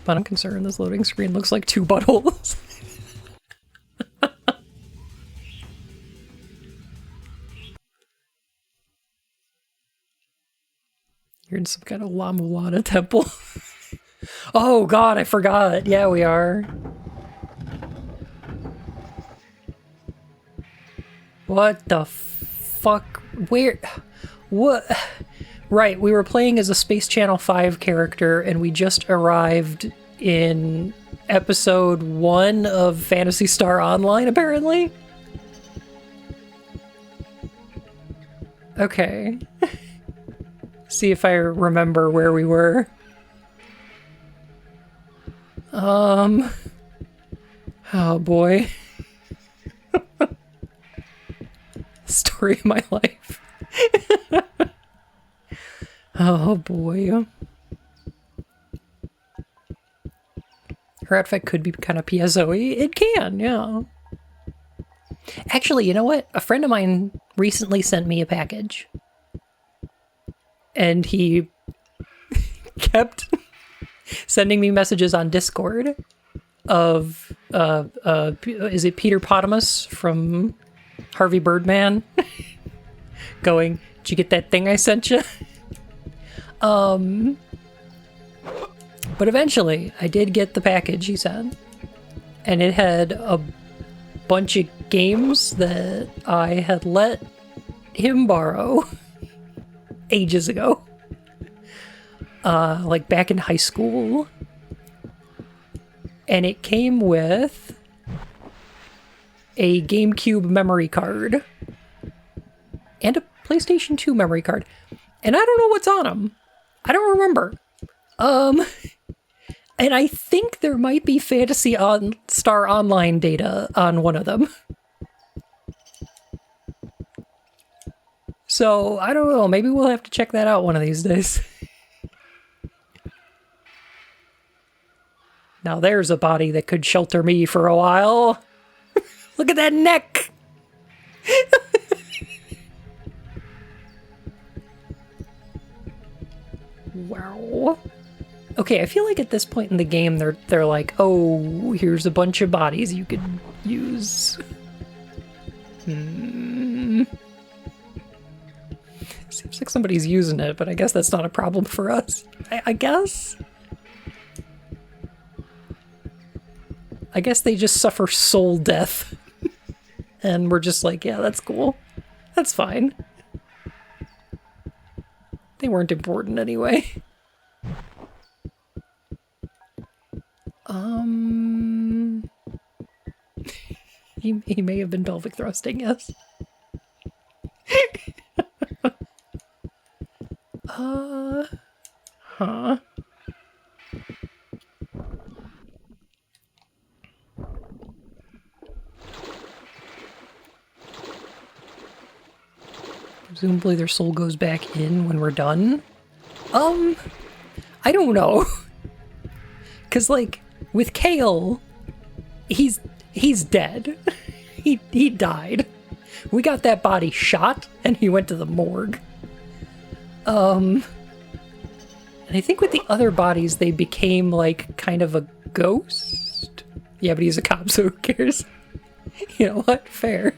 But I'm concerned this loading screen looks like two buttholes. You're in some kind of La Mulana temple. Oh god, I forgot. Yeah, we are. What the fuck? Where? What? Right, we were playing as a Space Channel 5 character, and we just arrived in episode 1 of Phantasy Star Online, apparently. Okay. See if I remember where we were. Oh boy. Story of my life. Oh boy. Her outfit could be kind of PSO-y. It can, yeah. Actually, you know what? A friend of mine recently sent me a package. And he kept sending me messages on Discord of, is it Peter Potamus from Harvey Birdman? Going, did you get that thing I sent you? But eventually, I did get the package he sent. And it had a bunch of games that I had let him borrow ages ago. Like back in high school. And it came with a GameCube memory card and a PlayStation 2 memory card. And I don't know what's on them. I don't remember. And I think there might be Phantasy Star Online data on one of them. So, I don't know. Maybe we'll have to check that out one of these days. Now there's a body that could shelter me for a while. Look at that neck! Wow. Okay, I feel like at this point in the game they're like, oh, here's a bunch of bodies you could use. Seems like somebody's using it, but I guess that's not a problem for us. I guess? I guess they just suffer soul death. And we're just like, yeah, that's cool. That's fine. They weren't important anyway. He may have been pelvic thrusting, yes. Huh. Presumably their soul goes back in when we're done. I don't know. Cause like with Kale, he's dead. He died. We got that body shot and he went to the morgue. And I think with the other bodies they became like kind of a ghost. Yeah, but he's a cop, so who cares? You know what? Fair.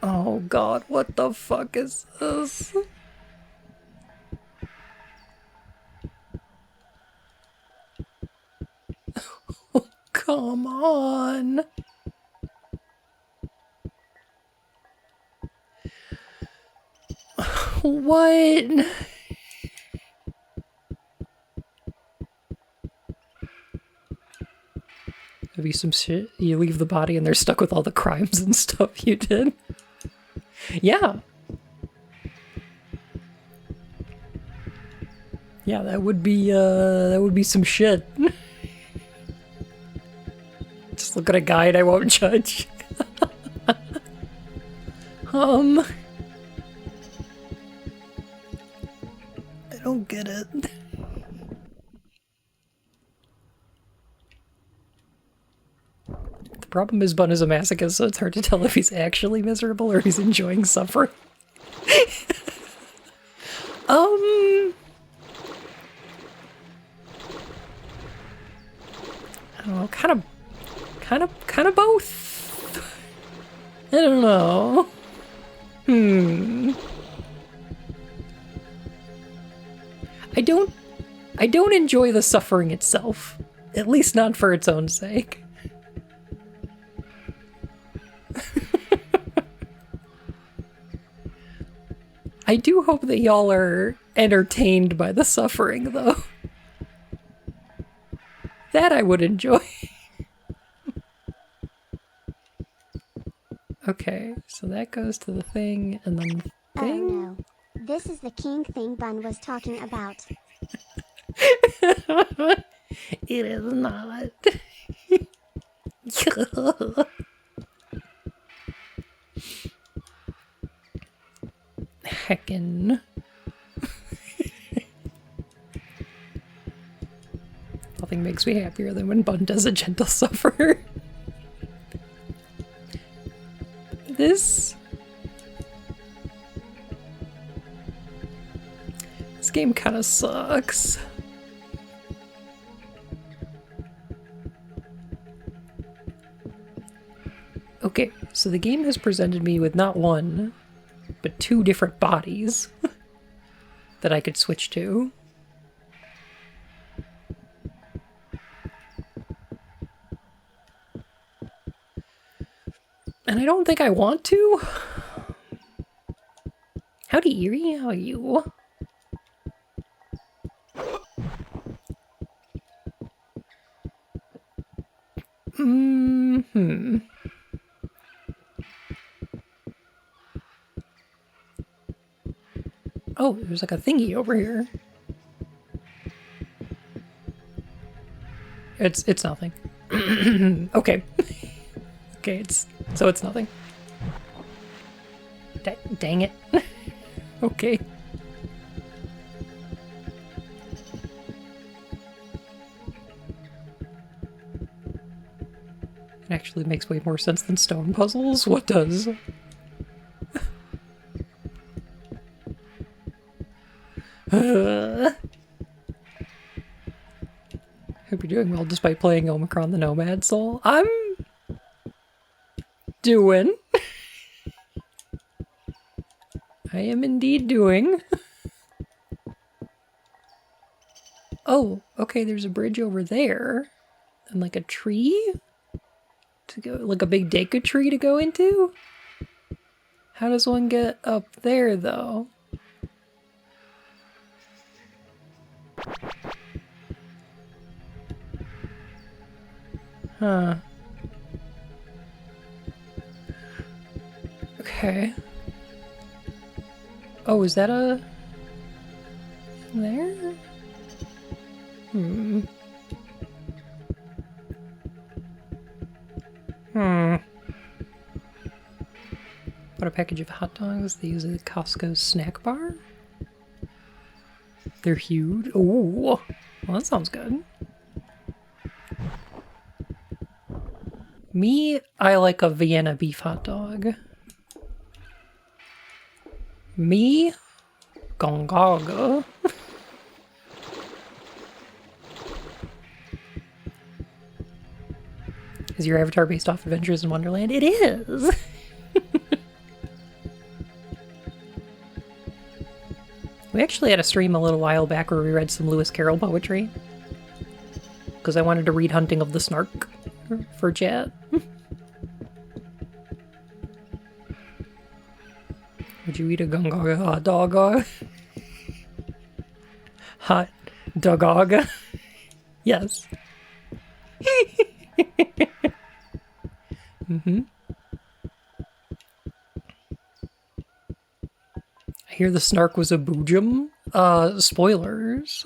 Oh god, what the fuck is this? Oh, come on. What? Maybe some shit. You leave the body and they're stuck with all the crimes and stuff you did. Yeah. Yeah, that would be some shit. Just look at a guide, I won't judge. I don't get it. The problem is Bun is a masochist, so it's hard to tell if he's actually miserable or he's enjoying suffering. kind of both. I don't know. I don't enjoy the suffering itself. At least not for its own sake. I do hope that y'all are entertained by the suffering, though. That I would enjoy. Okay, so that goes to the thing, and then thing? Oh no. This is the king thing Bun was talking about. It is not. Heckin'. Nothing makes me happier than when Bun does a gentle sufferer. This game kind of sucks. Okay, so the game has presented me with not one, but two different bodies that I could switch to. And I don't think I want to. Howdy, Eerie, how are you? Oh, there's like a thingy over here. It's nothing. Okay. Okay, it's nothing. Dang it. Okay. It actually makes way more sense than stone puzzles. What does? Hope you're doing well despite playing Omikron the Nomad Soul. I'm doing. I am indeed doing. Oh, okay, there's a bridge over there. And like a tree to go, like a big Deku tree to go into? How does one get up there though? Huh. Okay. Oh, is that a... there? What a package of hot dogs. They use a Costco snack bar. They're huge. Oh, well, that sounds good. Me, I like a Vienna beef hot dog. Me, Gongaga. Is your avatar based off Adventures in Wonderland? It is! We actually had a stream a little while back where we read some Lewis Carroll poetry. Because I wanted to read Hunting of the Snark for chat. Would you eat a Gongaga hot dog? Hot dogaga? Yes. I hear the snark was a boojum. Spoilers.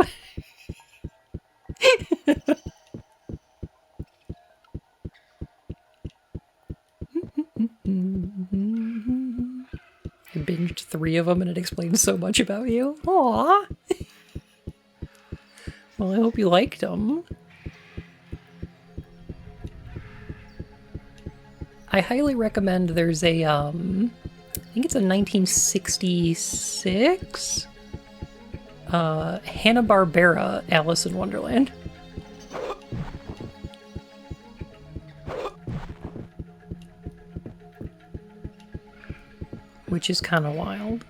I binged 3 of them and it explains so much about you. Aww. Well, I hope you liked them. I highly recommend, there's a, I think it's a 1966 Hanna-Barbera Alice in Wonderland. which is kind of wild.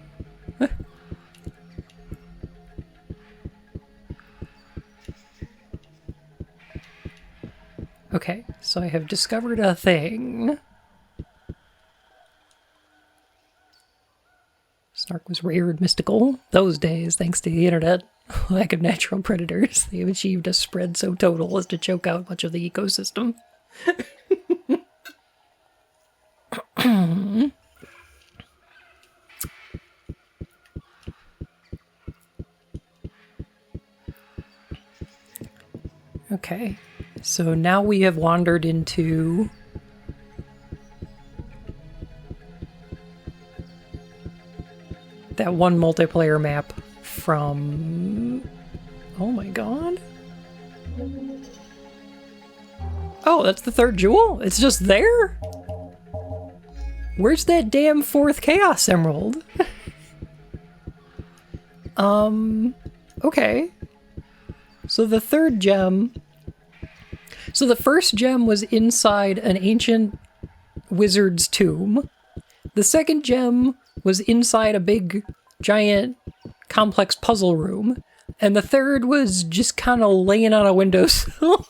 Okay, so I have discovered a thing. Snark was rare and mystical those days, thanks to the internet. Lack of natural predators, they have achieved a spread so total as to choke out much of the ecosystem. Okay, so now we have wandered into that one multiplayer map from... Oh my god. Oh, that's the third jewel? It's just there? Where's that damn fourth Chaos Emerald? Okay. So the third gem... So the first gem was inside an ancient wizard's tomb. The second gem was inside a big, giant, complex puzzle room. And the third was just kind of laying on a windowsill.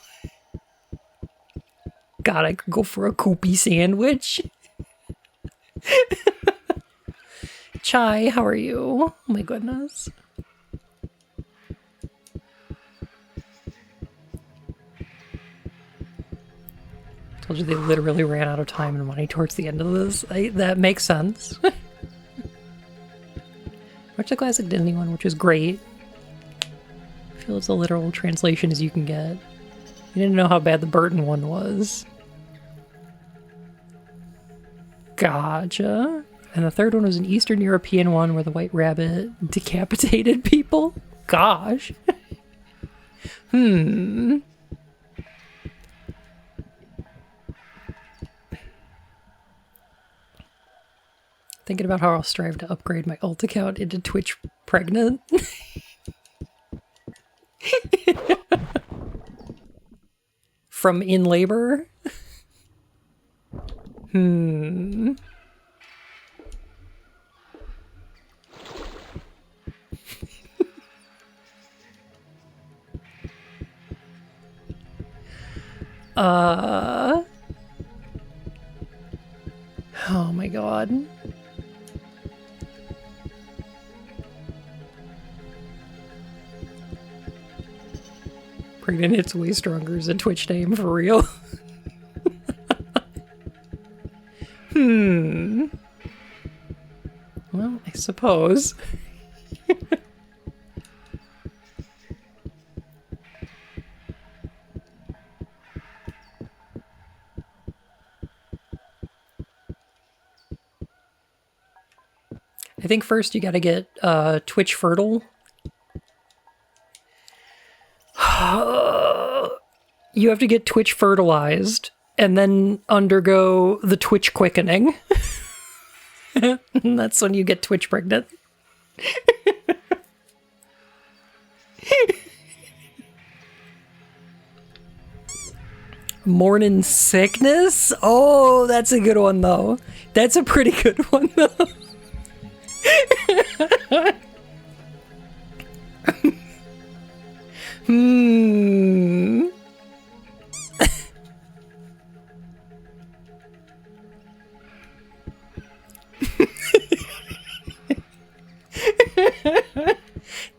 God, I could go for a koopy sandwich. Chai, how are you? Oh my goodness. Told you they literally ran out of time and money towards the end of this. That makes sense. Watch the classic Disney one, which is great. I feel it's a literal translation as you can get. You didn't know how bad the Burton one was. Gotcha. And the third one was an Eastern European one where the White Rabbit decapitated people. Gosh. Thinking about how I'll strive to upgrade my alt account into Twitch pregnant. From in labor? Oh my god. Pregnant hits way stronger as a Twitch name for real. Well, I suppose. I think first you gotta get Twitch fertile. You have to get Twitch fertilized and then undergo the Twitch quickening. And that's when you get Twitch pregnant. Morning sickness? Oh, that's a good one though. That's a pretty good one though.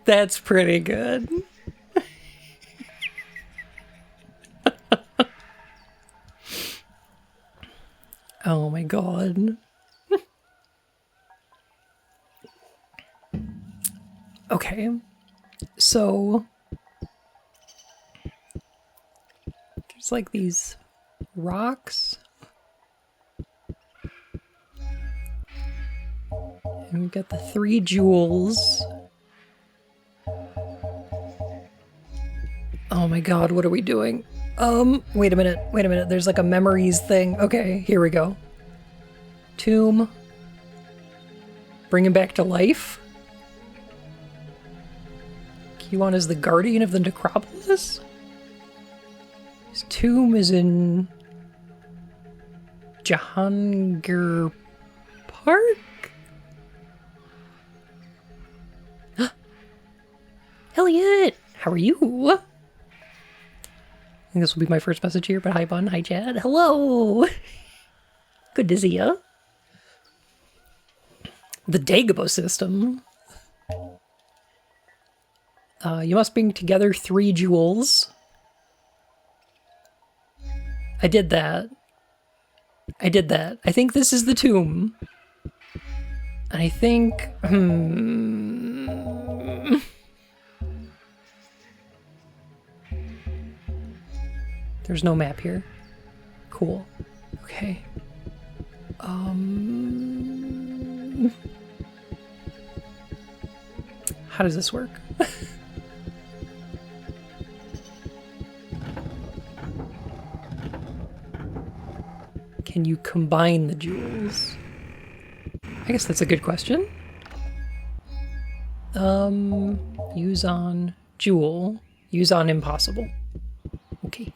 That's pretty good. Oh my god. Okay. So there's like these rocks. And we've got the 3 jewels. Oh my god, what are we doing? Wait a minute, there's like a memories thing. Okay, here we go. Tomb. Bring him back to life. Kiwan is the guardian of the necropolis? His tomb is in Jahangir Park? How are you? I think this will be my first message here, but hi, Bun. Hi, Chad. Hello. Good to see ya. The Dagobah system. You must bring together 3 jewels. I did that. I think this is the tomb. And I think... There's no map here. Cool. Okay. How does this work? Can you combine the jewels? I guess that's a good question. Use on jewel. Use on impossible. Okay.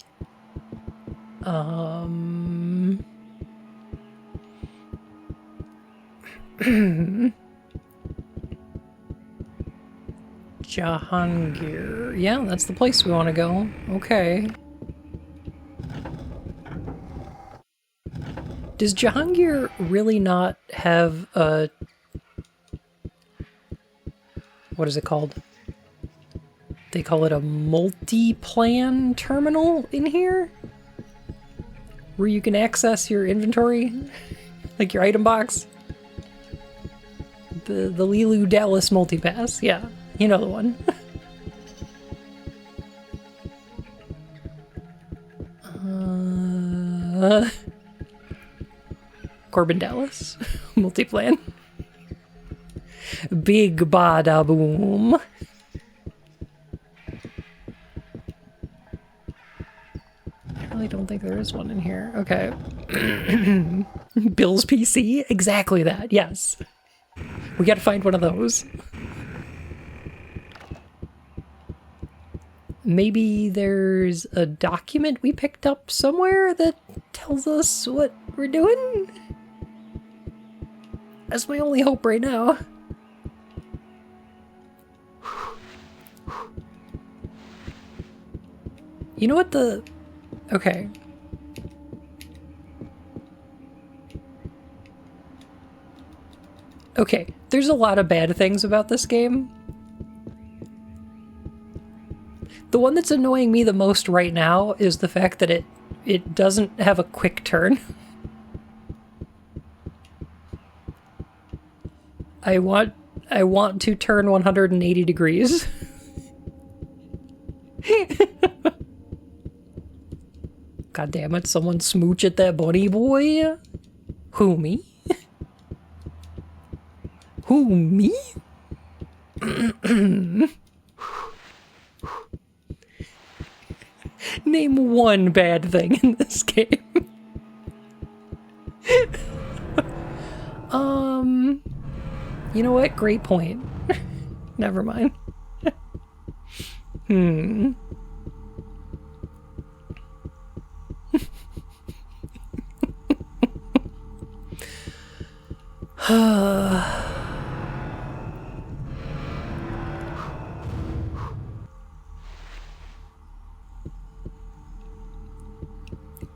Jahangir. Yeah, that's the place we want to go. Okay. Does Jahangir really not have a... What is it called? They call it a multi-plan terminal in here? Where you can access your inventory? Like your item box? The Lilu Dallas multipass, yeah. You know the one. Corbin Dallas multiplan. Big bada boom. I really don't think there is one in here. Okay. Bill's PC? Exactly that, yes. We gotta find one of those. Maybe there's a document we picked up somewhere that tells us what we're doing? That's my only hope right now. You know what the... Okay. Okay, there's a lot of bad things about this game. The one that's annoying me the most right now is the fact that it doesn't have a quick turn. I want to turn 180 degrees. God damn it, someone smooch at that bunny boy. Who, me? Who, me? Name one bad thing in this game. You know what? Great point. Never mind.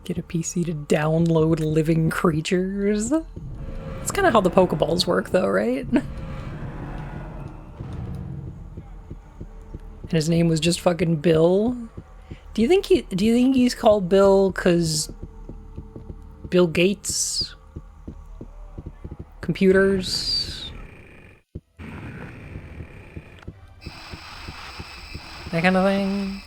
Get a PC to download living creatures. That's kind of how the Pokeballs work, though, right? And his name was just fucking Bill. Do you think he's called Bill because Bill Gates? Computers? That kind of thing?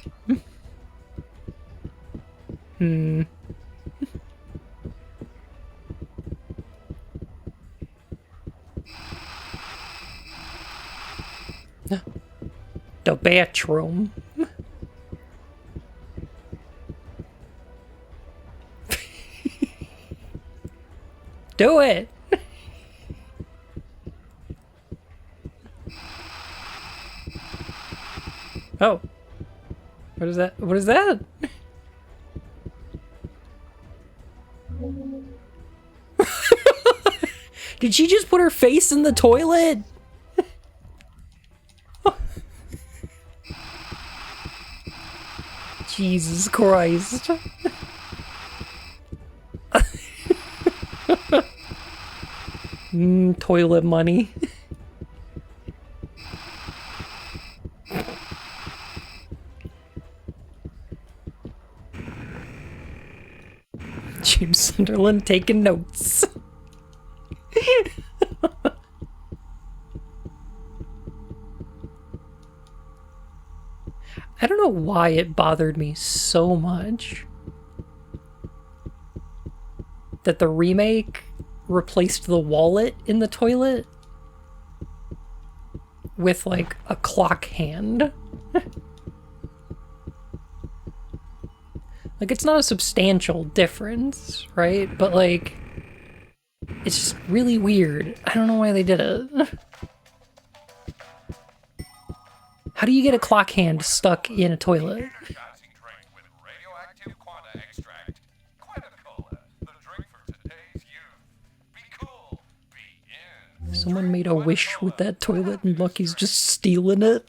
The bathroom. Do it. Oh. What is that? What is that? Did she just put her face in the toilet? Jesus Christ. Toilet money. James Sunderland taking notes. I don't know why it bothered me so much that the remake replaced the wallet in the toilet with, like, a clock hand. Like, it's not a substantial difference, right? But, like, it's just really weird. I don't know why they did it. How do you get a clock hand stuck in a toilet? Someone made a wish with that toilet and Lucky's just stealing it.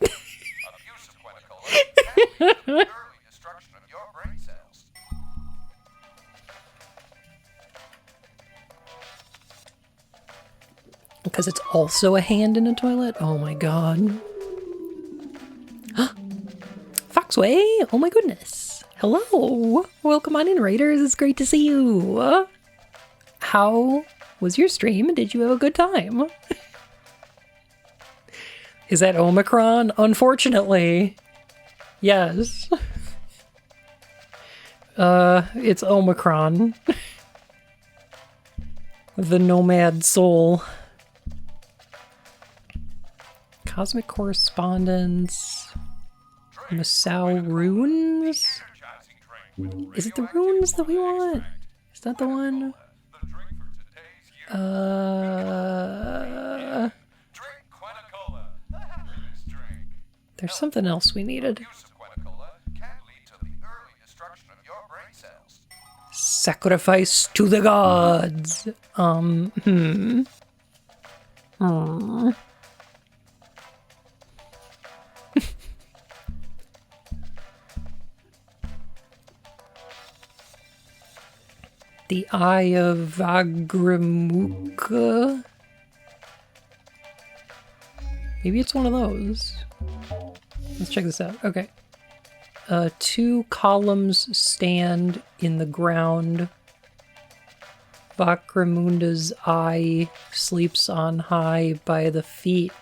Because it's also a hand in a toilet? Oh my god. Foxway! Oh my goodness. Hello! Welcome on in, Raiders. It's great to see you. How was your stream? Did you have a good time? Is that Omicron? Unfortunately. Yes. It's Omicron. The nomad soul. Cosmic correspondence. Masao runes? Is it the runes that we want? Is that the one? There's something else we needed. Sacrifice to the gods. The Eye of Agrimuka? Maybe it's one of those. Let's check this out. Okay. 2 columns stand in the ground. Vakramunda's eye sleeps on high by the feet.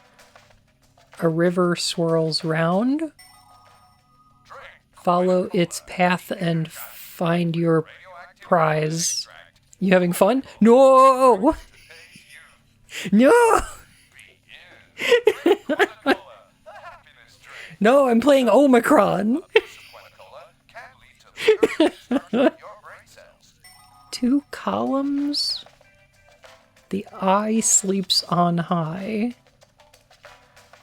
A river swirls round. Follow its path and find your prize. You having fun? No! No! No, I'm playing Omicron. 2 columns. The eye sleeps on high.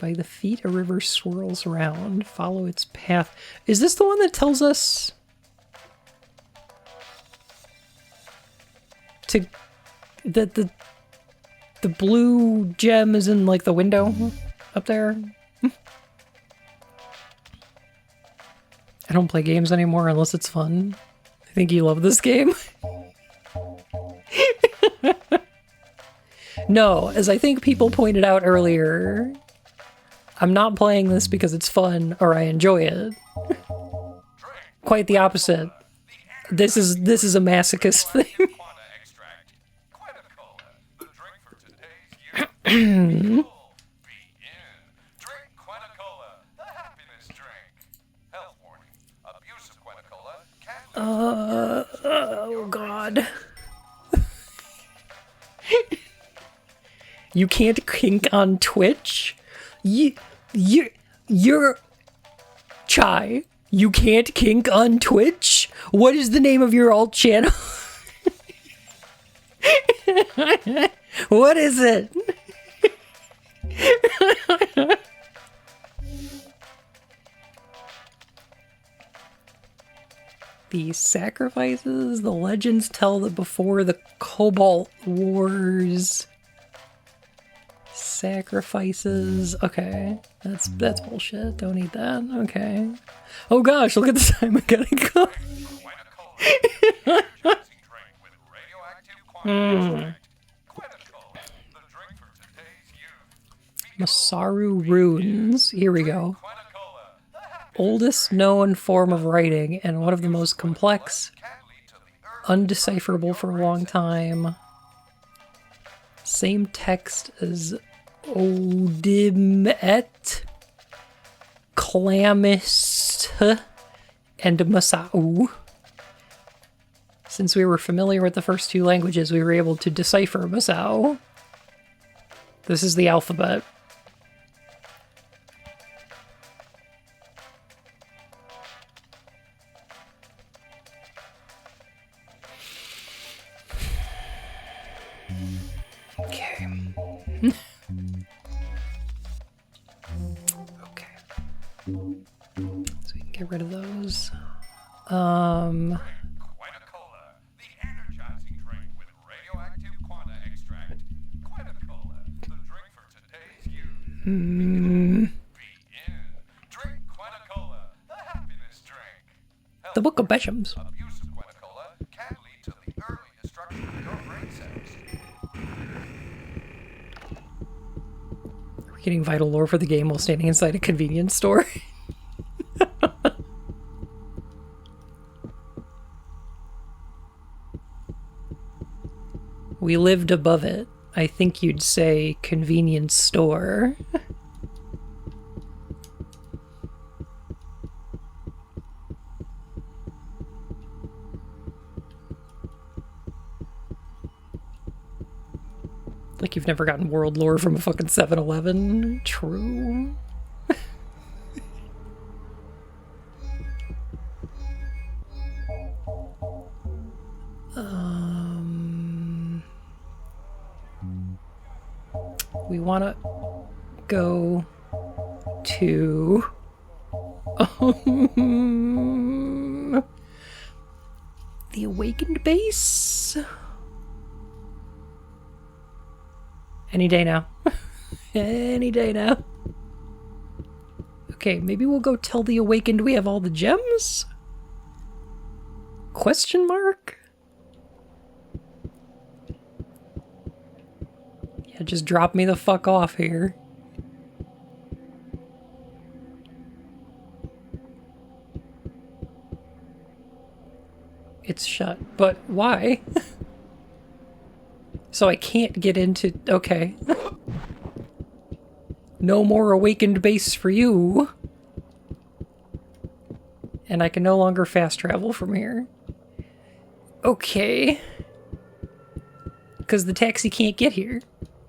By the feet, a river swirls round. Follow its path. Is this the one that tells us to that the blue gem is in, like, the window up there? I don't play games anymore unless it's fun. I think you love this game. No, as I think people pointed out earlier, I'm not playing this because it's fun or I enjoy it. Quite the opposite. This is a masochist thing. Oh god. You can't kink on Twitch? You're Chai. You can't kink on Twitch? What is the name of your alt channel? What is it? The sacrifices, the legends tell that before the Cobalt Wars, Sacrifices. Okay. That's bullshit. Don't need that. Okay. Oh gosh, look at the time I gotta go. Masaru runes. Here we go. Oldest known form of writing and one of the most complex, undecipherable for a long time. Same text as Odimet, Clamist, and Masau. Since we were familiar with the first two languages, we were able to decipher Masau. This is the alphabet. Okay. Okay. So we can get rid of those. The Book of Beshams. Abuse of Quinacola can lead to the early destruction of your brain cells. We're getting vital lore for the game while standing inside a convenience store. We lived above it. I think you'd say convenience store. Like you've never gotten world lore from a fucking 7-Eleven? True. We want to go to the Awakened base. Any day now. Any day now. Okay, maybe we'll go tell the Awakened we have all the gems? Question mark? Yeah, just drop me the fuck off here. It's shut. But why? So I can't get into... Okay. No more Awakened base for you. And I can no longer fast travel from here. Okay. Because the taxi can't get here.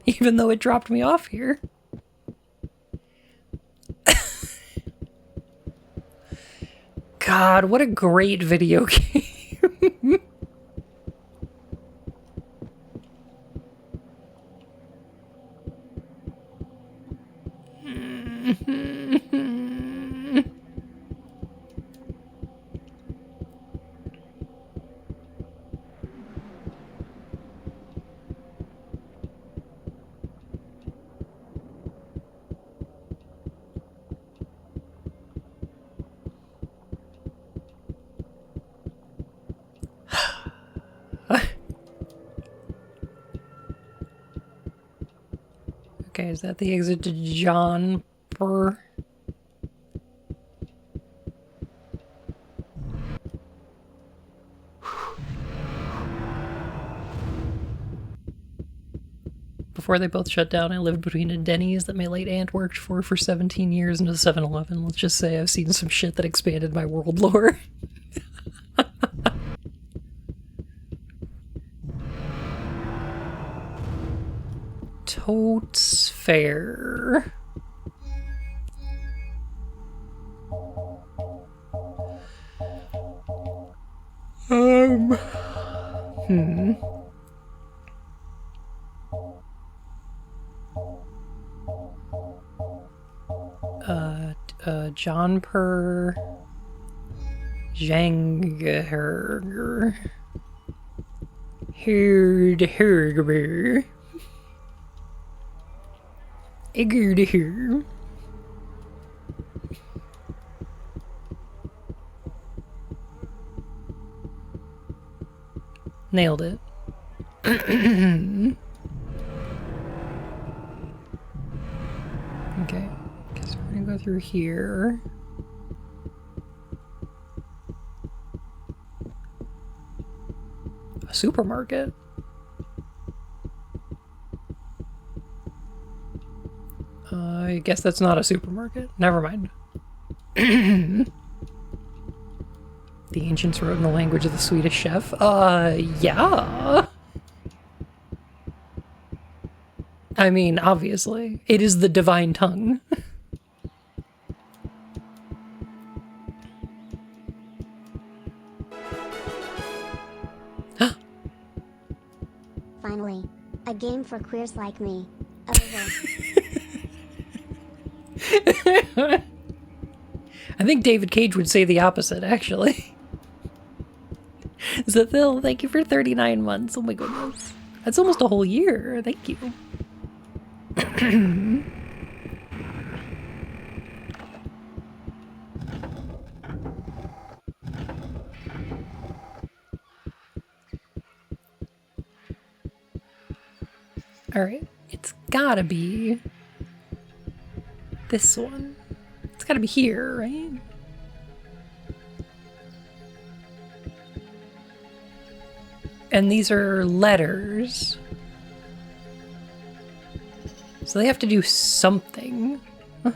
Even though it dropped me off here. God, what a great video game. Okay, is that the exit to John Burr? Before they both shut down, I lived between a Denny's that my late aunt worked for 17 years and a 7-Eleven. Let's just say I've seen some shit that expanded my world lore. Totes fair. John Per Jangher Herd Herger. Eager to hear. Nailed it. Okay, guess we're gonna go through here. A supermarket? I guess that's not a supermarket. Never mind. The ancients wrote in the language of the Swedish chef. Yeah. I mean, obviously. It is the divine tongue. Finally, a game for queers like me. I think David Cage would say the opposite, actually. Zathil, thank you for 39 months. Oh my goodness. That's almost a whole year. Thank you. Alright, it's gotta be this one. It's gotta be here, right? And these are letters. So they have to do something. Huh.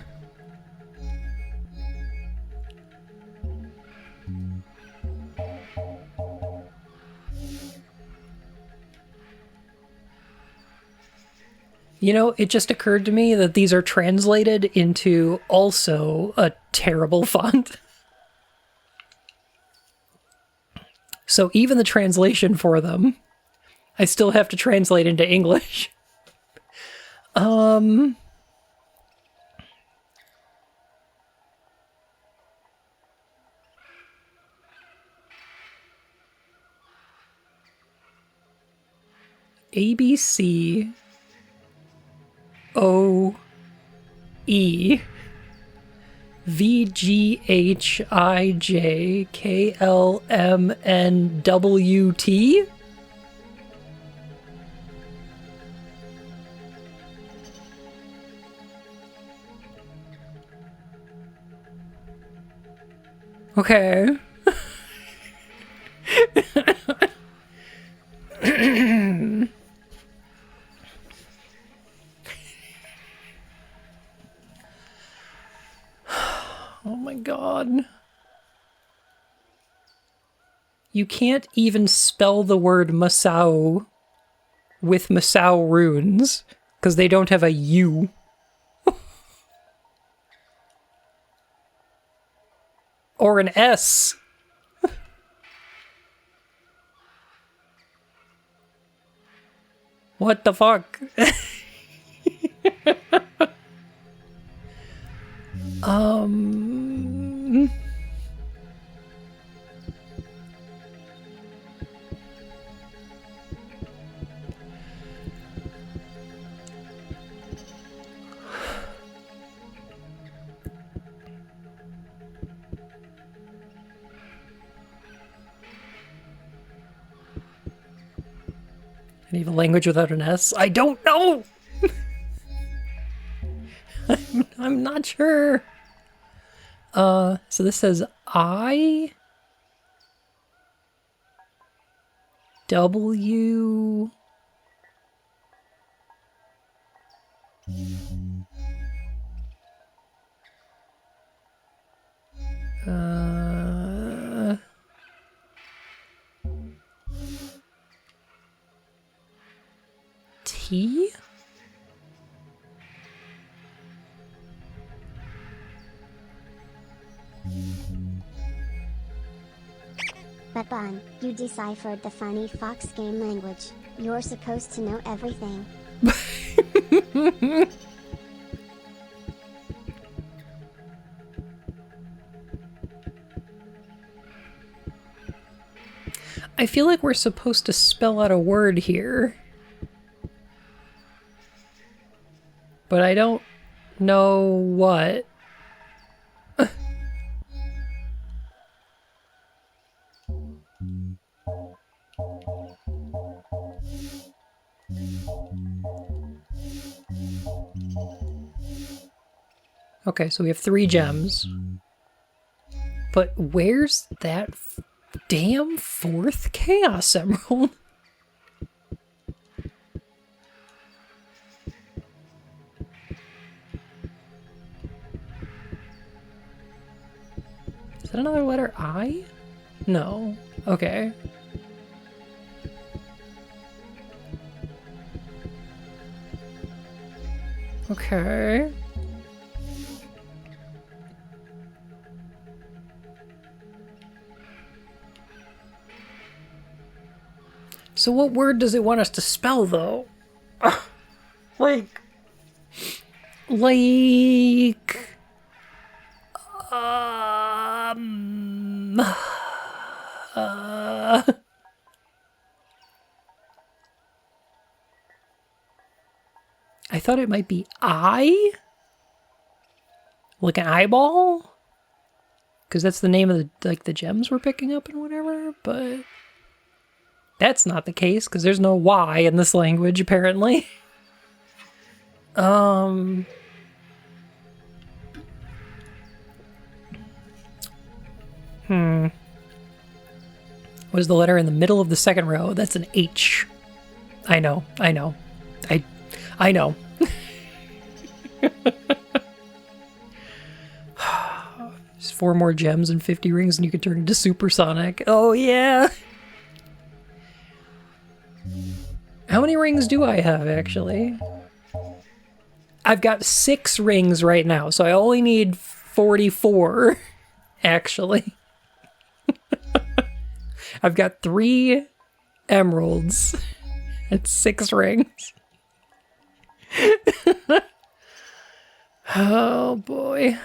You know, it just occurred to me that these are translated into also a terrible font. So even the translation for them, I still have to translate into English. ABC O E VGHIJKLMNWT. Okay. Oh my god. You can't even spell the word Masao with Masao runes, because they don't have a U. Or an S. What the fuck? Any of a language without an S? I don't know! I'm not sure. So this says I W T? But Bun, you deciphered the funny fox game language. You're supposed to know everything. I feel like we're supposed to spell out a word here. but I don't know what. Okay, so we have 3 gems. But where's that damn 4th Chaos Emerald? Is that another letter I? No. Okay. Okay. So what word does it want us to spell, though? Like... I thought it might be eye? Like an eyeball? Because that's the name of the gems we're picking up and whatever, but... That's not the case, because there's no Y in this language, apparently. What is the letter in the middle of the second row? That's an H. I know. I know. There's 4 more gems and 50 rings and you can turn into supersonic. Oh, yeah. How many rings do I have, actually? I've got 6 rings right now, so I only need 44, actually. I've got 3 emeralds and 6 rings. Oh, boy.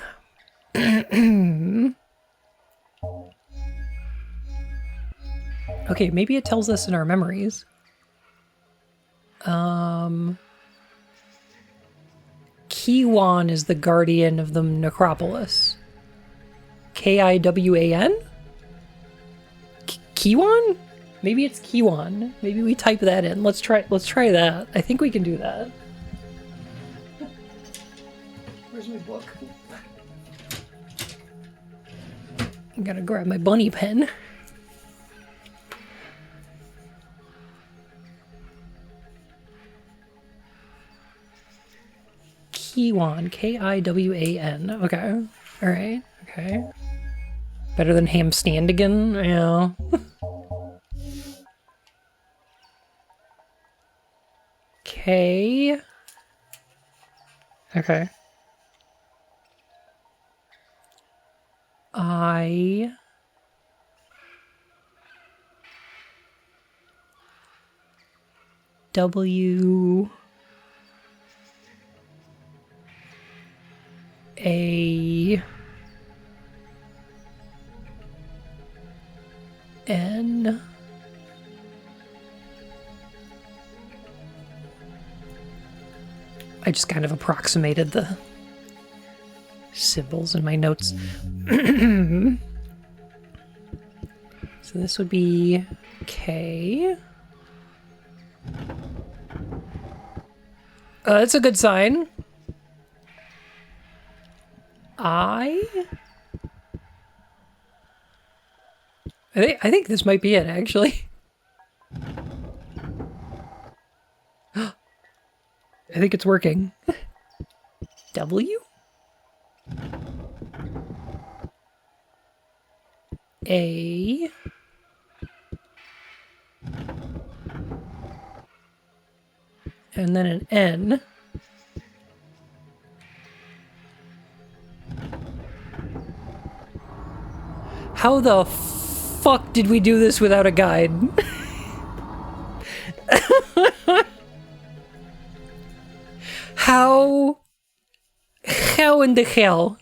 Okay, maybe it tells us in our memories. Kiwan is the guardian of the necropolis. Kiwan? Kiwan? Maybe it's Kiwan. Maybe we type that in. Let's try that. I think we can do that. Where's my book? I'm gonna grab my bunny pen. Kiwan, Kiwan. Okay. Alright. Okay. Better than Hamstandigan? Yeah. K. Okay. I. W. A. N. I just kind of approximated the symbols in my notes. So this would be K. That's a good sign. I think this might be it, actually. I think it's working. W? A. And then an N. How the fuck did we do this without a guide? How in the hell?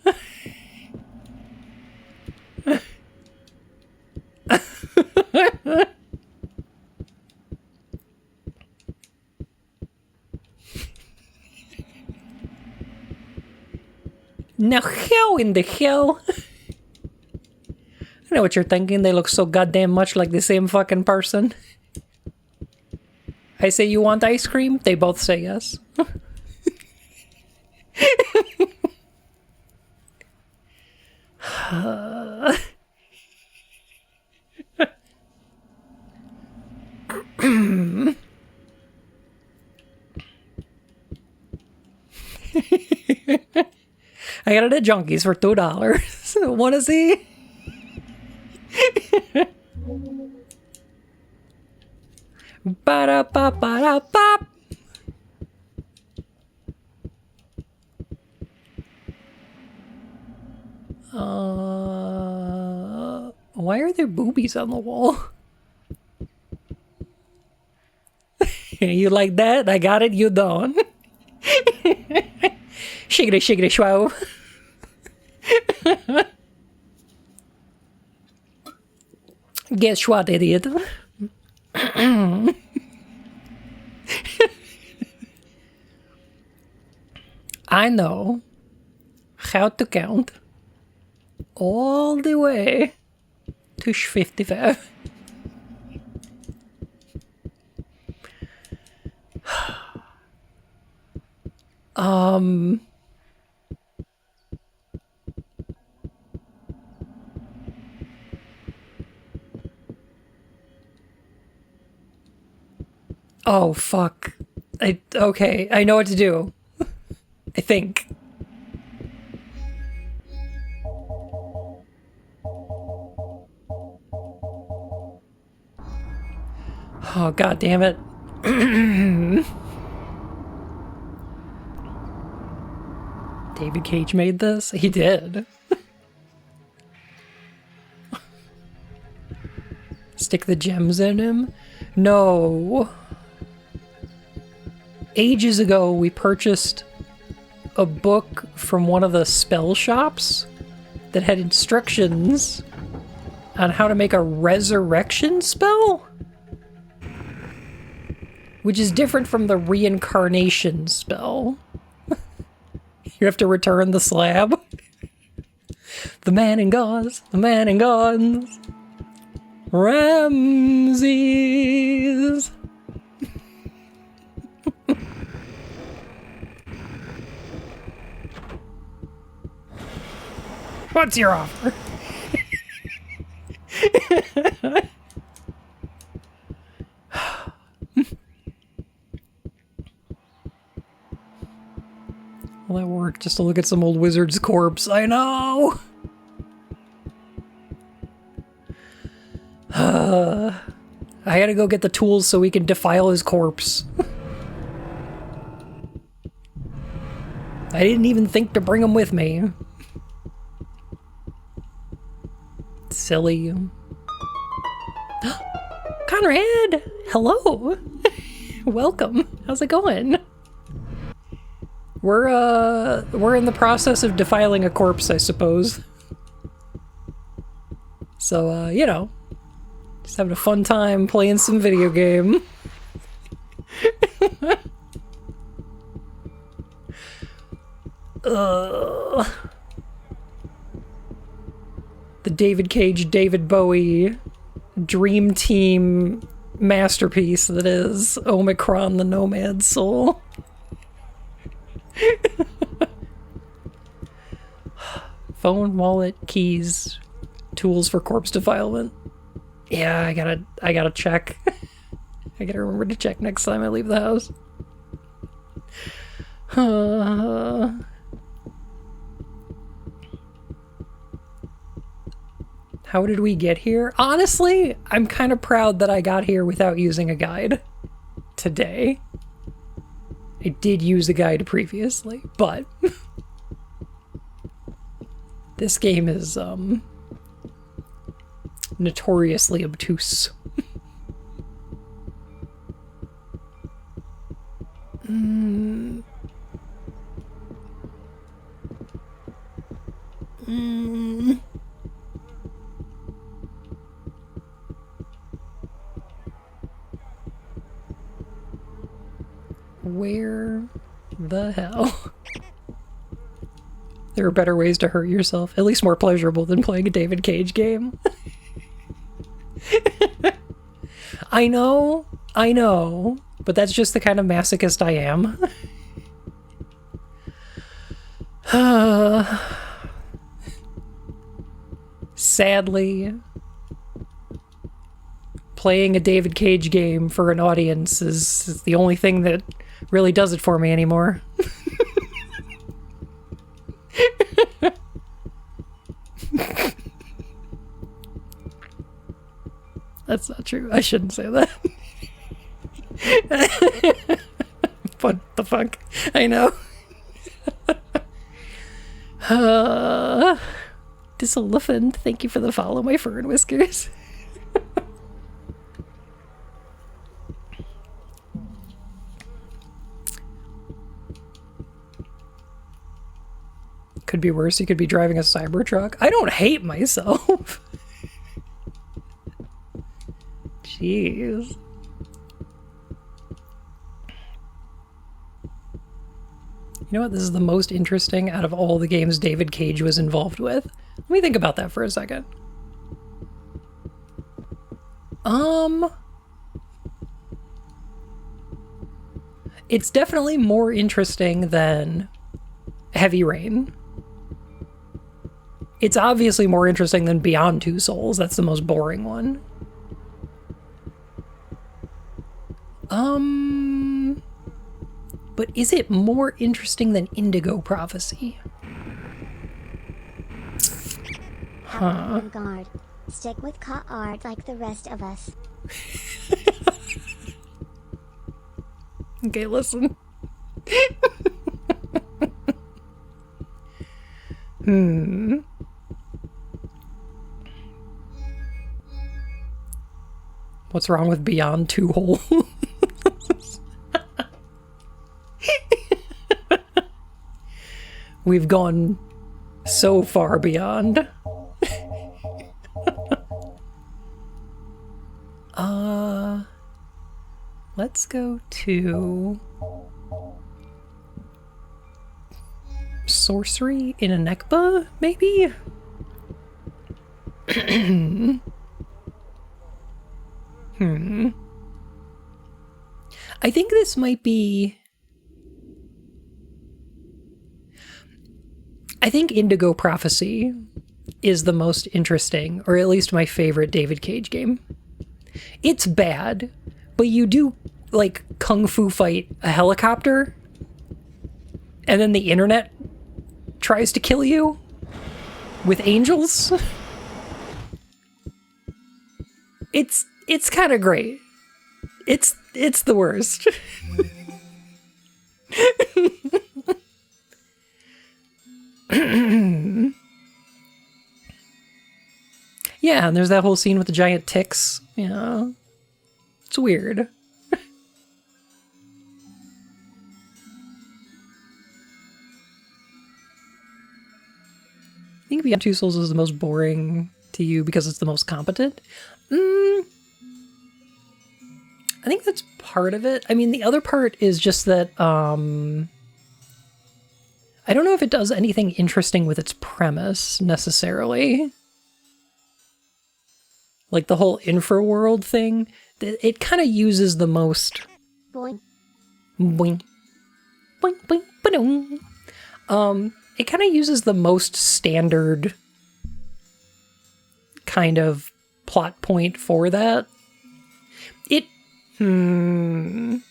Now how in the hell? I know what you're thinking. They look so goddamn much like the same fucking person. I say you want ice cream? They both say yes. I got it at Junkies for $2. Wanna see? Ba-da-ba-ba-da-bop. Why are there boobies on the wall? You like that? I got it, you don't. Shiggity shiggity shwow. Guess what, idiot? I know how to count all the way to 55. Oh, fuck. Okay, I know what to do. I think. Oh, god damn it. David Cage made this? He did. Stick the gems in him? No. Ages ago, we purchased a book from one of the spell shops that had instructions on how to make a resurrection spell? Which is different from the reincarnation spell. You have to return the slab. The man in gauze, the man in gauze. Ramses. What's your offer? Well, that worked just to look at some old wizard's corpse. I know! I gotta go get the tools so we can defile his corpse. I didn't even think to bring him with me. Silly. Conrad! Hello! Welcome. How's it going? We're in the process of defiling a corpse, I suppose. So, you know, just having a fun time playing some video game. The David Cage, David Bowie dream team masterpiece that is Omikron the Nomad Soul. Phone, wallet, keys, tools for corpse defilement. Yeah, I gotta check. I gotta remember to check next time I leave the house. How did we get here? Honestly, I'm kind of proud that I got here without using a guide today. I did use a guide previously, but this game is notoriously obtuse. Where the hell? There are better ways to hurt yourself, at least more pleasurable than playing a David Cage game. I know, but that's just the kind of masochist I am. Sadly, playing a David Cage game for an audience is the only thing that really does it for me anymore. That's not true. I shouldn't say that. What the fuck? I know. Diselephant, thank you for the follow, my fur and whiskers. Could be worse. You could be driving a Cybertruck. I don't hate myself. Jeez. You know what? This is the most interesting out of all the games David Cage was involved with. Let me think about that for a second. It's definitely more interesting than Heavy Rain. It's obviously more interesting than Beyond Two Souls. That's the most boring one. But is it more interesting than Indigo Prophecy? Huh. Guard. Stick with art like the rest of us. Okay, listen. What's wrong with Beyond Two Holes? We've gone so far beyond. Let's go to Sorcery in a Nekba, maybe? I think this might be... I think Indigo Prophecy is the most interesting, or at least my favorite David Cage game. It's bad, but you do, like, kung fu fight a helicopter, and then the internet tries to kill you with angels. It's kind of great. It's the worst. Yeah, and there's that whole scene with the giant ticks. Yeah. It's weird. I think Beyond Two Souls is the most boring to you because it's the most competent. I think that's part of it. I mean, the other part is just that, I don't know if it does anything interesting with its premise, necessarily. Like, the whole infraworld thing, it kind of uses the most... Boing. Boing. Boing, boing, ba-dum. It kind of uses the most standard kind of plot point for that. The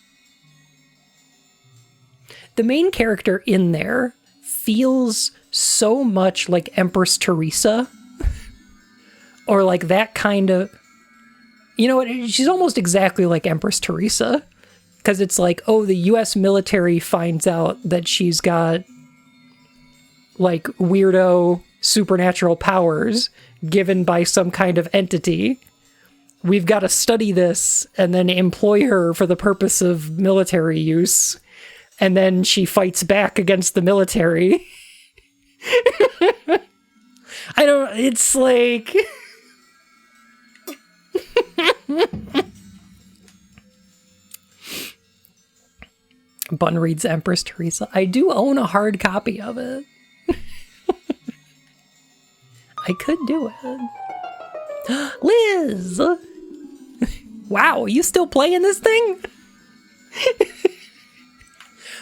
main character in there feels so much like Empress Teresa. Or like that kind of... You know what? She's almost exactly like Empress Teresa. Because it's like, oh, the US military finds out that she's got like weirdo supernatural powers given by some kind of entity. We've got to study this and then employ her for the purpose of military use. And then she fights back against the military. It's like... Bun reads Empress Teresa. I do own a hard copy of it. I could do it. Liz! Wow, are you still playing this thing?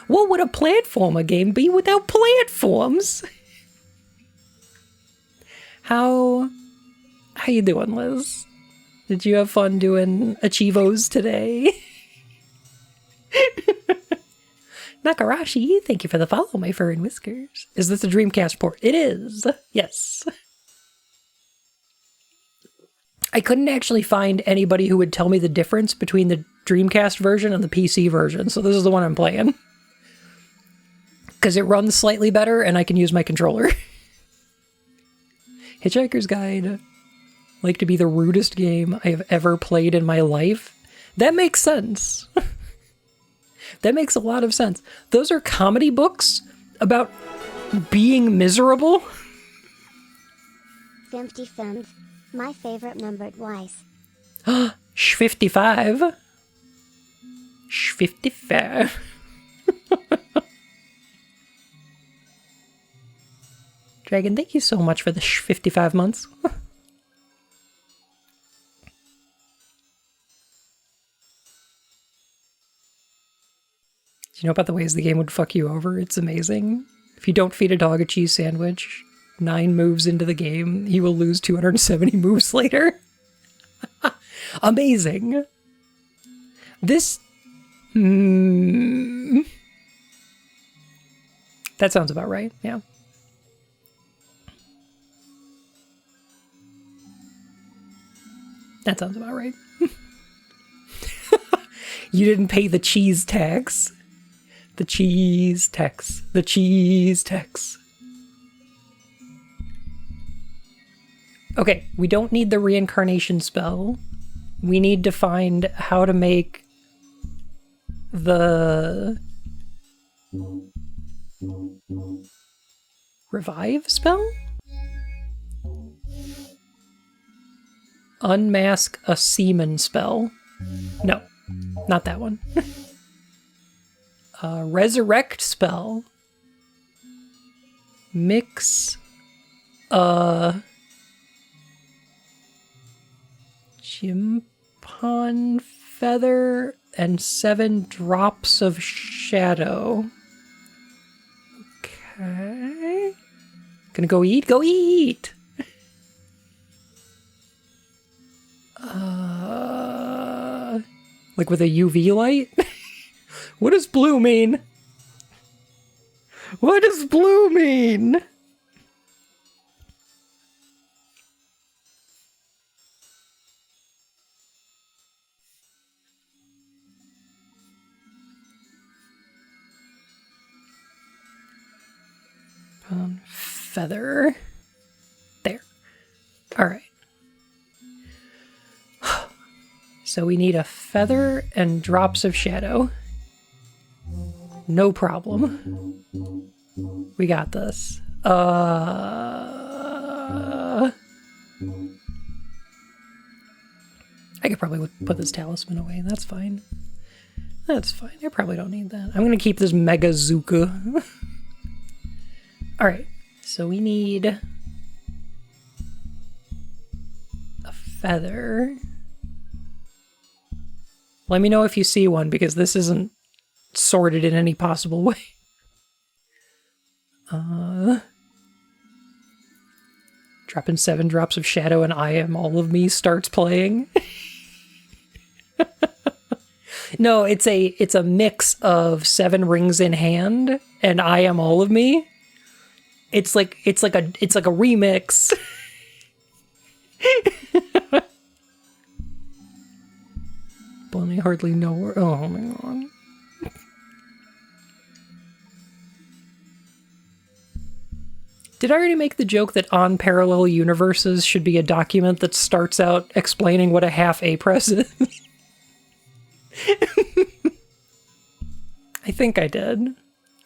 What would a platformer game be without platforms? How you doing, Liz? Did you have fun doing Achievos today? Nakarashi, thank you for the follow, my fur and whiskers. Is this a Dreamcast port? It is. Yes. I couldn't actually find anybody who would tell me the difference between the Dreamcast version and the PC version, so this is the one I'm playing. Because it runs slightly better and I can use my controller. Hitchhiker's Guide. Like to be the rudest game I have ever played in my life. That makes sense. That makes a lot of sense. Those are comedy books about being miserable. 55. My favorite numbered wise. 55. 55. Dragon, thank you so much for the 55 months. Do you know about the ways the game would fuck you over? It's amazing. If you don't feed a dog a cheese sandwich, 9 moves into the game, he will lose 270 moves later. Amazing. This... That sounds about right, yeah. That sounds about right. You didn't pay the cheese tax. The cheese tax. The cheese tax. Okay, we don't need the reincarnation spell. We need to find how to make the revive spell? Unmask a semen spell. No, not that one. Resurrect spell. Mix Chimpon feather and 7 drops of shadow. Okay. Gonna go eat? Go eat! Like with a UV light? What does blue mean? What does blue mean? Feather. There. All right. So we need a feather and drops of shadow. No problem. We got this. I could probably put this talisman away. That's fine. That's fine. I probably don't need that. I'm going to keep this Mega Zuka. Alright. So we need a feather. Let me know if you see one, because this isn't sorted in any possible way. Dropping 7 drops of shadow and I Am All of Me starts playing. No, it's a mix of 7 Rings in Hand and I Am All of Me. It's like a remix. But I hardly know where. Oh my god. Did I already make the joke that On Parallel Universes should be a document that starts out explaining what a half A press is? I think I did.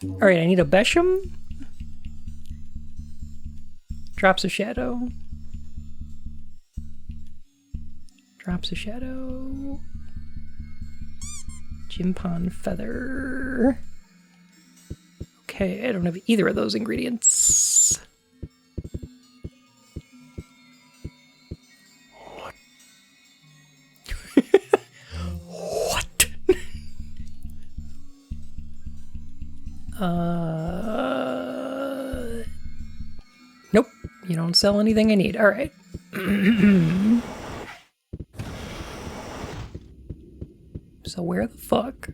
Alright, I need a Besham. Drops of shadow. Drops of shadow. Chimpon feather. Okay, I don't have either of those ingredients. Nope. You don't sell anything I need. All right. So where the fuck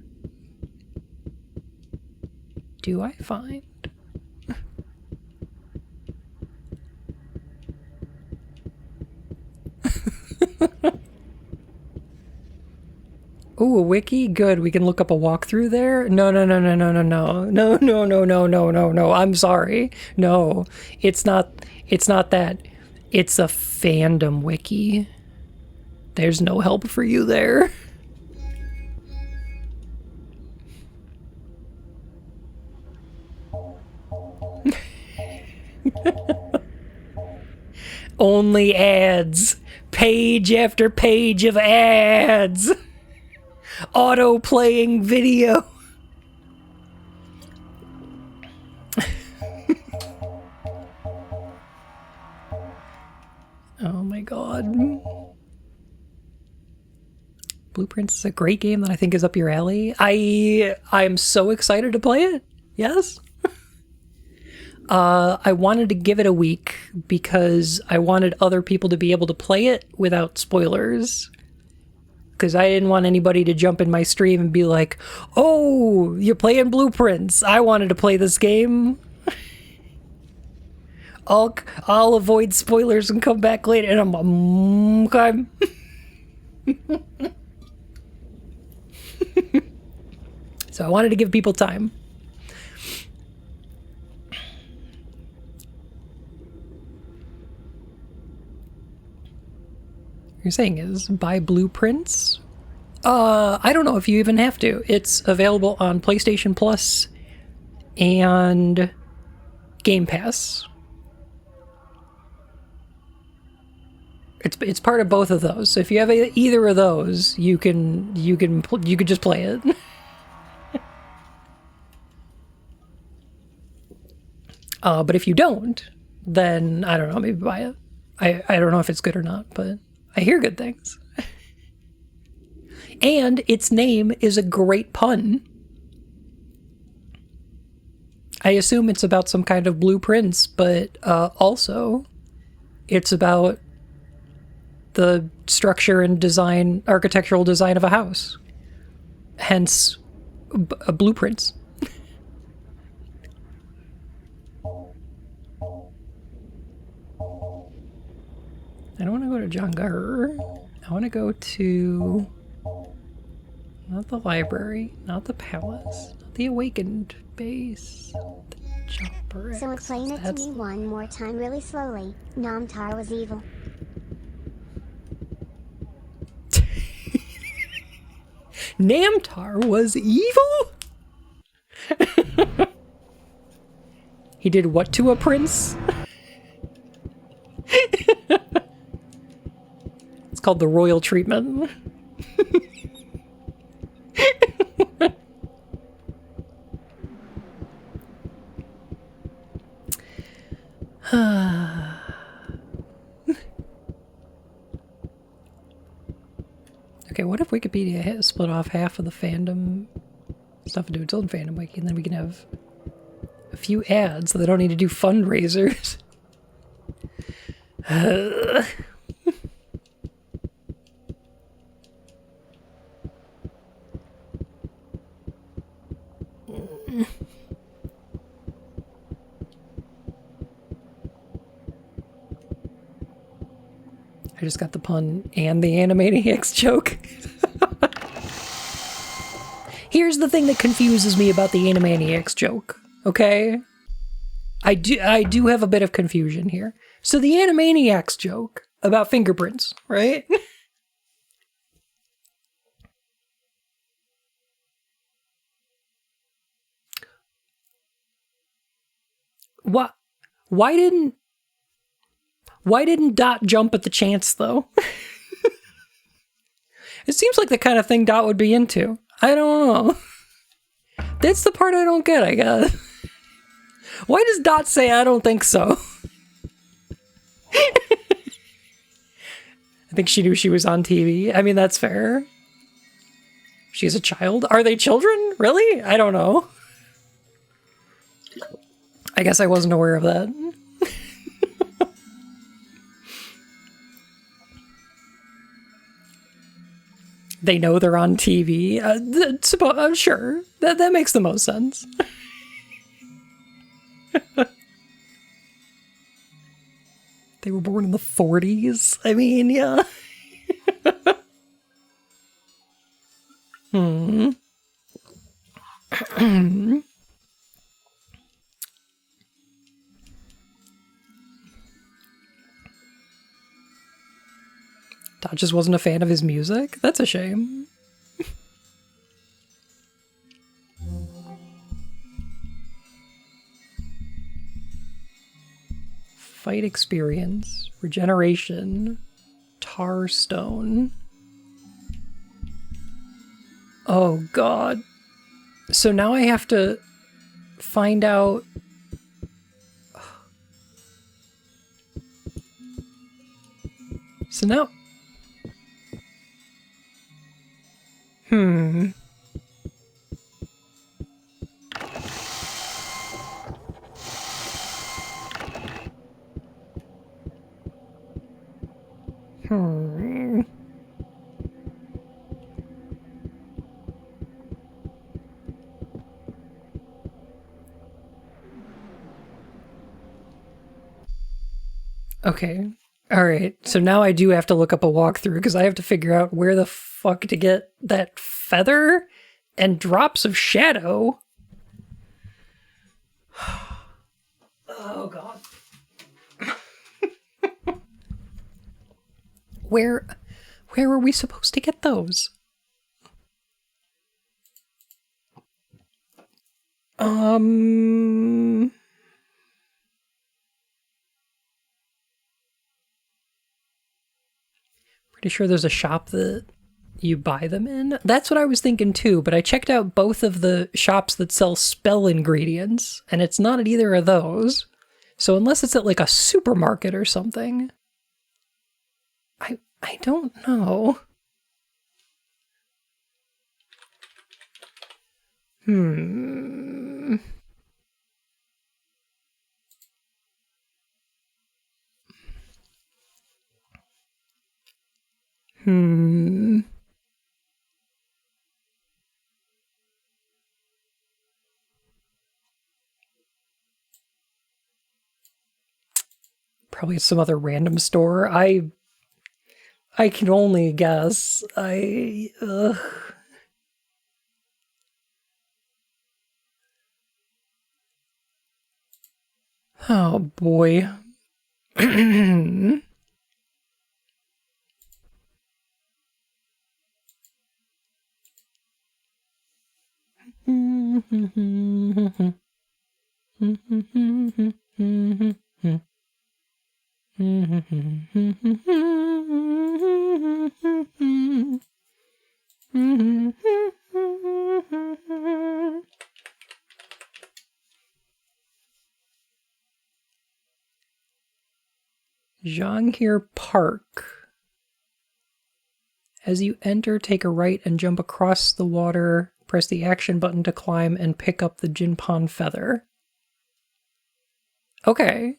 do I find... Ooh, a wiki? Good. We can look up a walkthrough there? No, no, no, no, no, no, no. No, no, no, no, no, no, no. I'm sorry. No. It's not that. It's a fandom wiki. There's no help for you there. Only ads. Page after page of ads. Auto-playing video. Oh my god. Blueprints is a great game that I think is up your alley. I'm so excited to play it. Yes. I wanted to give it a week because I wanted other people to be able to play it without spoilers. Because I didn't want anybody to jump in my stream and be like, oh, you're playing Blueprints. I wanted to play this game. I'll avoid spoilers and come back later. And I'm okay. So I wanted to give people time. You're saying is buy Blueprints? I don't know if you even have to. It's available on PlayStation Plus and Game Pass. It's part of both of those. So if you have either of those, you could just play it. But if you don't, then I don't know, maybe buy it. I don't know if it's good or not, but I hear good things. And its name is a great pun. I assume it's about some kind of blueprints, but also it's about the structure and design, architectural design of a house. Hence, blueprints. I don't want to go to John Garr. I want to go to... not the library, not the palace, not the awakened base. The Jumper So explain it to me one more time really slowly. Namtar was evil. Namtar was evil? He did what to a prince? It's called the royal treatment. Okay, what if Wikipedia split off half of the fandom stuff into its own fandom wiki, and then we can have a few ads so they don't need to do fundraisers. I just got the pun and the Animaniacs joke. Here's the thing that confuses me about the Animaniacs joke, okay? I do have a bit of confusion here. So the Animaniacs joke about fingerprints, right? What? Why didn't Dot jump at the chance, though? It seems like the kind of thing Dot would be into. I don't know. That's the part I don't get, I guess. Why does Dot say, I don't think so? I think she knew she was on TV. I mean, that's fair. She's a child. Are they children? Really? I don't know. I guess I wasn't aware of that. They know they're on TV. Sure, that makes the most sense. They were born in the 40s. I mean, yeah. Dot just wasn't a fan of his music? That's a shame. Fight experience, regeneration, tar stone. Oh god. So now I have to find out. So now. Okay. Alright. So now I do have to look up a walkthrough because I have to figure out where the fuck to get that feather and drops of shadow. Oh god. Where were we supposed to get those? Pretty sure there's a shop that you buy them in. That's what I was thinking too, but I checked out both of the shops that sell spell ingredients, and it's not at either of those. So unless it's at like a supermarket or something, I don't know. Probably some other random store. I can only guess. Oh boy. Jangir Park. As you enter, take a right and jump across the water. Press the action button to climb and pick up the Jinpon feather. Okay.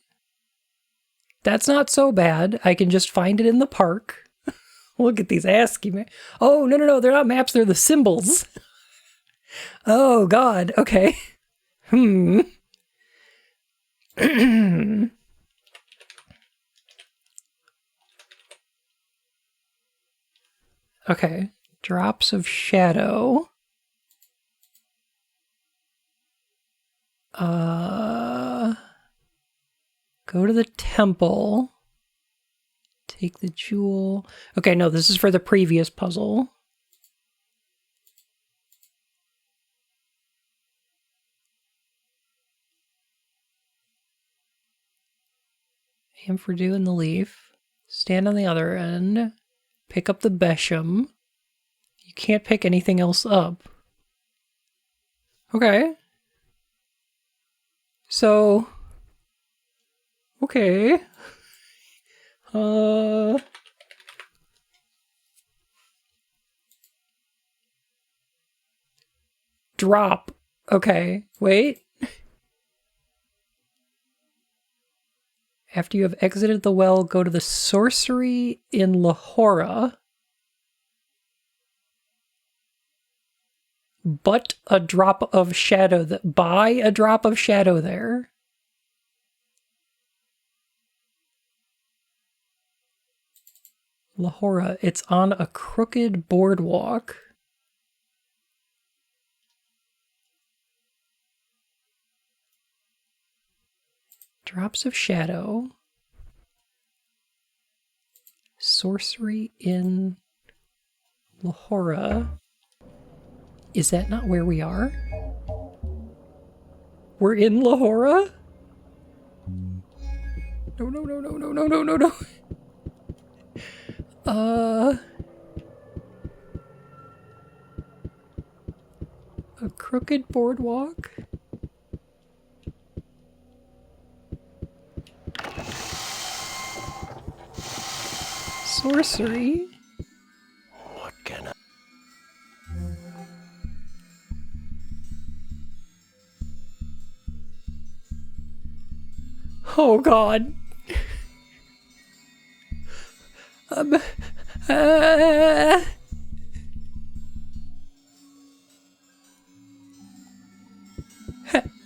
That's not so bad. I can just find it in the park. Look at these ASCII maps. Oh, no, they're not maps, they're the symbols. Oh, God. Okay. Okay. Drops of shadow. Go to the temple. Take the jewel. Okay, no, this is for the previous puzzle. Aim for doing the leaf. Stand on the other end. Pick up the Besham. You can't pick anything else up. Okay. So... Okay. Drop. Okay. Wait. After you have exited the well, go to the sorcery in Lahora. But a drop of shadow buy a drop of shadow there. Lahora, it's on a crooked boardwalk. Drops of shadow. Sorcery in Lahora. Is that not where we are? We're in Lahora? No, no, no, no, no, no, no, no, no. A crooked boardwalk? Sorcery? What can I... Oh God.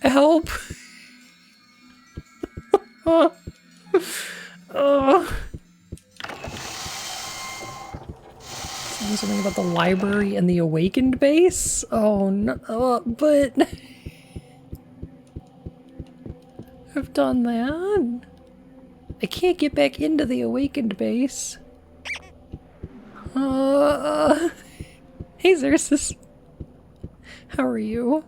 Help. Something about the library and the awakened base? Oh no, but I've done that. I can't get back into the awakened base. Hey Xerxes. How are you?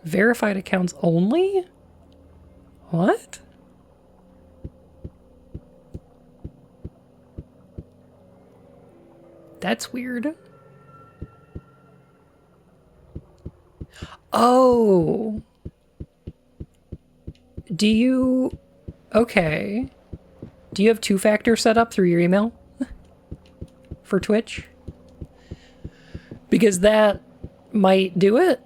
Verified accounts only? What? That's weird. Oh. Do you... Okay. Do you have two-factor set up through your email? For Twitch? Because that might do it.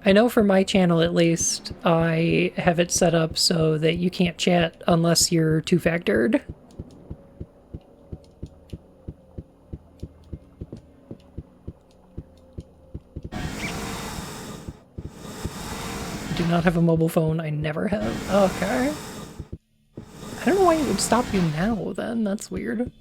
I know for my channel at least, I have it set up so that you can't chat unless you're two-factored. Do not have a mobile phone. I never have. Okay. I don't know why it would stop you now then. That's weird.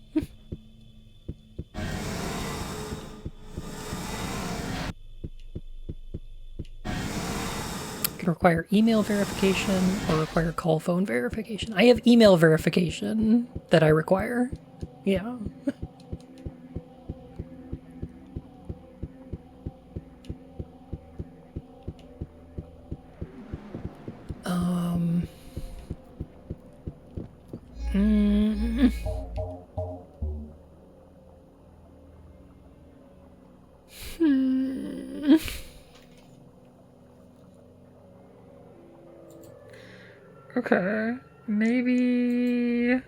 Can require email verification or require call phone verification. I have email verification that I require. Yeah. Okay, maybe...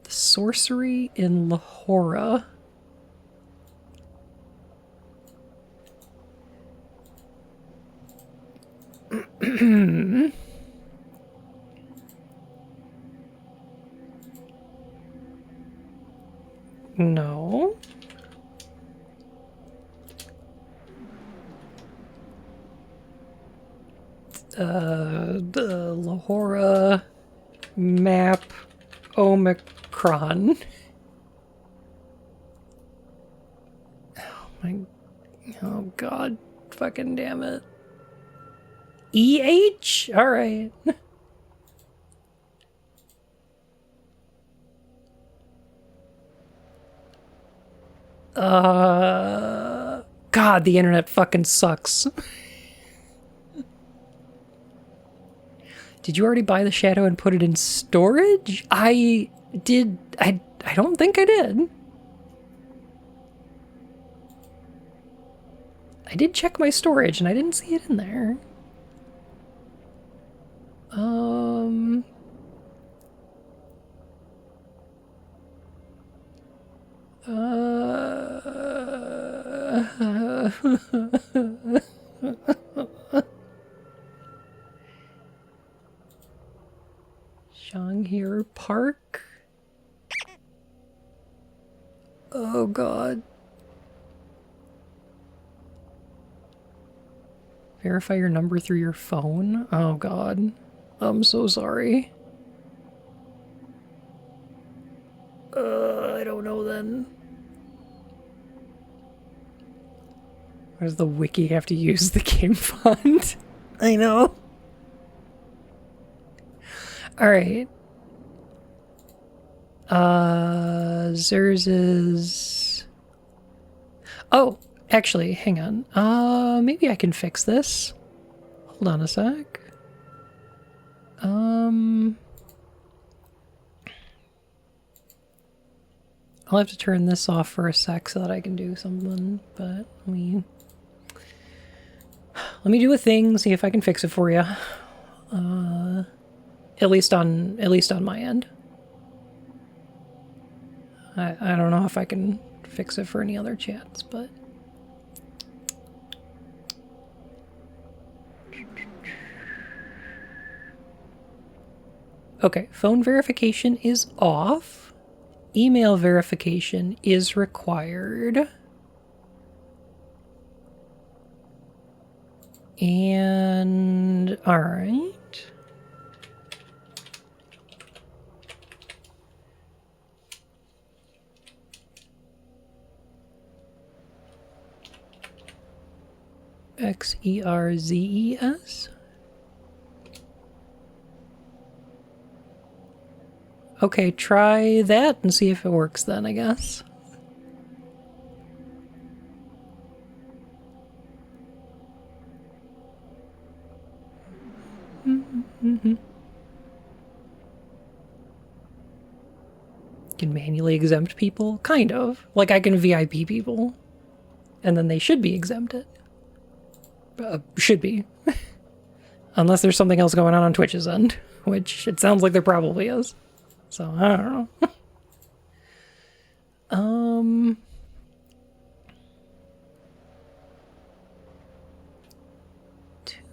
The sorcery in Lahora. No. The Lahora map OwOmikron. Oh my... Oh God. Fucking damn it. EH? Alright. God, the internet fucking sucks. Did you already buy the shadow and put it in storage? I don't think I did. I did check my storage and I didn't see it in there. park. Oh god. Verify your number through your phone? Oh god. I'm so sorry. I don't know then. Why does the wiki have to use the game font? I know. Alright. Zers is... Oh, actually, hang on. Maybe I can fix this. Hold on a sec. I'll have to turn this off for a sec so that I can do something, but let me do a thing, see if I can fix it for you. At least on my end. I don't know if I can fix it for any other chats, but okay, phone verification is off. Email verification is required. And all right. XERZES. Okay, try that and see if it works then, I guess. Can manually exempt people? Kind of. Like I can VIP people. And then they should be exempted. Should be. Unless there's something else going on Twitch's end. Which it sounds like there probably is. So, I don't know.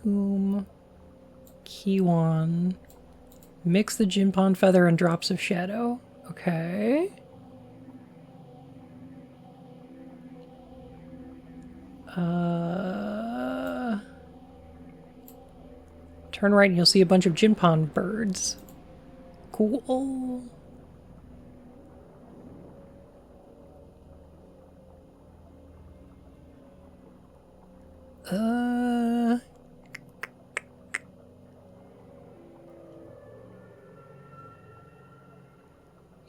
Tomb. Kiwan. Mix the Jinpon feather and drops of shadow. Okay. Turn right and you'll see a bunch of Jinpon birds. Cool.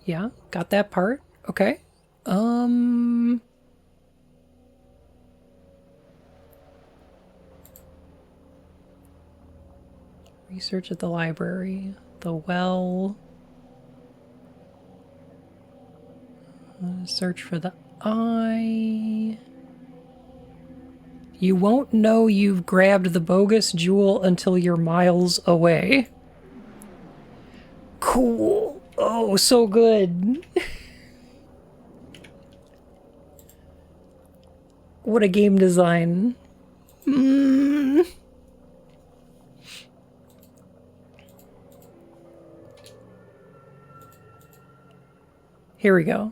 Yeah, got that part. Okay. Research at the library. The well. Search for the eye. You won't know you've grabbed the bogus jewel until you're miles away. Cool. Oh, so good. What a game design. Here we go.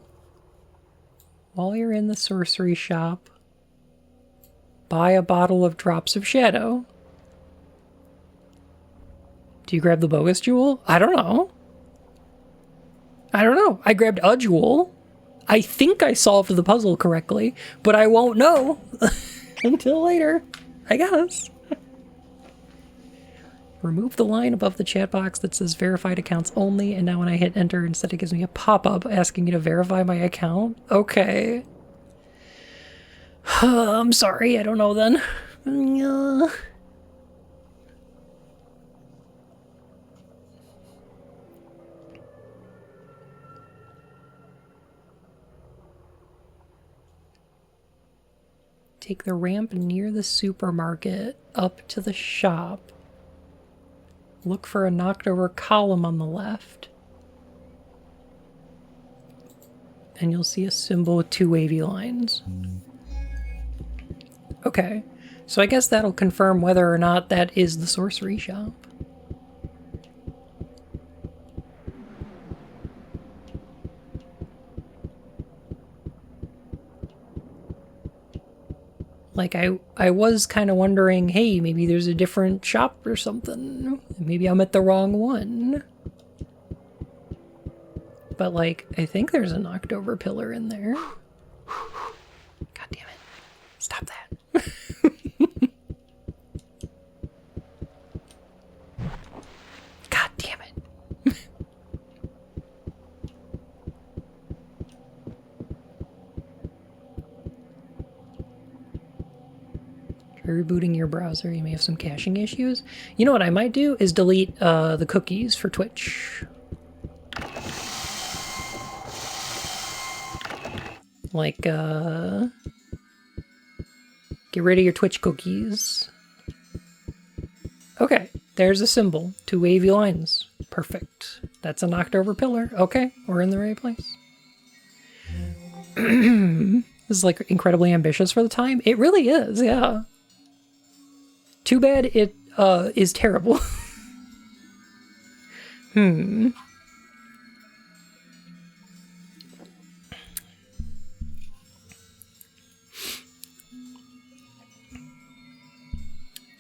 While you're in the sorcery shop, buy a bottle of drops of shadow. Do you grab the bogus jewel? I don't know. I grabbed a jewel. I think I solved the puzzle correctly, but I won't know until later, I guess. Remove the line above the chat box that says verified accounts only, and now when I hit enter, instead it gives me a pop-up asking me to verify my account. Okay. I'm sorry, I don't know then. Take the ramp near the supermarket up to the shop. Look for a knocked over column on the left. And you'll see a symbol with two wavy lines. Okay, so I guess that'll confirm whether or not that is the sorcery shop. Like, I was kind of wondering, hey, maybe there's a different shop or something. Maybe I'm at the wrong one. But, like, I think there's a knocked over pillar in there. God damn it. Stop that. God damn it. Try rebooting your browser. You may have some caching issues. You know what I might do is delete the cookies for Twitch. Like, get rid of your Twitch cookies. Okay, there's a symbol. 2 wavy lines. Perfect. That's a knocked over pillar. Okay, we're in the right place. This is like incredibly ambitious for the time. It really is, yeah. Too bad it is terrible.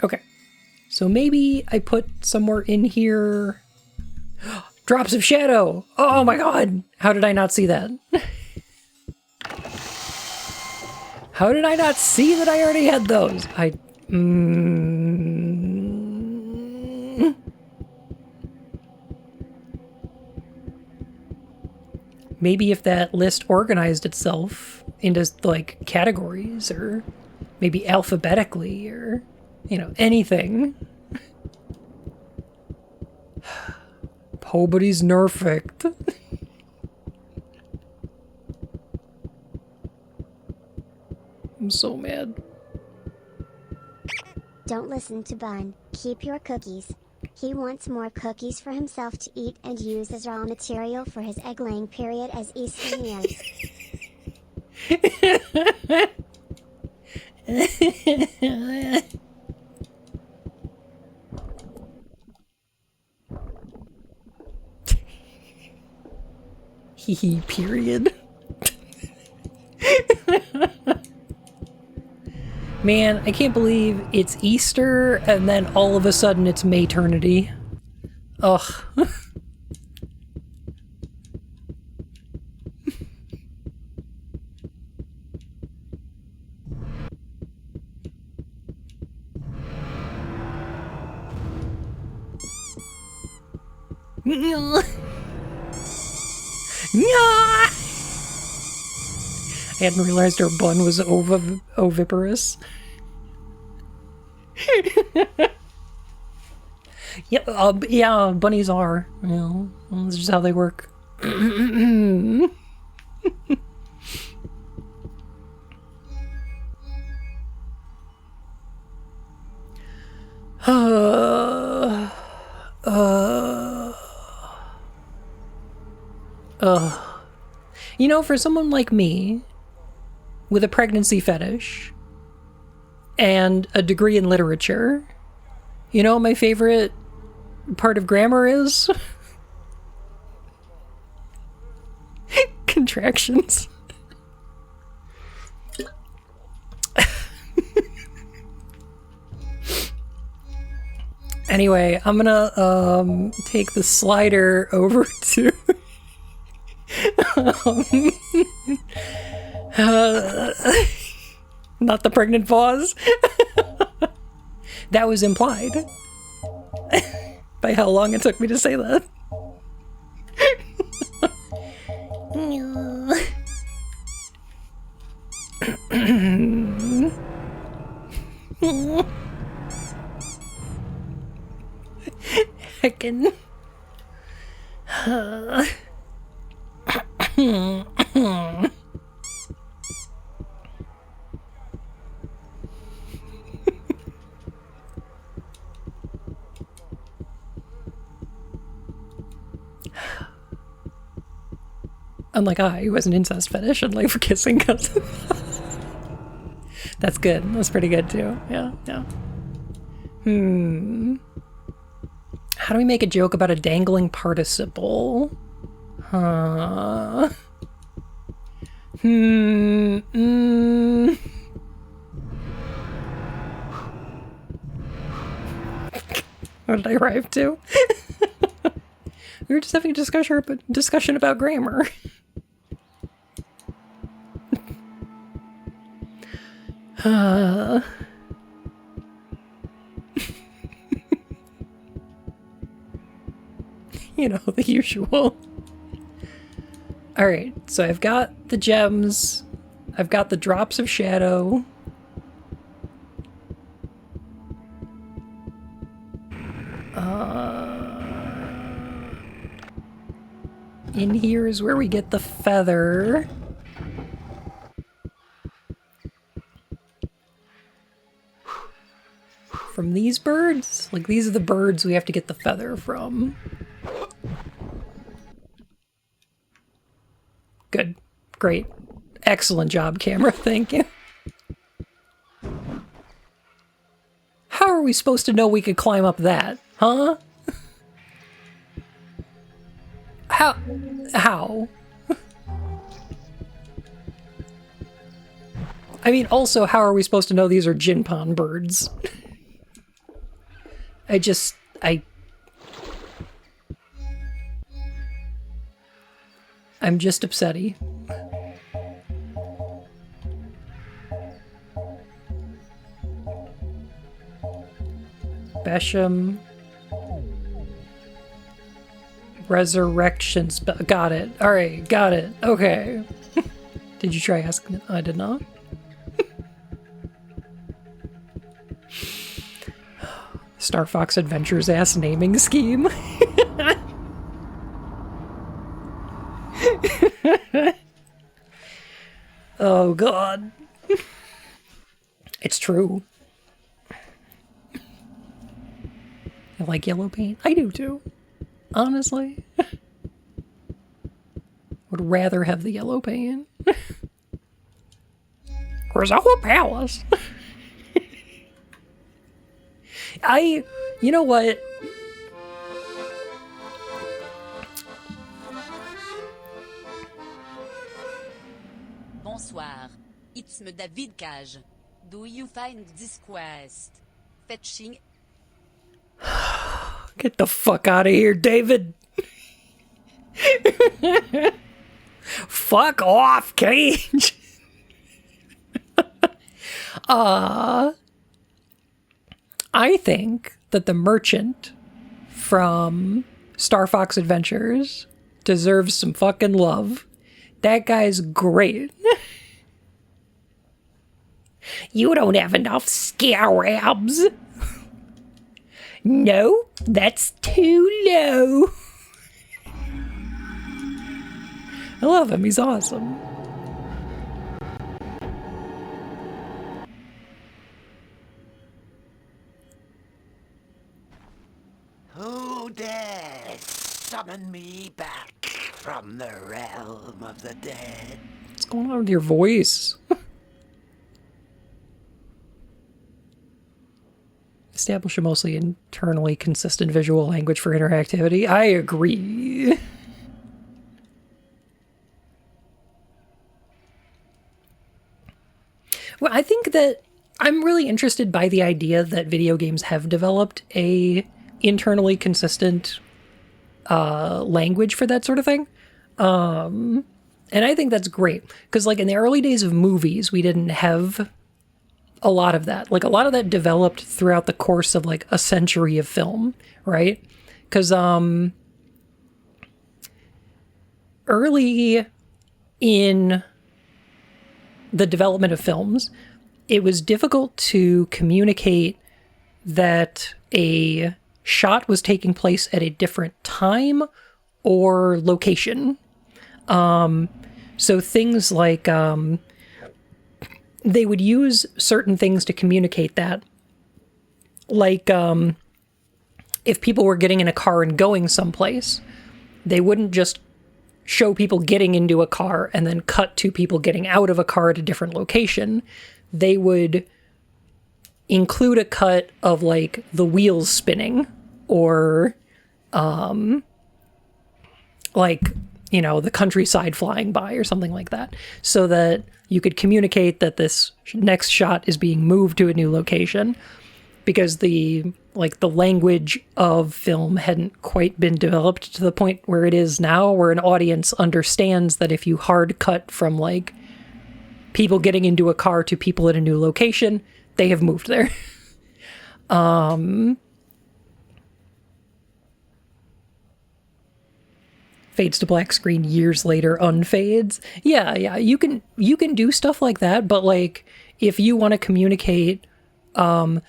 Okay, so maybe I put somewhere in here drops of shadow. Oh my god, how did I not see that? How did I not see that I already had those? Maybe if that list organized itself into like categories, or maybe alphabetically, or you know, anything. Nobody's perfect. I'm so mad. Don't listen to Bun. Keep your cookies. He wants more cookies for himself to eat and use as raw material for his egg-laying period as Easter nears. Hee period. Man, I can't believe it's Easter and then all of a sudden it's Mayternity. Ugh. I hadn't realized our bun was oviparous. Yeah, bunnies are. You know, that's just how they work. You know, for someone like me, with a pregnancy fetish, and a degree in literature, you know what my favorite part of grammar is? Contractions. Anyway, I'm gonna take the slider over to not the pregnant pause. That was implied by how long it took me to say that. Heckin'. Unlike I, who has an incest fetish and like for kissing cousins. That's good. That's pretty good too. Yeah, yeah. How do we make a joke about a dangling participle? How did I arrive to? We were just having a discussion about grammar. You know, the usual. Alright, so I've got the gems. I've got the drops of shadow. In here is where we get the feather. From these birds? Like, these are the birds we have to get the feather from. Good. Great. Excellent job, camera. Thank you. How are we supposed to know we could climb up that? Huh? How? I mean, also, how are we supposed to know these are Jinpon birds? I'm just upsetty. Besham. Resurrection spell. Got it. Alright, got it. Okay. Did you try asking it? I did not. Star Fox Adventures ass naming scheme. Oh god. It's true. I like yellow paint. I do too. Honestly. Would rather have the yellow paint. Griselda Palace. You know what? Bonsoir. It's me David Cage. Do you find this quest fetching? Get the fuck out of here, David. Fuck off, Cage. I think that the merchant from Star Fox Adventures deserves some fucking love. That guy's great. You don't have enough scarabs. No, that's too low. I love him, he's awesome. Who dares summon me back from the realm of the dead? What's going on with your voice? Establish a mostly internally consistent visual language for interactivity. I agree. Well, I think that I'm really interested by the idea that video games have developed a internally consistent language for that sort of thing. And I think that's great. Because, like, in the early days of movies, we didn't have a lot of that. Like, a lot of that developed throughout the course of, like, a century of film, right? Because early in the development of films, it was difficult to communicate that a shot was taking place at a different time or location. So things like they would use certain things to communicate that. Like if people were getting in a car and going someplace, they wouldn't just show people getting into a car and then cut to people getting out of a car at a different location. They would include a cut of, like, the wheels spinning or like, you know, the countryside flying by or something like that, so that you could communicate that this next shot is being moved to a new location, because the like the language of film hadn't quite been developed to the point where it is now, where an audience understands that if you hard cut from like people getting into a car to people at a new location, they have moved there. Fades to black screen years later, unfades. Yeah, you can do stuff like that, but like if you want to communicate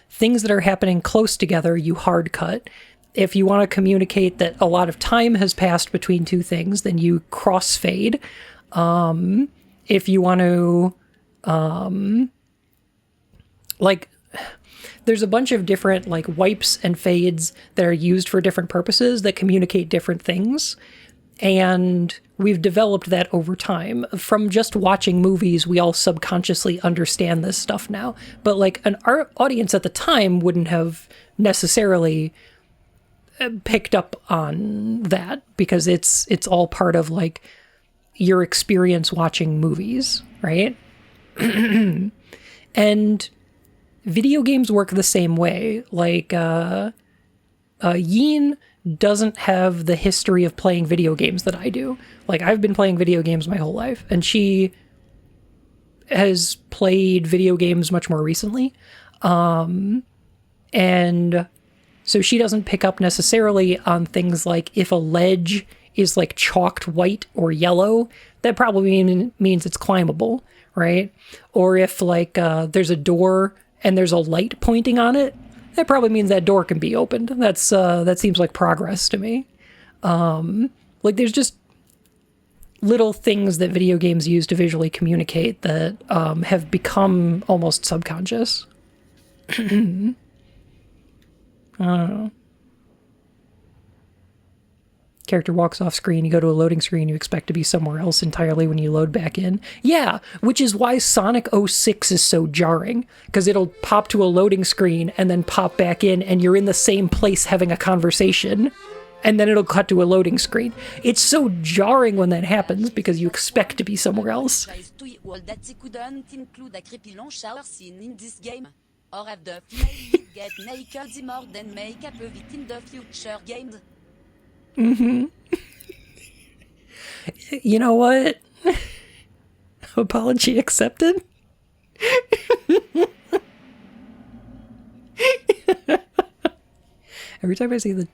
things that are happening close together, you hard cut. If you want to communicate that a lot of time has passed between two things, then you crossfade. If you want to, like, there's a bunch of different like wipes and fades that are used for different purposes that communicate different things. And we've developed that over time. From just watching movies, we all subconsciously understand this stuff now. But like our audience at the time wouldn't have necessarily picked up on that, because it's all part of like your experience watching movies, right? And video games work the same way. Like Yin doesn't have the history of playing video games that I do. Like, I've been playing video games my whole life, and she has played video games much more recently. And so she doesn't pick up necessarily on things like if a ledge is like chalked white or yellow, that probably means it's climbable, right? Or if like there's a door and there's a light pointing on it, that probably means that door can be opened. That seems like progress to me. Like there's just little things that video games use to visually communicate that have become almost subconscious. I don't know. Character walks off screen, you go to a loading screen, you expect to be somewhere else entirely when you load back in. Yeah, which is why Sonic 06 is so jarring, because it'll pop to a loading screen and then pop back in, and you're in the same place having a conversation, and then it'll cut to a loading screen. It's so jarring when that happens, because you expect to be somewhere else. include a creepy long shower scene in this game. Or have the female get naked more than make up of it in the future games. Mm-hmm. You know what? Apology accepted. Every time I see the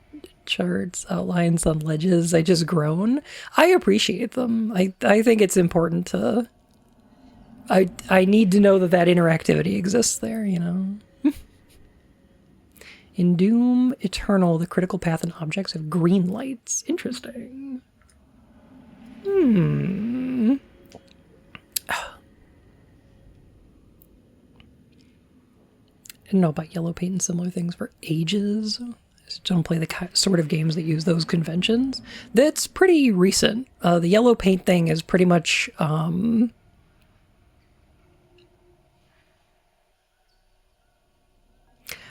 charts outlines on ledges, I just groan. I appreciate them. I think it's important to... I need to know that interactivity exists there, you know? In Doom Eternal, the critical path and objects have green lights. Interesting. I didn't know about yellow paint and similar things for ages. I just don't play the sort of games that use those conventions. That's pretty recent. The yellow paint thing is pretty much...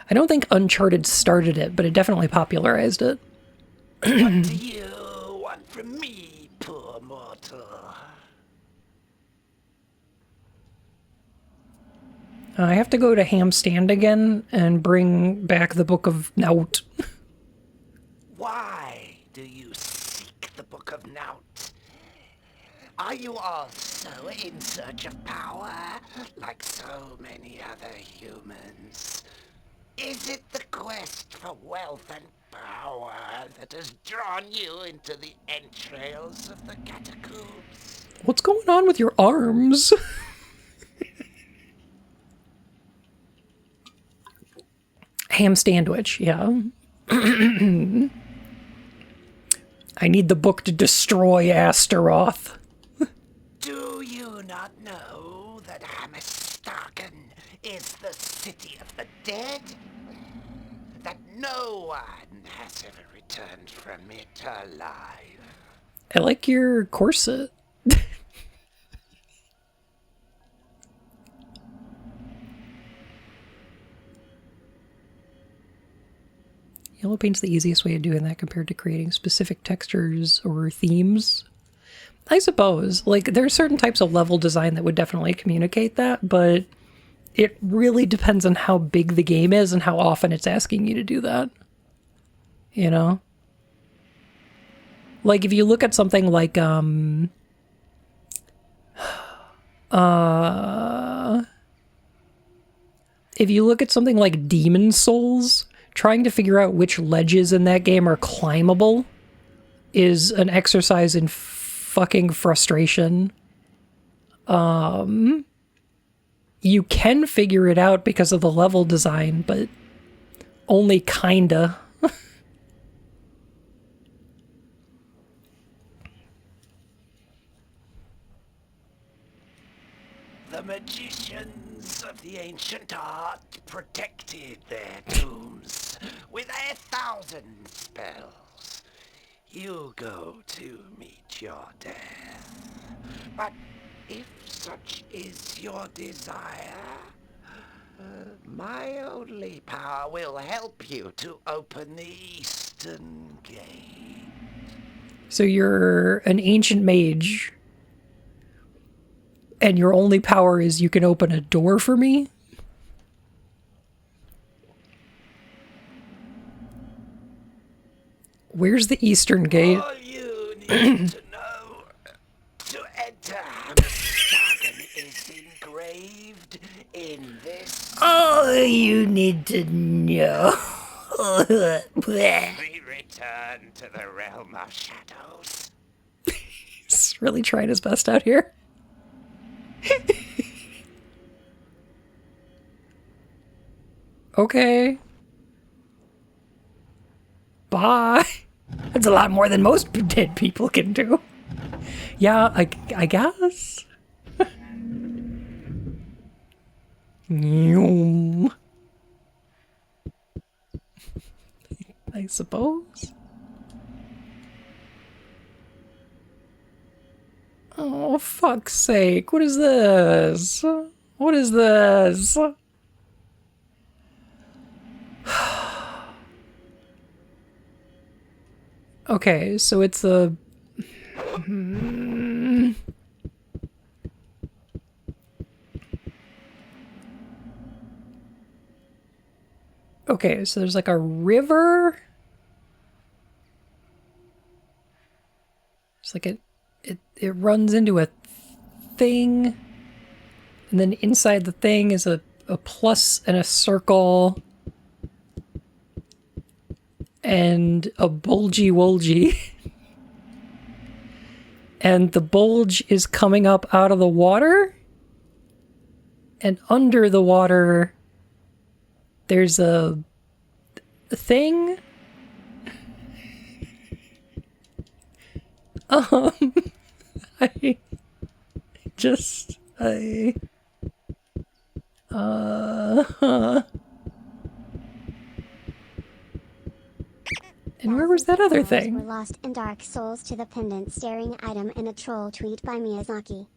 I don't think Uncharted started it, but it definitely popularized it. What do you want from me, poor mortal? I have to go to Ham Stand again and bring back the Book of Nout. Why do you seek the Book of Nout? Are you also in search of power, like so many other humans? Is it the quest for wealth and power that has drawn you into the entrails of the catacombs? What's going on with your arms? Ham Sandwich, yeah. I need the book to destroy Astaroth. Do you not know that Hamistaken is the city of the dead? That no one has ever returned from it alive. I like your corset. Yellow paint's the easiest way of doing that compared to creating specific textures or themes. I suppose. Like, there are certain types of level design that would definitely communicate that, but it really depends on how big the game is and how often it's asking you to do that. You know? Like, if you look at something like, if you look at something like Demon Souls, trying to figure out which ledges in that game are climbable is an exercise in fucking frustration. You can figure it out because of the level design, but only kinda. The magicians of the ancient art protected their tombs with 1,000 spells. You go to meet your death. But if such is your desire, my only power will help you to open the eastern gate. So you're an ancient mage, and your only power is you can open a door for me? Where's the eastern gate? All you need to know to enter Hammerstagen is engraved in this. All you need to know. We return to the realm of shadows. He's really trying his best out here. Okay. Bye. That's a lot more than most dead people can do. Yeah, I guess. Yum. I suppose. Oh, fuck's sake. What is this? What is this? Okay, so it's a... Okay, so there's like a river. It's like it runs into a thing. And then inside the thing is a plus and a circle. And a bulgy wolgy. And the bulge is coming up out of the water. And under the water, there's a thing. And where was that other thing? Were lost in Dark Souls to the pendant staring item in a troll tweet by Miyazaki.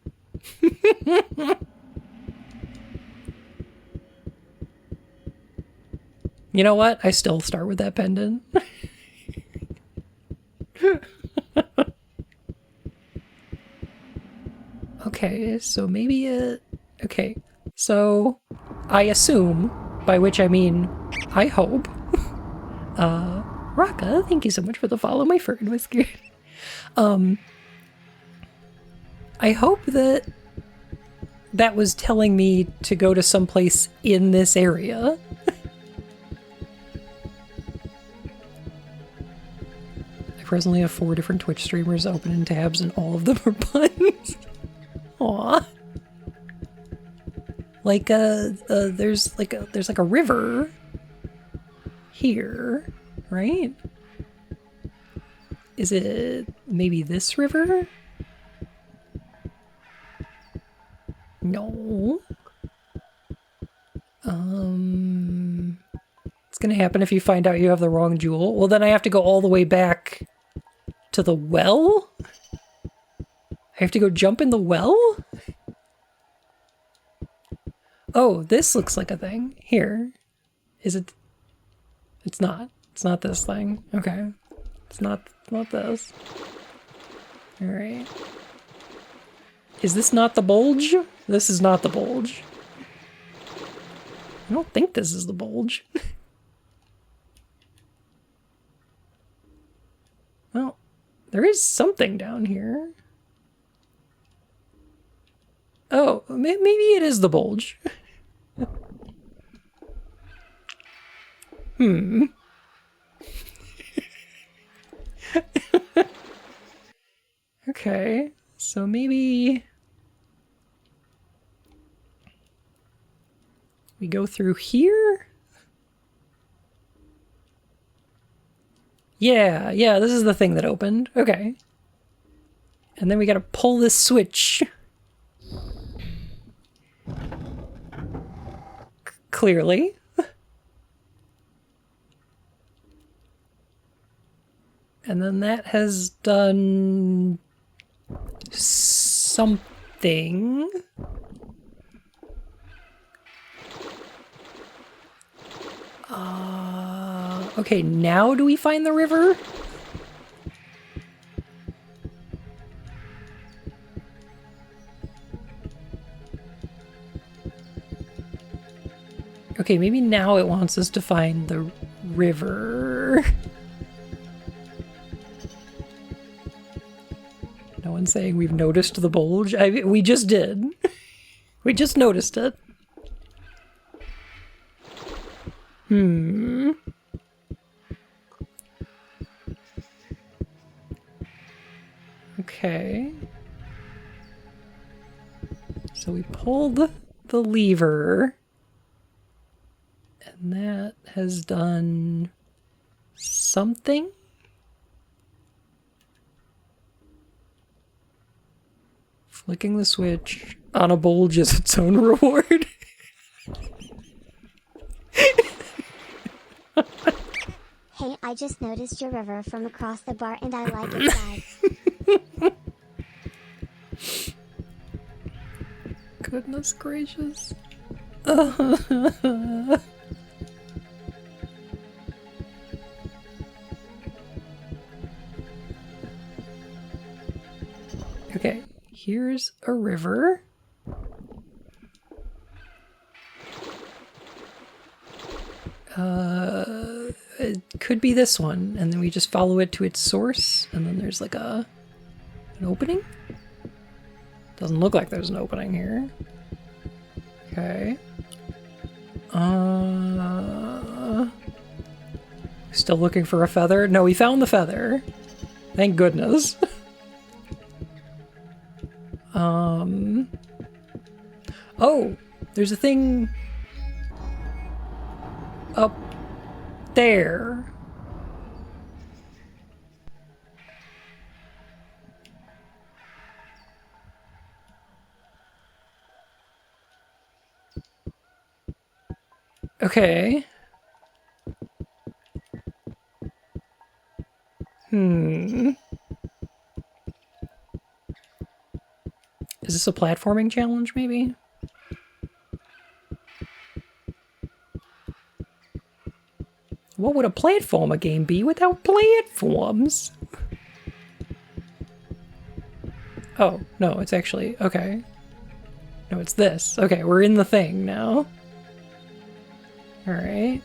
You know what? I still start with that pendant. Okay, so maybe okay, so I assume, by which I mean I hope, Raka, thank you so much for the follow, my fur and whisker. I hope that that was telling me to go to someplace in this area. I presently have 4 different Twitch streamers open in tabs and all of them are puns. Aw. Like, there's like a river here, right? Is it maybe this river? No. It's gonna happen if you find out you have the wrong jewel. Well, then I have to go all the way back to the well? I have to go jump in the well? Oh, this looks like a thing. Here. Is it? It's not. It's not this thing. Okay. It's not this. Alright. Is this not the bulge? This is not the bulge. I don't think this is the bulge. Well, there is something down here. Oh, maybe it is the bulge. Okay, so maybe we go through here? Yeah, this is the thing that opened. Okay. And then we gotta pull this switch. Clearly. And then that has done something. Okay, now do we find the river? Okay, maybe now it wants us to find the river. No one's saying we've noticed the bulge. We just did. We just noticed it. Okay. So we pulled the lever. And that has done something. Flicking the switch on a bulge is its own reward. Hey, I just noticed your river from across the bar and I like its size. Goodness gracious. Okay, here's a river. It could be this one, and then we just follow it to its source, and then there's like an opening? Doesn't look like there's an opening here. Okay. Still looking for a feather? No, we found the feather. Thank goodness. Oh, there's a thing up there. Okay. Is this a platforming challenge, maybe? What would a platformer game be without platforms? Oh, no, it's actually... Okay. No, it's this. Okay, we're in the thing now. Alright.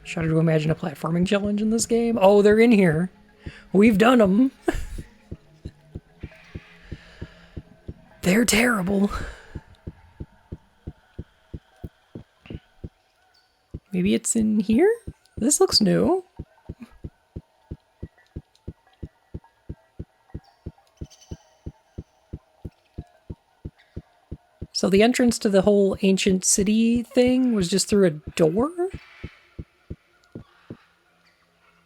Try to imagine a platforming challenge in this game. Oh, they're in here. We've done them. They're terrible. Maybe it's in here? This looks new. So the entrance to the whole ancient city thing was just through a door?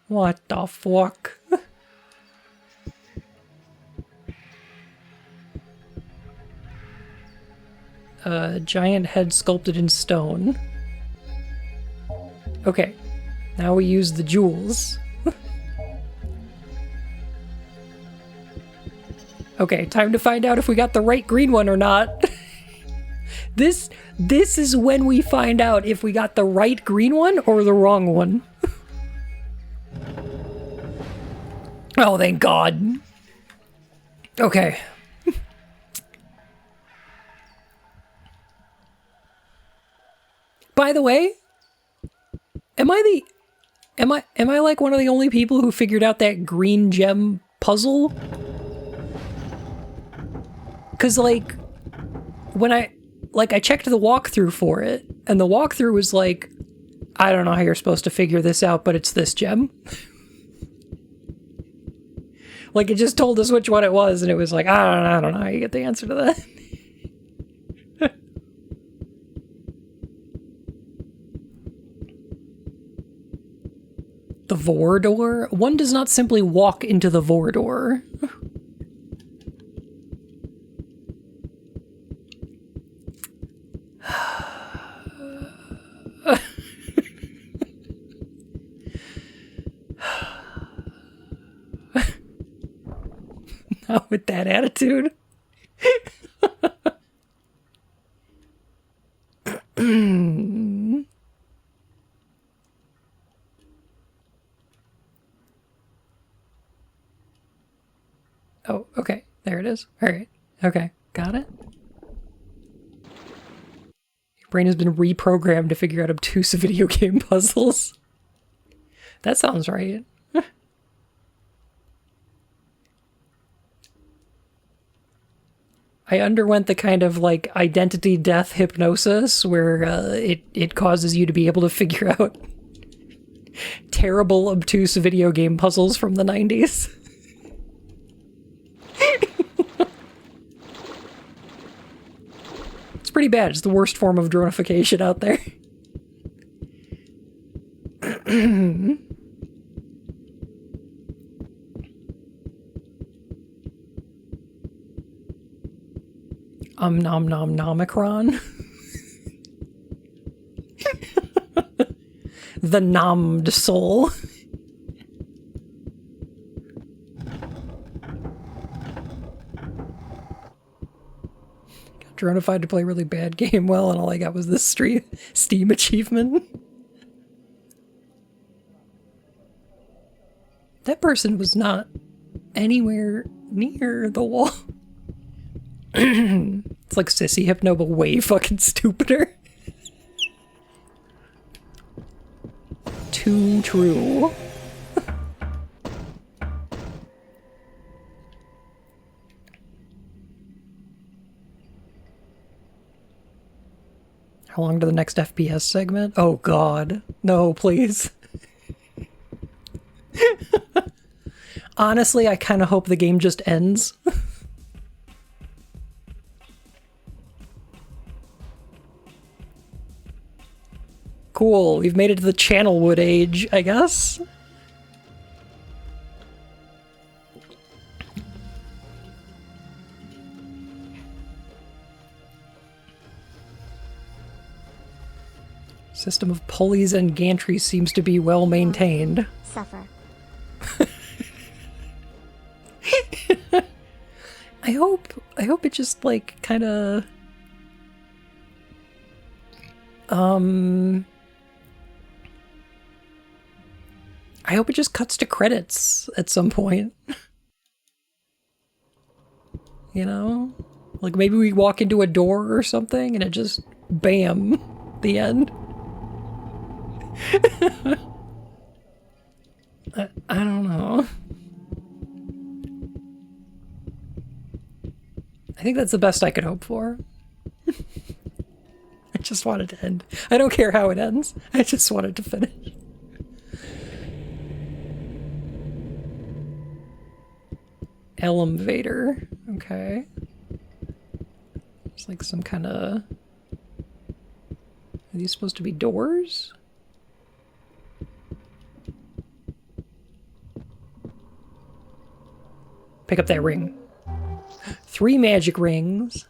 What the fuck? A giant head sculpted in stone. Okay, now we use the jewels. Okay, time to find out if we got the right green one or not. This is when we find out if we got the right green one or the wrong one. Oh, thank God. Okay. By the way, am I like one of the only people who figured out that green gem puzzle? 'Cause like when I checked the walkthrough for it, and the walkthrough was like, I don't know how you're supposed to figure this out, but it's this gem. Like, it just told us which one it was, and it was like, I don't know how you get the answer to that. The Vorador? One does not simply walk into the Vorador. Not with that attitude. Oh, okay. There it is. All right. Okay. Got it. Your brain has been reprogrammed to figure out obtuse video game puzzles. That sounds right. I underwent the kind of like identity death hypnosis where it causes you to be able to figure out terrible, obtuse video game puzzles from the 90s. It's pretty bad. It's the worst form of dronification out there. OwOmikron. The nommed soul. Got dronified to play a really bad game well, and all I got was this Steam achievement. That person was not anywhere near the wall. It's like Sissy Hypno, but way fucking stupider. Too true. How long to the next FPS segment? Oh God. No, please. Honestly, I kind of hope the game just ends. Cool, we've made it to the Channelwood age, I guess? System of pulleys and gantries seems to be well maintained. Suffer. I hope it just like kinda I hope it just cuts to credits at some point. You know? Like maybe we walk into a door or something and it just, bam, the end. I don't know. I think that's the best I could hope for. I just want it to end. I don't care how it ends. I just want it to finish. Elevator. Okay. It's like some kind of... Are these supposed to be doors? Pick up that ring. 3 magic rings.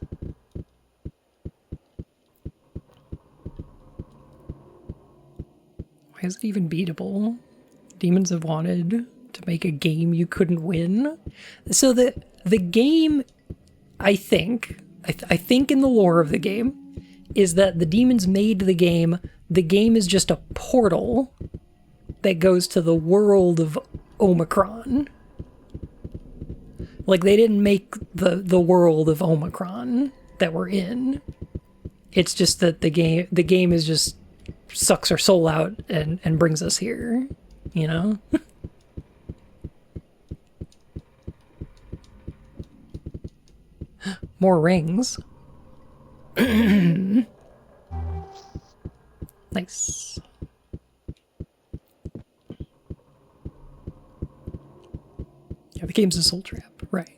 Why is it even beatable? Demons have wanted to make a game you couldn't win. So the game, I think in the lore of the game, is that the demons made the game. The game is just a portal that goes to the world of Omikron. Like, they didn't make the world of Omikron that we're in. It's just that the game is just sucks our soul out and brings us here, you know? More rings. Nice. Yeah, the game's a soul trap, right.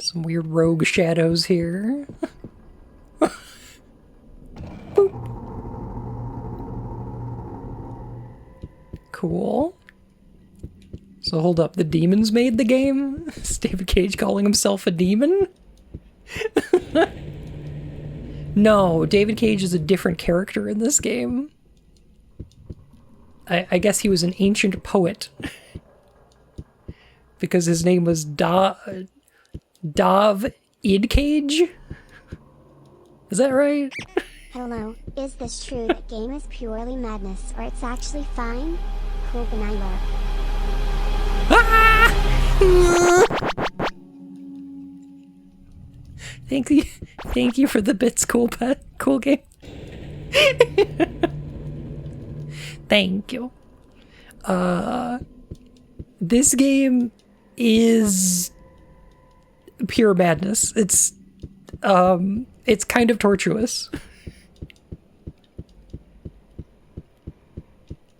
Some weird rogue shadows here. Cool. So hold up, the demons made the game? Is David Cage calling himself a demon? No, David Cage is a different character in this game. I guess he was an ancient poet. Because his name was Dav Idcage? Is that right? Hello, is this true that game is purely madness or it's actually fine? Cool Benailer. Thank you for the bits, cool pet, cool game. Thank you. This game is pure madness. It's kind of tortuous.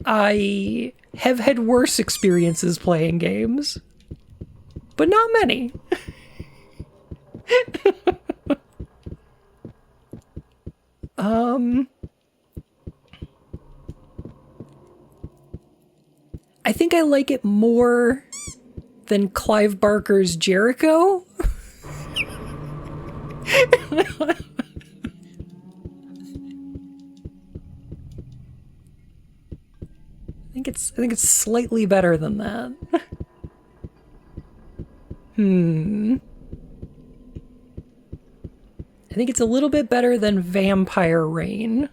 I have had worse experiences playing games, but not many. I think I like it more than Clive Barker's Jericho. I think it's slightly better than that. I think it's a little bit better than Vampire Rain.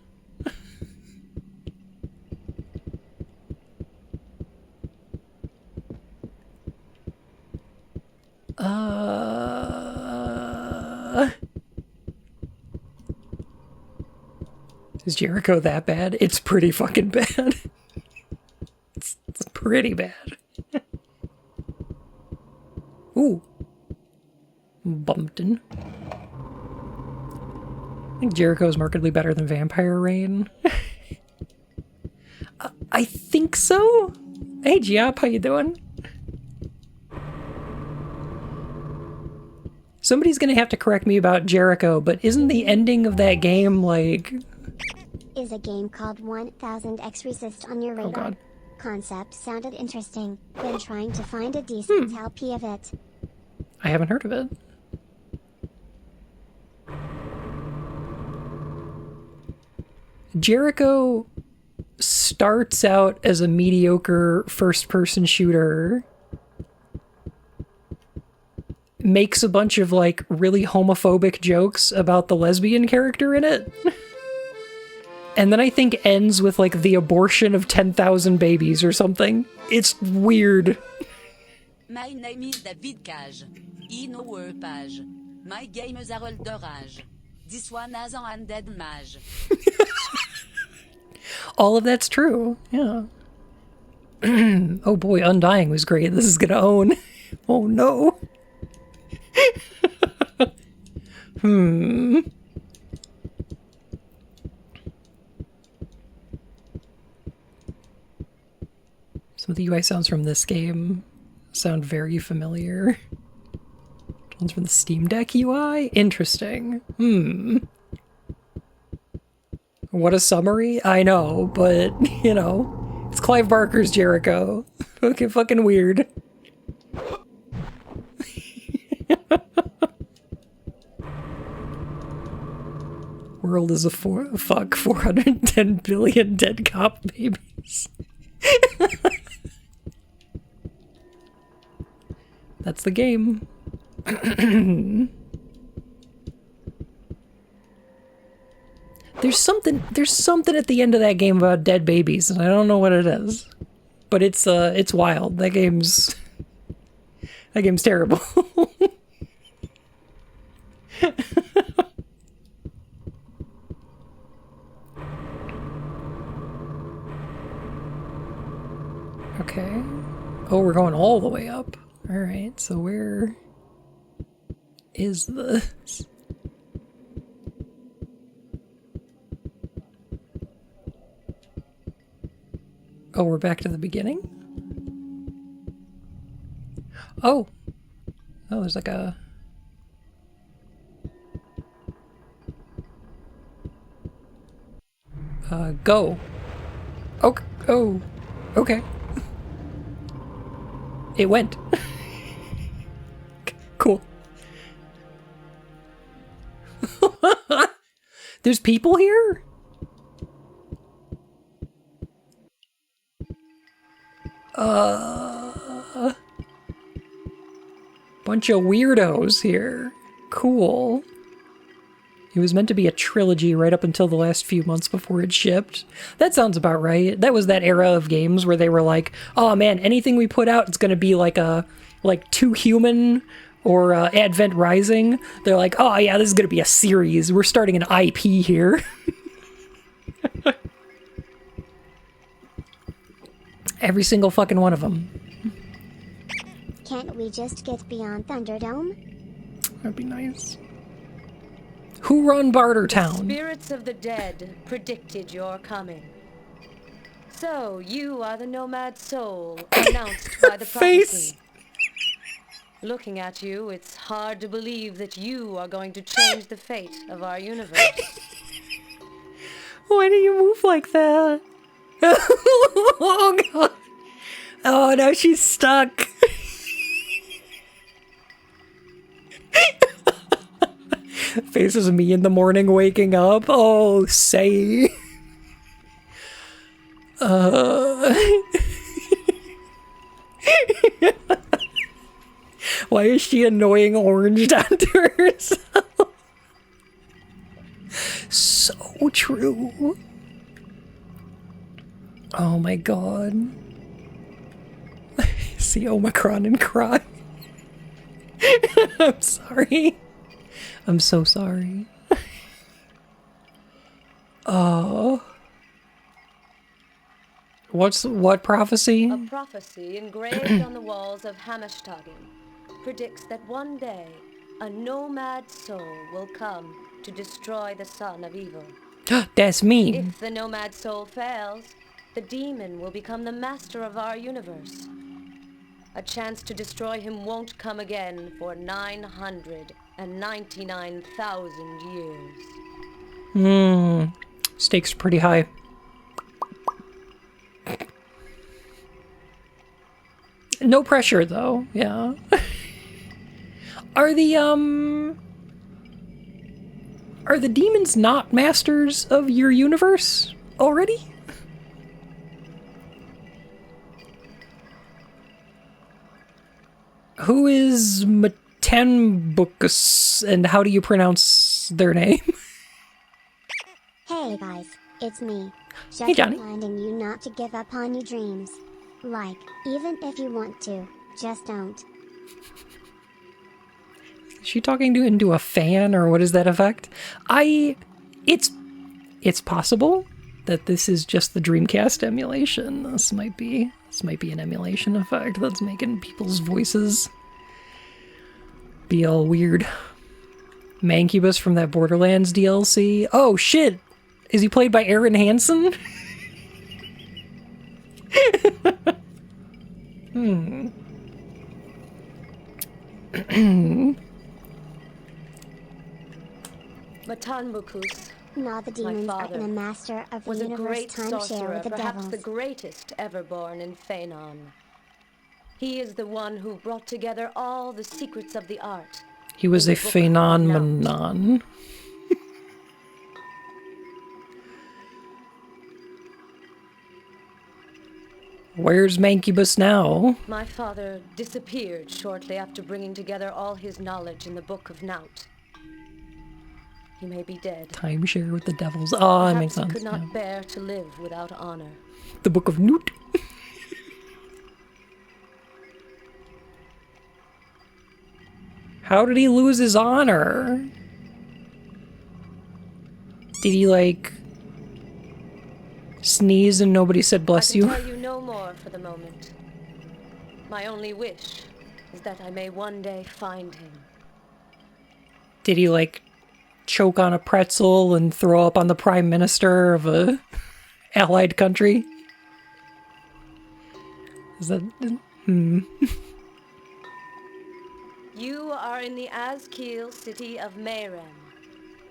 Is Jericho that bad? It's pretty fucking bad. It's pretty bad. Ooh. Bumpton. I think Jericho is markedly better than Vampire Rain. I think so? Hey, Giap, how you doing? Somebody's gonna have to correct me about Jericho, but isn't the ending of that game like... Is a game called 1000X Resist on your radar? Oh god. Concept sounded interesting. Been trying to find a decent LP of it. I haven't heard of it. Jericho starts out as a mediocre first-person shooter, makes a bunch of like really homophobic jokes about the lesbian character in it, and then I think ends with like the abortion of 10,000 babies or something. It's weird. My name is David Cage. In our page. My games are all d'orage. This one has an undead mage. All of that's true, yeah. Oh boy, Undying was great. This is gonna own. Oh no. Some of the UI sounds from this game sound very familiar. One's from the Steam Deck UI? Interesting. What a summary. I know, but, you know, it's Clive Barker's Jericho. Okay, fucking weird. World is a fuck 410 billion dead cop babies. That's the game. There's something at the end of that game about dead babies, and I don't know what it is. But it's wild. That game's terrible. Okay. Oh, we're going all the way up. Alright, so where is this? Oh, we're back to the beginning? Oh. Oh, there's like a... go. Okay. Oh. Okay. It went. Cool. There's people here? Bunch of weirdos here. Cool. It was meant to be a trilogy right up until the last few months before it shipped. That sounds about right. That was that era of games where they were like, oh man, anything we put out, it's gonna be like Too Human or Advent Rising. They're like, oh yeah, this is gonna be a series. We're starting an IP here. Every single fucking one of them. Can't we just get beyond Thunderdome? That'd be nice. Who run Bartertown? Spirits of the dead predicted your coming. So, you are the nomad soul announced by the Face. prophecy. Looking at you, it's hard to believe that you are going to change the fate of our universe. Why do you move like that? Oh god. Oh, now she's stuck. Faces of me in the morning waking up. Oh, say. Why is she annoying orange onto herself? So true. Oh my god. See Omicron and cry. I'm sorry. I'm so sorry. Oh. What prophecy? A prophecy engraved on the walls of Hammerstagen predicts that one day a nomad soul will come to destroy the son of evil. That's me. If the nomad soul fails, the demon will become the master of our universe. A chance to destroy him won't come again for 999,000 years. Stakes are pretty high. No pressure though, yeah. Are the demons not masters of your universe already? Who is Matenbukus, and how do you pronounce their name? Hey guys, it's me. Just Hey, Johnny. reminding you not to give up on your dreams. Like, even if you want to, just don't. Is she talking into a fan, or what is that effect? It's possible that this is just the Dreamcast emulation. This might be an emulation effect that's making people's voices be all weird. Mancubus from that Borderlands DLC. Oh shit! Is he played by Aaron Hansen? Matanbukus Now the My demons are father in a master of the was a universe great timeshare sorcerer, with the perhaps devils. the greatest ever born in Phanon. He is the one who brought together all the secrets of the art. He was In a the Book of Nout. phenomenon. Where's Mancubus now? My father disappeared shortly after bringing together all his knowledge in the Book of Naut. He may be dead. Timeshare with the devils. Oh, that makes Perhaps he sense. could not Yeah. bear to live without honor. The Book of Newt. How did he lose his honor? Did he, like, sneeze and nobody said bless I can you? tell you no more for the moment. My only wish is that I may one day find him. Did he, like, choke on a pretzel and throw up on the prime minister of a allied country? Is that... You are in the Azkeel city of Mayram.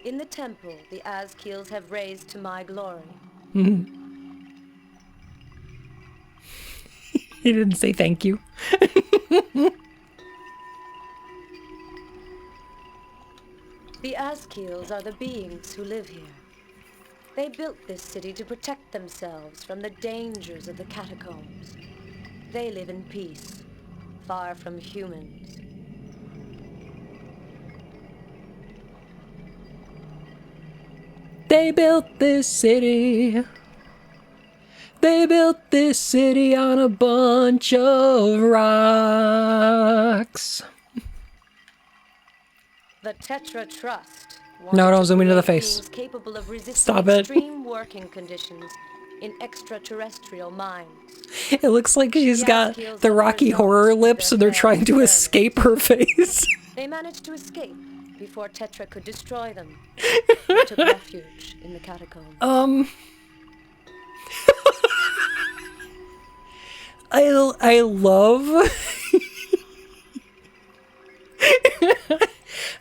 In the temple the Azkeels have raised to my glory. He didn't say thank you. The Azkeels are the beings who live here. They built this city to protect themselves from the dangers of the catacombs. They live in peace, far from humans. They built this city. They built this city on a bunch of rocks. The Tetra Trust. No, don't wanted to zoom into the create face. beings capable of resisting Stop it. extreme working conditions in extraterrestrial mines. It looks like she's The got Azkeels the are Rocky result Horror of lips their and they're failed trying to experiments. escape her face. They managed to escape before Tetra could destroy them. They took refuge in the catacombs. I love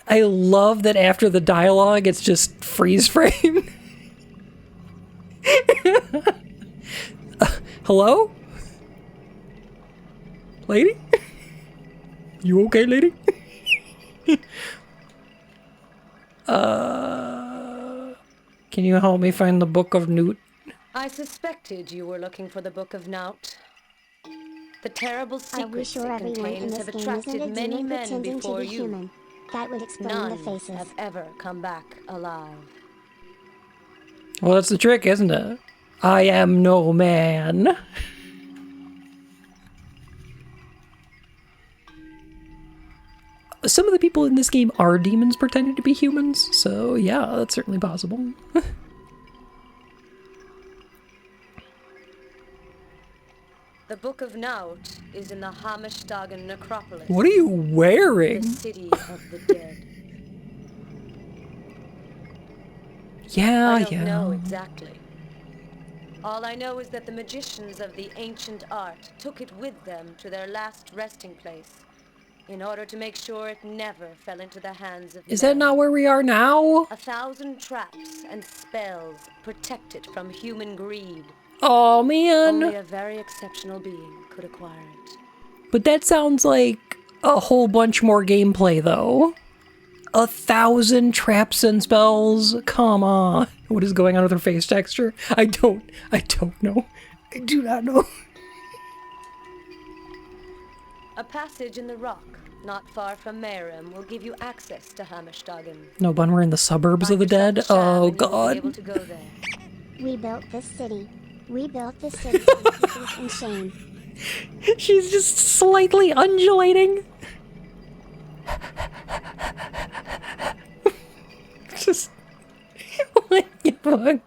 I love that after the dialogue it's just freeze frame. Hello? Lady? You okay, lady? Can you help me find the Book of Newt? I suspected you were looking for the Book of Naut. The terrible Are we secrets sure it everyone in contains this have game isn't a attracted many demon men pretending to before be you. human? That would explain None the faces. have ever come back alive. Well, that's the trick, isn't it? I am no man. Some of the people in this game are demons pretending to be humans, so yeah, that's certainly possible. The Book of Naut is in the Hammerstagen necropolis, What are you the wearing? city of the dead. Yeah, I don't yeah. know exactly. All I know is that the magicians of the ancient art took it with them to their last resting place in order to make sure it never fell into the hands of Is men. that not where we are now? 1,000 traps and spells protect it from human greed. Oh Only man. a very exceptional being could acquire it. But that sounds like a whole bunch more gameplay though. 1,000 traps and spells? Come on. What is going on with her face texture? I don't know. I do not know. A passage in the rock, not far from Mayrim, will give you access to Hammerstagen. No, Bun, we're in the suburbs of the Find dead? yourself a Oh shaman who will be able god. to go there. We built this city. We built this city in pieces and shame. She's just slightly undulating. Just... what the fuck?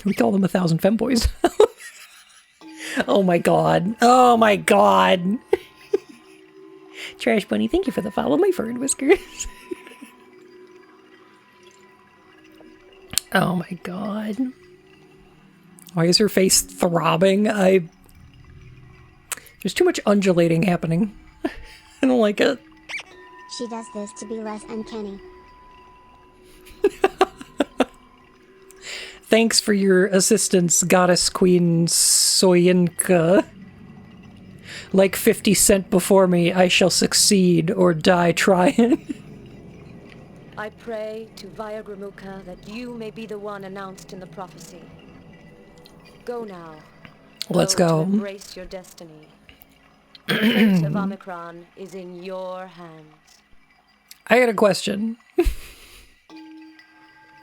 We call them 1,000 femboys. Oh my god. Oh my god. Trash Bunny, thank you for the follow, my fur and whiskers. Oh my god. Why is her face throbbing? There's too much undulating happening. I don't like it. She does this to be less uncanny. Thanks for your assistance, Goddess Queen Soyinka. Like 50 Cent before me, I shall succeed or die trying. I pray to Vyagramuka that you may be the one announced in the prophecy. Go now. Let's To go. embrace your destiny. The fate of Omikron is in your hands. I got a question.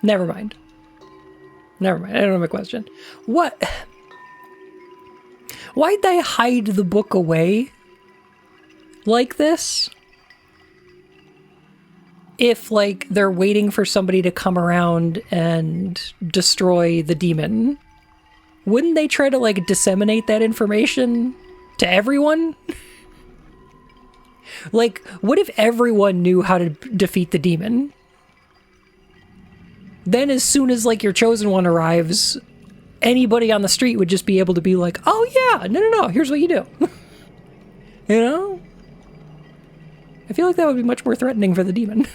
Never mind. Never mind. I don't have a question. What? Why'd they hide the book away like this? If, like, they're waiting for somebody to come around and destroy the demon, wouldn't they try to, like, disseminate that information to everyone? Like, what if everyone knew how to defeat the demon? Then as soon as, like, your chosen one arrives, anybody on the street would just be able to be like, oh yeah, no, here's what you do. You know? I feel like that would be much more threatening for the demon.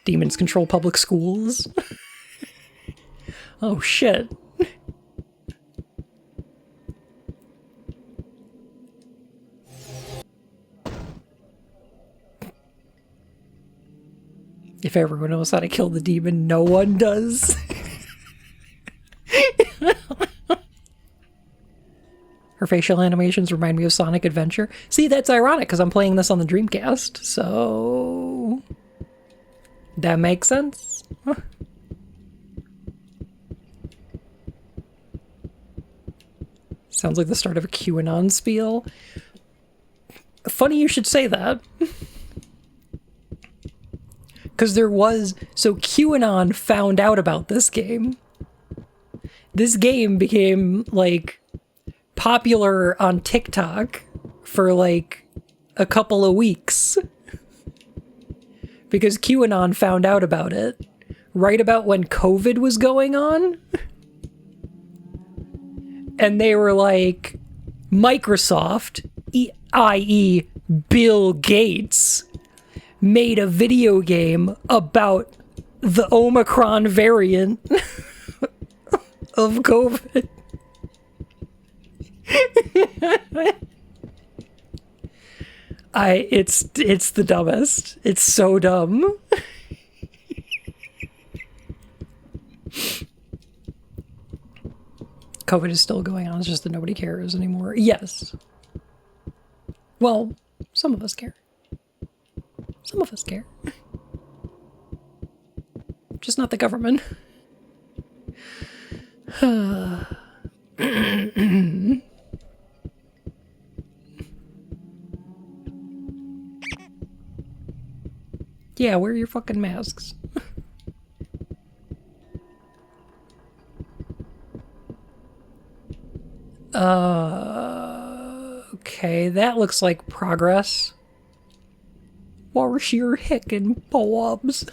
Demons control public schools. Oh shit. If everyone knows how to kill the demon, no one does. Her facial animations remind me of Sonic Adventure. See, that's ironic because I'm playing this on the Dreamcast, so that makes sense. Huh. Sounds like the start of a QAnon spiel. Funny you should say that. Because so QAnon found out about this game. This game became, like, popular on TikTok for, like, a couple of weeks. Because QAnon found out about it right about when COVID was going on. And they were like, Microsoft, i.e. Bill Gates, made a video game about the Omicron variant of COVID. It's the dumbest. It's so dumb. COVID is still going on, it's just that nobody cares anymore. Yes. Well, some of us care. Some of us care. Just not the government. Yeah, wear your fucking masks. Okay, that looks like progress. Where's your hickin' poems?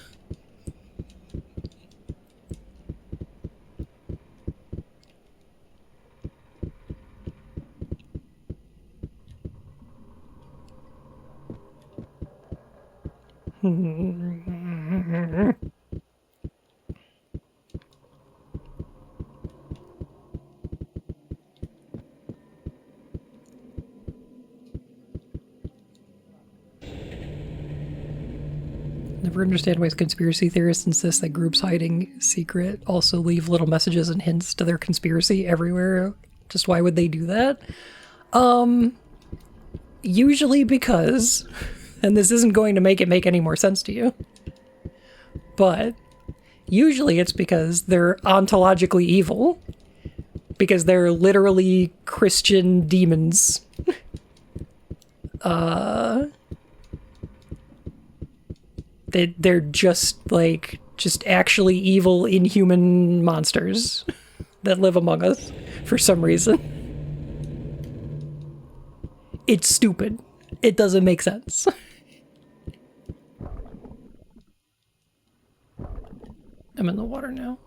Never understand why conspiracy theorists insist that groups hiding secret also leave little messages and hints to their conspiracy everywhere. Just why would they do that? Usually because, and this isn't going to make it make any more sense to you, but usually it's because they're ontologically evil. Because they're literally Christian demons. They're just actually evil, inhuman monsters that live among us for some reason. It's stupid. It doesn't make sense. I'm in the water now.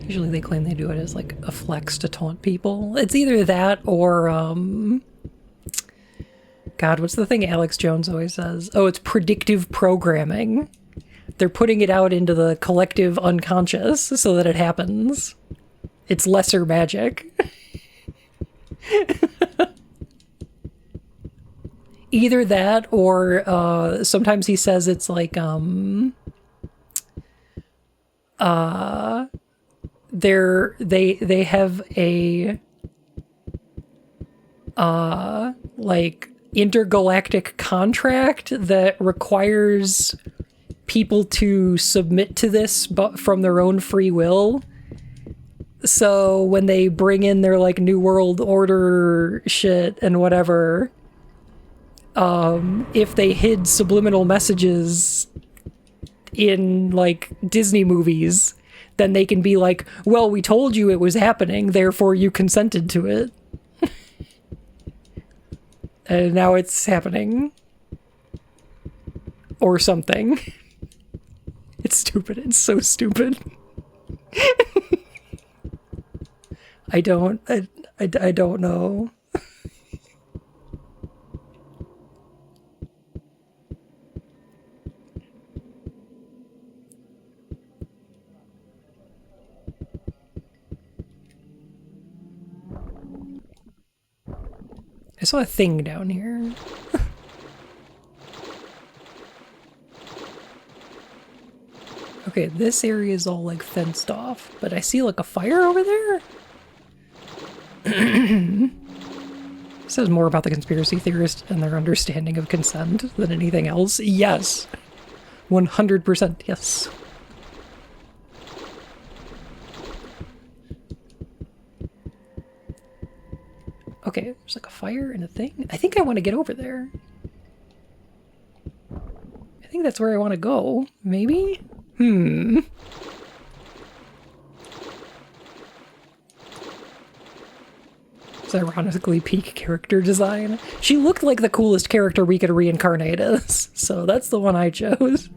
Usually they claim they do it as like a flex to taunt people. It's either that or, God, what's the thing Alex Jones always says? Oh, it's predictive programming. They're putting it out into the collective unconscious so that it happens. It's lesser magic. Either that or sometimes he says it's like they have a like intergalactic contract that requires people to submit to this but from their own free will. So when they bring in their like New World Order shit and whatever, if they hid subliminal messages in like Disney movies, then they can be like, well, we told you it was happening, therefore you consented to it. And now it's happening. Or something. It's stupid. It's so stupid. I don't know. I saw a thing down here. Okay, this area is all like fenced off, but I see like a fire over there? Says more about the conspiracy theorist and their understanding of consent than anything else. Yes. 100% yes. Okay, there's like a fire and a thing. I think I want to get over there. I think that's where I want to go. Maybe? It's ironically peak character design. She looked like the coolest character we could reincarnate as, so that's the one I chose.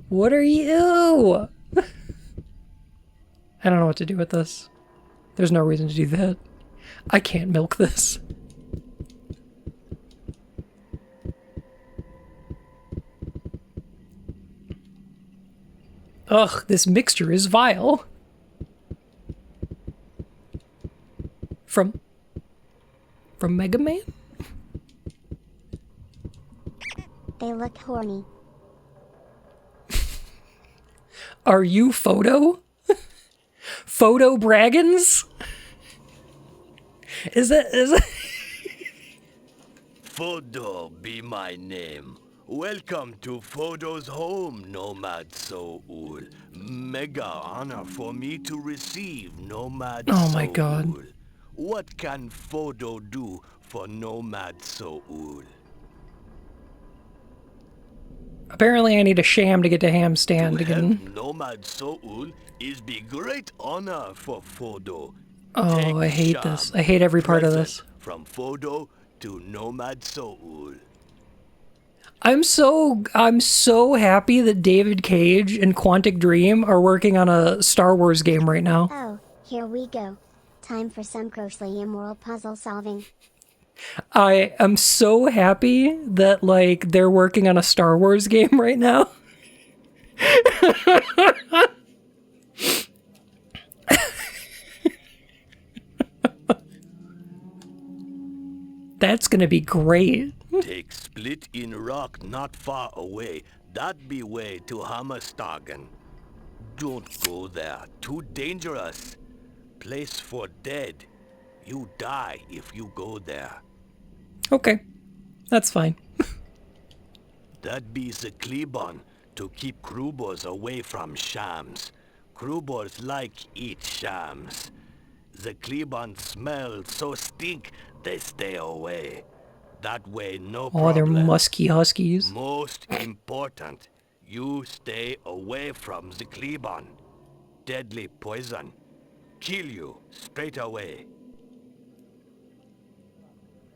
What are you? I don't know what to do with this. There's no reason to do that. I can't milk this. Ugh, this mixture is vile. From Mega Man? They look horny. Are you Photo? Photo Braggins? Is it? Fodo be my name. Welcome to Fodo's home, Nomad Soul. Mega honor for me to receive Nomad Soul. Oh my god. What can Fodo do for Nomad Soul? Apparently I need a sham to get to Ham Stand To again. help Nomad Soul is be great honor for Fodo. Oh, Take I hate sham, this. I hate every part of present this. From Fodo to Nomad Soul. I'm so happy that David Cage and Quantic Dream are working on a Star Wars game right now. Oh, here we go. Time for some grossly immoral puzzle solving. I am so happy that like they're working on a Star Wars game right now. That's gonna be great. Take split in rock not far away. That be way to Hammerstagen. Don't go there. Too dangerous. Place for dead. You die if you go there. Okay, that's fine. That be the Klebon to keep Krubos away from shams. Krubos like eat shams. The Klebon smell so stink they stay away. That way no Oh, problem. they're musky huskies. Most important, you stay away from the Klebon. Deadly poison. Kill you straight away.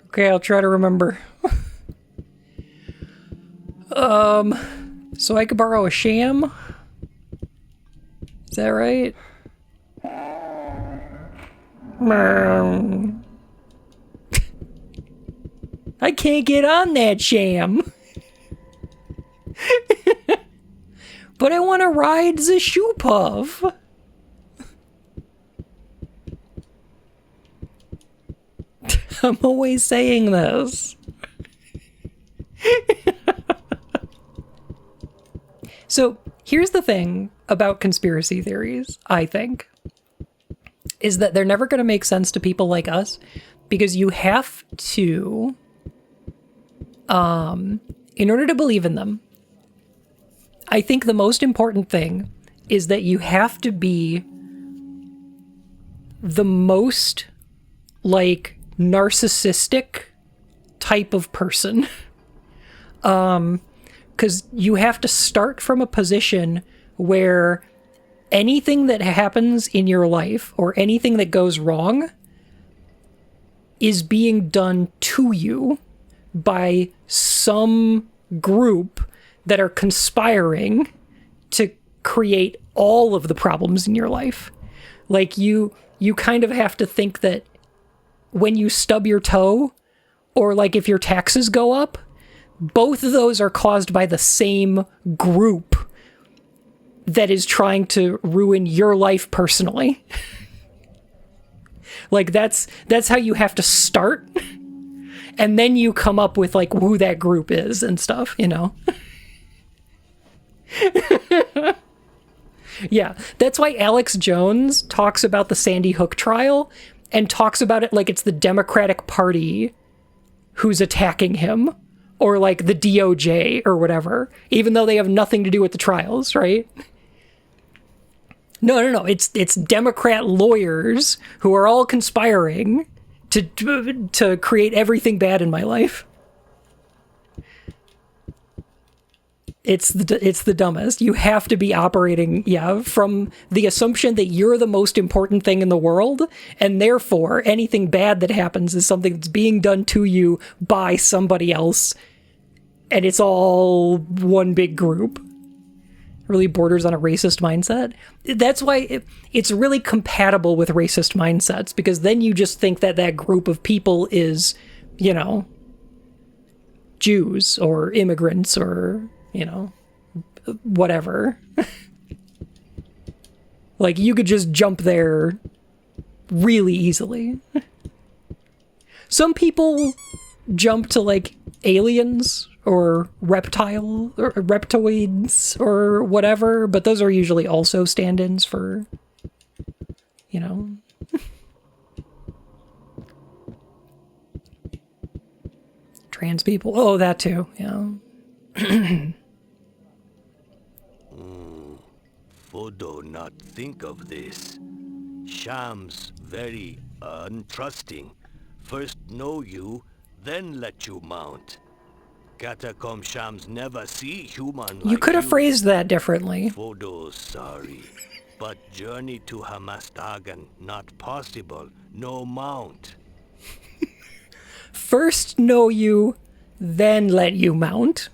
Okay, I'll try to remember. So I could borrow a sham? Is that right? Meow. I can't get on that sham. But I want to ride the shoe puff. I'm always saying this. So here's the thing about conspiracy theories, I think, is that they're never going to make sense to people like us because you have to, in order to believe in them, I think the most important thing is that you have to be the most, like, narcissistic type of person. Because you have to start from a position where anything that happens in your life or anything that goes wrong is being done to you by some group that are conspiring to create all of the problems in your life. Like you kind of have to think that when you stub your toe, or like if your taxes go up, both of those are caused by the same group that is trying to ruin your life personally. Like that's how you have to start. And then you come up with like who that group is and stuff, you know? Yeah, that's why Alex Jones talks about the Sandy Hook trial and talks about it like it's the Democratic Party who's attacking him, or like the DOJ or whatever, even though they have nothing to do with the trials, right? No. It's Democrat lawyers who are all conspiring to create everything bad in my life. It's the dumbest. You have to be operating, from the assumption that you're the most important thing in the world, and therefore anything bad that happens is something that's being done to you by somebody else, and it's all one big group. Really borders on a racist mindset. That's why it's really compatible with racist mindsets, because then you just think that that group of people is, Jews or immigrants or whatever. Like, you could just jump there really easily. Some people jump to, like, aliens or reptoids or whatever, but those are usually also stand-ins for, trans people. Oh, that too, yeah. Fodo not think of this. Shams very untrusting. First know you, then let you mount. Catacomb Shams never see human like You could have phrased that differently. Fodo sorry, but journey to Hamastagan not possible. No mount. First know you, then let you mount.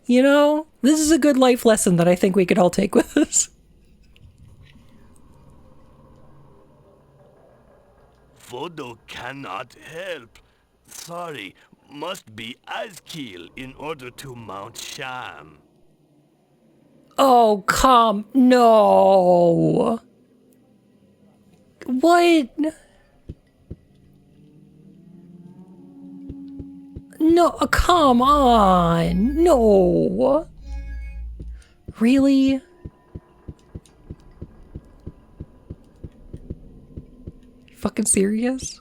This is a good life lesson that I think we could all take with us. Fodo cannot help. Sorry, must be Azkil in order to mount Sham. Oh, no. What? No, come on. No. Really? You fucking serious?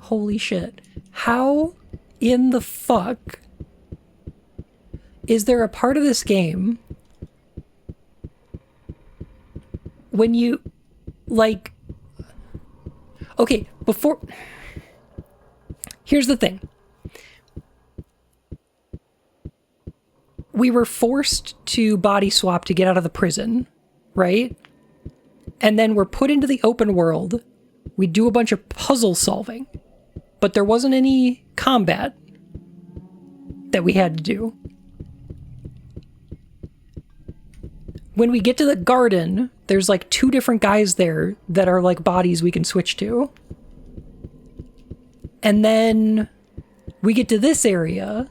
Holy shit. How in the fuck is there a part of this game when you, like... Okay, before... Here's the thing. We were forced to body swap to get out of the prison, right? And then we're put into the open world. We do a bunch of puzzle solving, but there wasn't any combat that we had to do. when we get to the garden, there's like 2 different guys there that are like bodies we can switch to. And then we get to this area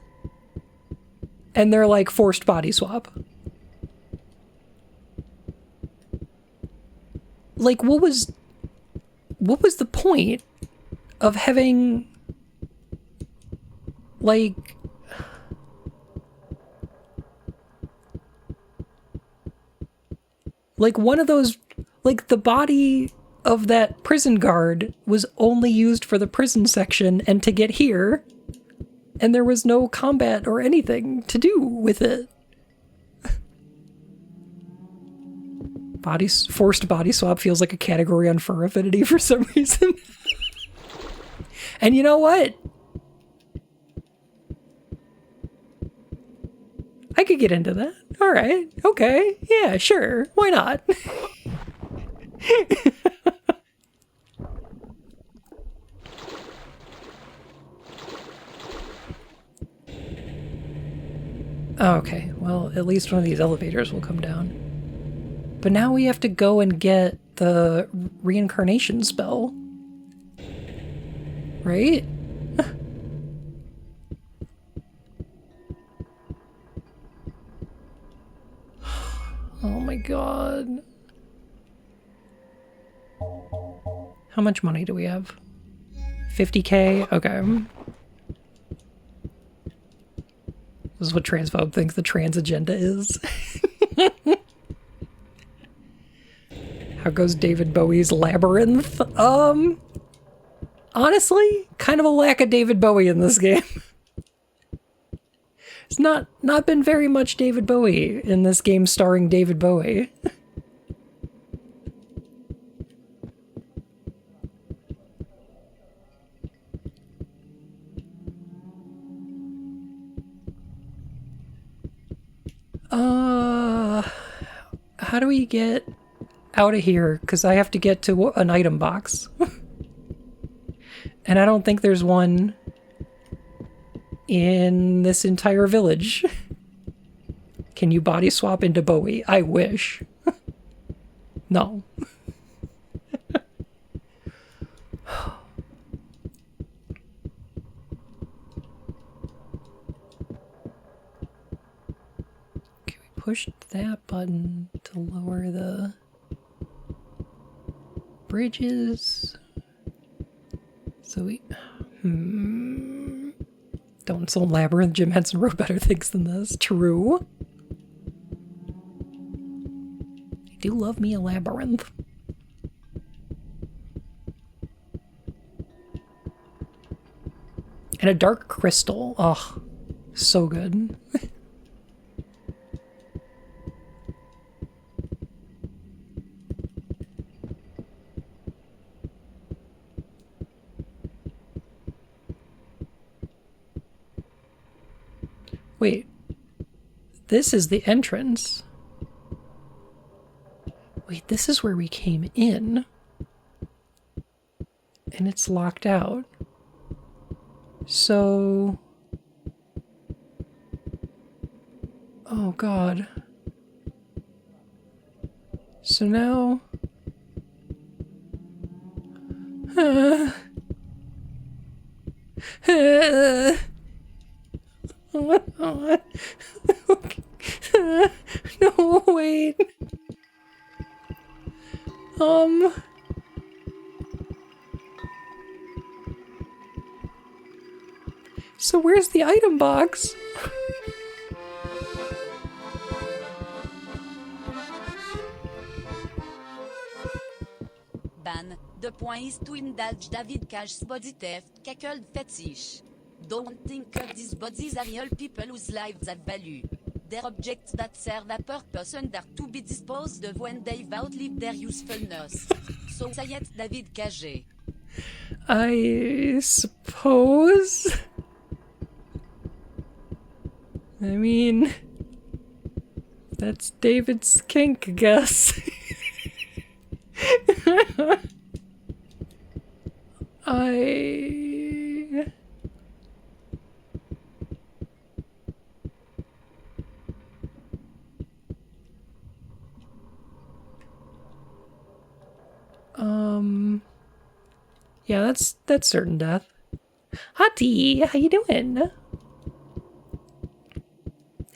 and they're like forced body swap. Like, what was the point of having like one of those, like the body of that prison guard was only used for the prison section and to get here, and there was no combat or anything to do with it. Forced body swap feels like a category on Fur Affinity for some reason. And you know what? I could get into that. All right. Okay. Yeah, sure. Why not? Okay. Well, at least one of these elevators will come down. But now we have to go and get the reincarnation spell. Right? Oh my god. How much money do we have? 50k? Okay. This is what transphobe thinks the trans agenda is. How goes David Bowie's Labyrinth? Honestly, kind of a lack of David Bowie in this game. It's not been very much David Bowie in this game starring David Bowie. How do we get out of here? Because I have to get to an item box. And I don't think there's one in this entire village. Can you body swap into Bowie? I wish. No. Okay, we pushed that button to lower the bridges. So we... Don't insult Labyrinth. Jim Henson wrote better things than this. True. I do love me a Labyrinth. And a dark crystal. Oh, so good. Wait, this is the entrance. Wait, this is where we came in. And it's locked out. So... Oh god. So now... No, wait. So where's the item box? Ban. De point is to indulge David Cage body theft, cackled fetish. Don't think of these bodies are real people whose lives have value. They're objects that serve a purpose and are to be disposed of when they've outlived their usefulness. So say it, David Cage. I suppose. I mean, that's David's kink, I guess. Yeah, that's certain death. Hottie, how you doing?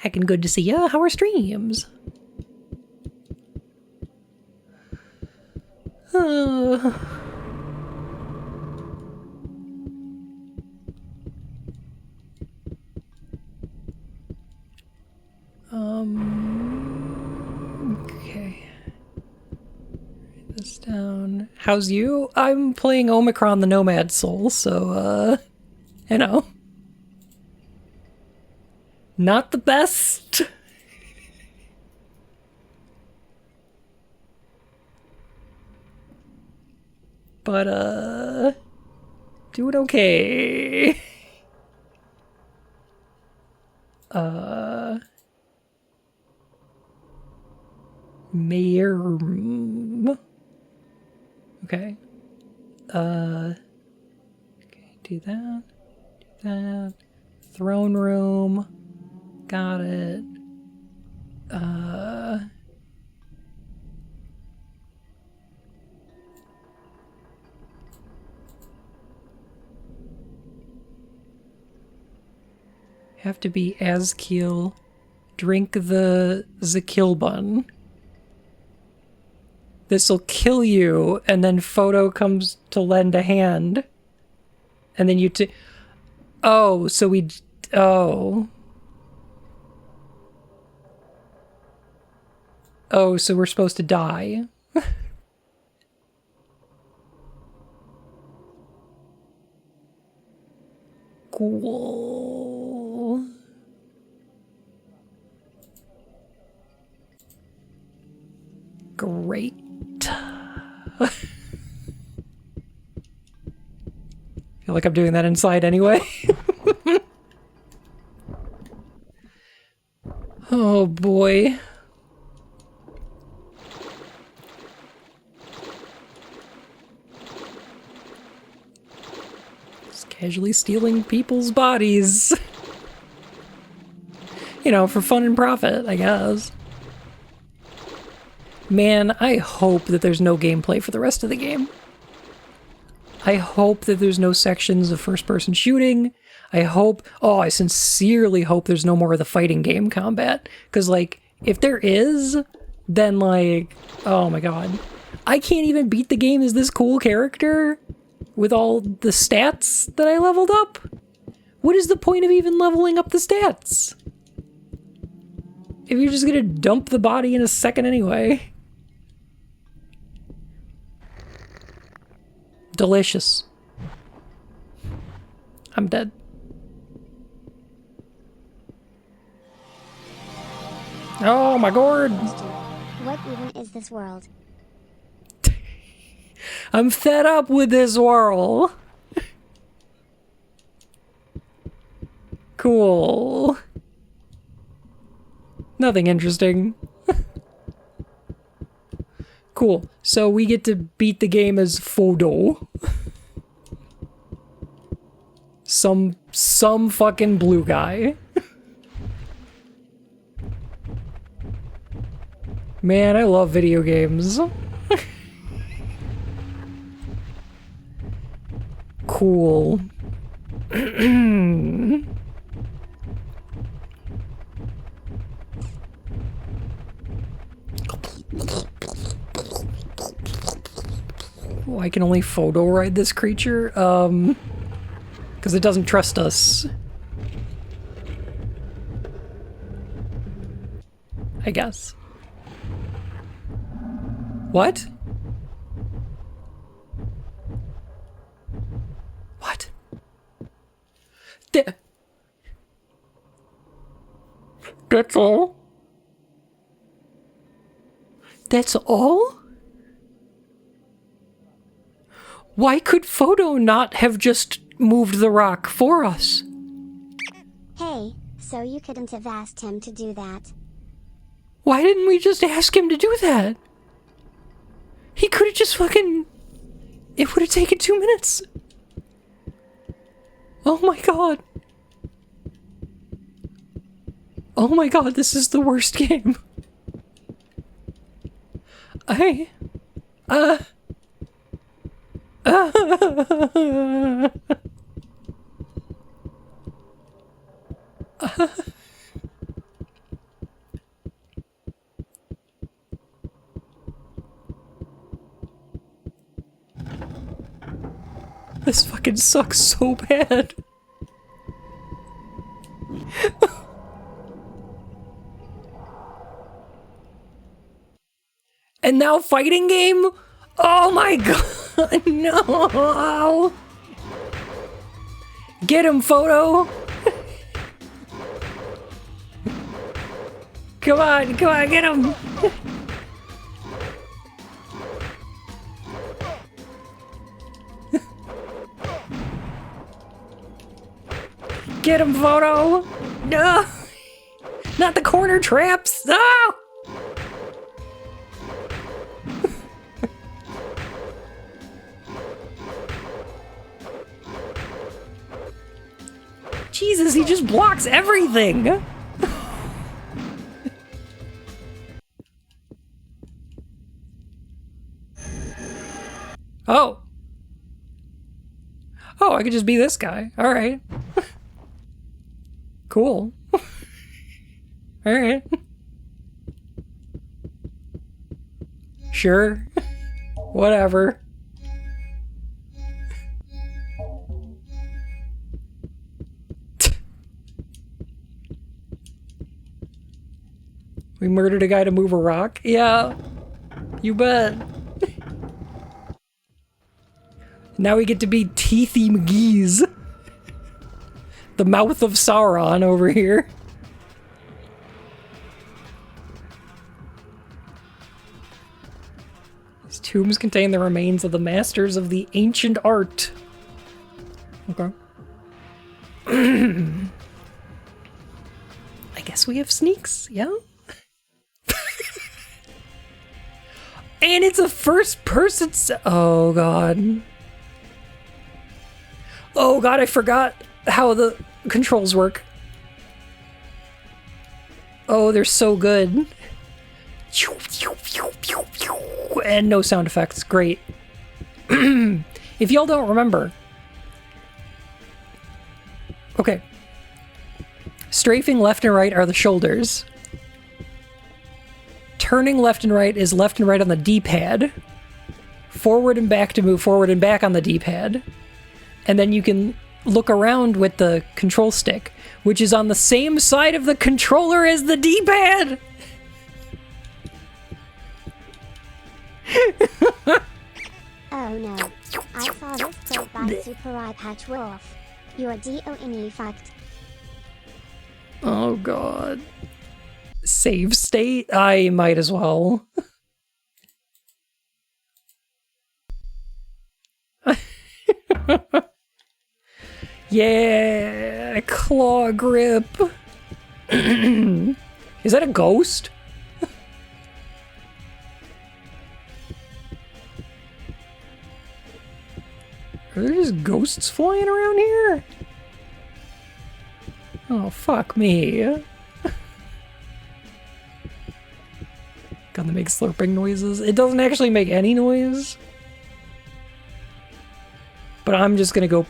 Heckin' good to see ya. How are streams? Okay. Write this down. How's you? I'm playing Omikron the Nomad Soul, so, you know. Not the best. But, doing okay. Mayor. Okay. Okay, do that. Do that. Throne room. Got it. Have to be Azkiel. Drink the Zakil bun. This'll kill you, and then Photo comes to lend a hand. And then you oh, so we... Oh. Oh, so we're supposed to die. Cool. Great. Feel like I'm doing that inside anyway. Oh boy. Just casually stealing people's bodies. You know, for fun and profit, I guess. Man, I hope that there's no gameplay for the rest of the game. I hope that there's no sections of first-person shooting. I sincerely hope there's no more of the fighting game combat. Because, like, if there is, then, like, oh my god. I can't even beat the game as this cool character with all the stats that I leveled up. What is the point of even leveling up the stats? If you're just gonna dump the body in a second anyway. Delicious. I'm dead. Oh my gourd! What even is this world? I'm fed up with this world. Cool. Nothing interesting. Cool. So we get to beat the game as Photo. Some fucking blue guy. Man, I love video games. Cool. Oh, I can only photo ride this creature? Because it doesn't trust us. I guess. What? What? That's all? That's all? Why could Photo not have just moved the rock for us? Hey, so you couldn't have asked him to do that. Why didn't we just ask him to do that? He could have just fucking... It would have taken 2 minutes. Oh my god. Oh my god, this is the worst game. This fucking sucks so bad. And now fighting game? Oh my god, no! Get him, Photo! Come on, get him! Get him, Photo! No! Not the corner traps! No! Jesus, he just blocks everything! Oh. Oh, I could just be this guy. Alright. Cool. Alright. Sure. Whatever. We murdered a guy to move a rock? Yeah. You bet. Now we get to be Teethy McGee's. The mouth of Sauron over here. These tombs contain the remains of the masters of the ancient art. Okay. I guess we have sneaks, yeah? And it's a first person oh god. Oh god, I forgot how the controls work. Oh, they're so good. And no sound effects, great. If y'all don't remember. Okay. Strafing left and right are the shoulders. Turning left and right is left and right on the D-pad. Forward and back to move forward and back on the D-pad. And then you can look around with the control stick, which is on the same side of the controller as the D-pad! Oh no. I saw this played by Super Eye Patch Wolf. You're DOME fucked. Oh god. Save state? I might as well. Yeah, claw grip. Is that a ghost? Are there just ghosts flying around here? Oh, fuck me. Gonna make slurping noises. It doesn't actually make any noise. But I'm just gonna go.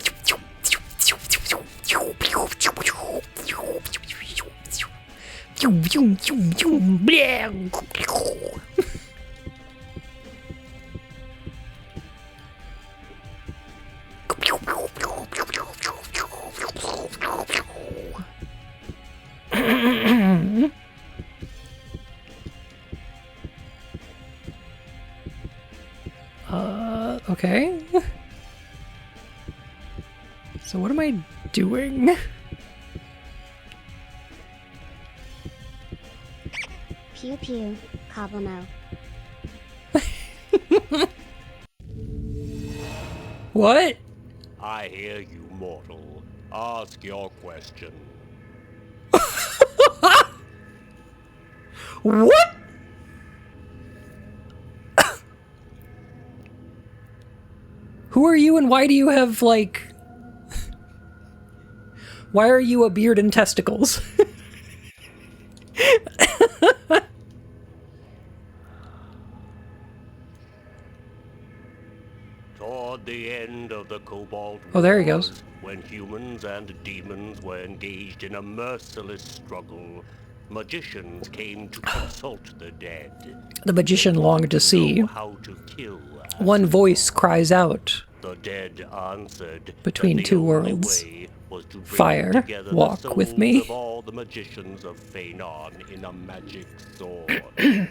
Okay. So what am I doing? Pew pew, Coblamo. What? I hear you, mortal. Ask your question. What? Who are you and why do you have, like... Why are you a beard and testicles? Toward the end of the Cobalt Oh, there he Wars, goes. when humans and demons were engaged in a merciless struggle, magicians came to consult the dead. The magician longed to see. Know how to kill One voice cries out. The dead answered Between that the two only worlds. way was to bring Fire, together the walk with souls me. of all the magicians of Phanon in a magic sword.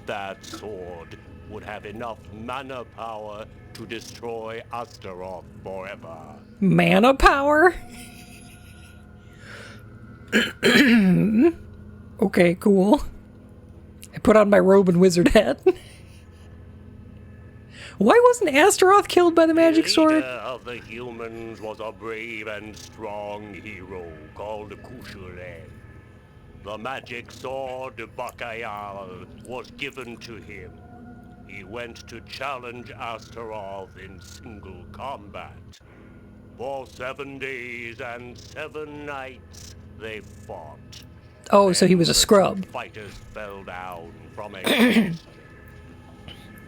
That sword would have enough mana power to destroy Astaroth forever. Mana power? Okay, cool. I put on my robe and wizard hat. Why wasn't Astaroth killed by the magic The sword? leader of the humans was a brave and strong hero called Kushulen. The magic sword Bakayal was given to him. He went to challenge Astaroth in single combat. For 7 days and 7 nights, they fought. Oh, so he was a Then the scrub. two fighters fell down from exhaustion.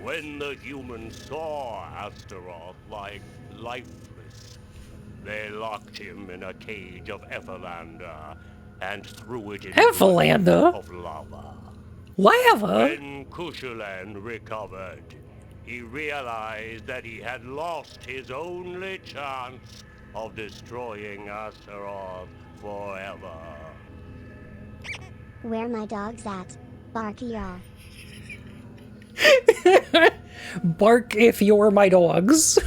When the humans saw Astaroth like lifeless, they locked him in a cage of Effelander and threw it into Effelander? a lake of lava. Lava? When Kushulan recovered, he realized that he had lost his only chance of destroying Astaroth forever. Where my dog's at? Barky y'all. Bark if you're my dogs.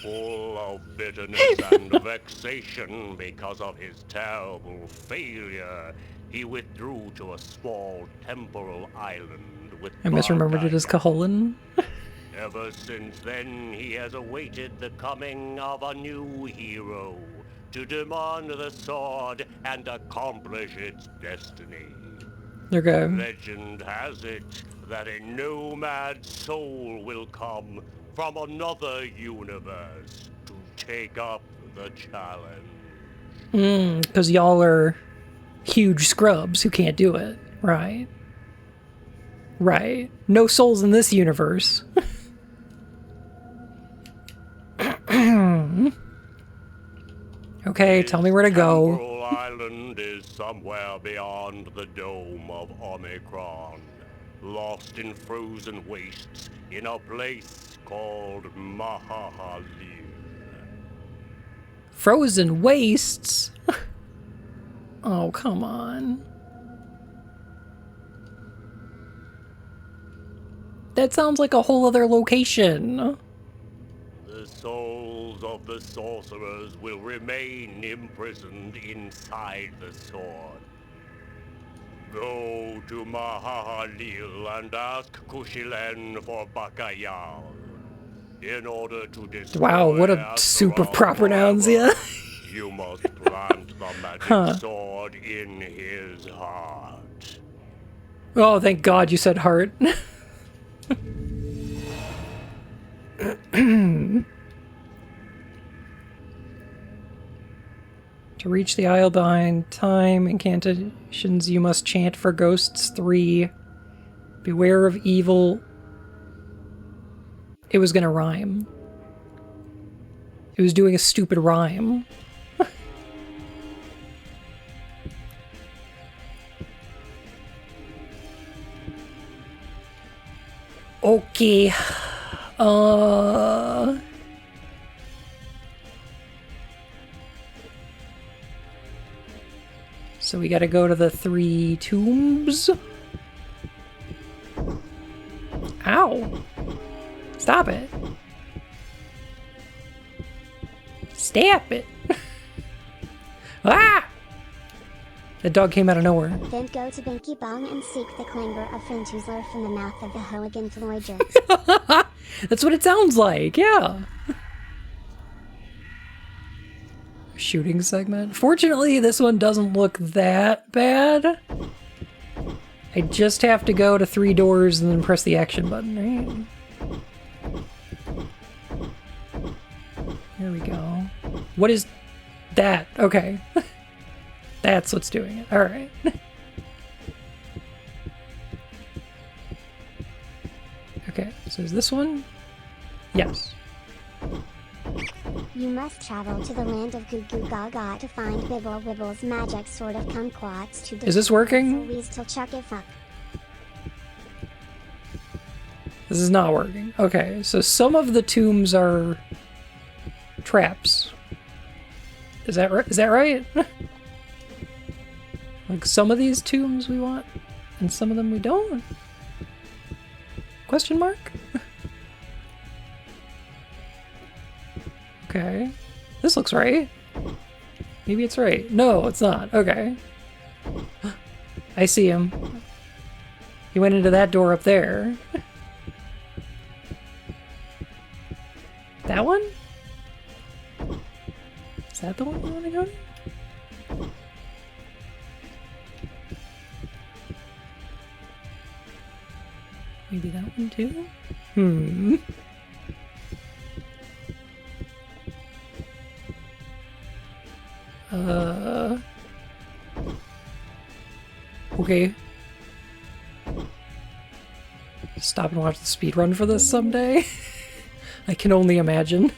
Full of bitterness and vexation because of his terrible failure, he withdrew to a small temporal island with I misremembered it as Barkaya. Caholen. Ever since then, he has awaited the coming of a new hero to demand the sword and accomplish its destiny. Okay. Legend has it that a nomad soul will come from another universe to take up the challenge. Because y'all are huge scrubs who can't do it. Right. Right. No souls in this universe. Okay, tell me where to go. Temporal Island is somewhere beyond the dome of Omikron, lost in frozen wastes in a place called Mahahalil. Frozen wastes? Oh, come on. That sounds like a whole other location. The souls of the sorcerers will remain imprisoned inside the sword. Go to Mahahalil and ask Kushilen for Bakayal. In order to destroy Wow, what a Astaroth super proper nouns, forever, yeah. You must plant the magic Huh. sword in his heart. Oh, thank God you said heart. To reach the isle behind time incantations, you must chant for ghosts 3. Beware of evil. It was gonna rhyme. It was doing a stupid rhyme. Okay. So we gotta go to the 3 tombs. Ow. Stop it. Stop it. Ah! The dog came out of nowhere. Then go to Binky Bong and seek the clangor of Fintuzler from the mouth of the Hooligan Floyger. That's what it sounds like, yeah. Shooting segment. Fortunately, this one doesn't look that bad. I just have to go to 3 doors and then press the action button, right? Here we go. What is that? Okay. That's what's doing it. Alright. Okay, so is this one? Yes. You must travel to the land of Goo Goo Gaga to find Bibble Wibble's magic sword of kumquats to Is this working? till chuck it fuck. This is not working. Okay, so some of the tombs are traps. Is that right? Is that right? Like some of these tombs we want, and some of them we don't? Question mark? Okay. This looks right. Maybe it's right. No, it's not. Okay. I see him. He went into that door up there. That one? Is that the one we want to go to? Maybe that one too? Hmm. Okay. Stop and watch the speedrun for this someday. I can only imagine.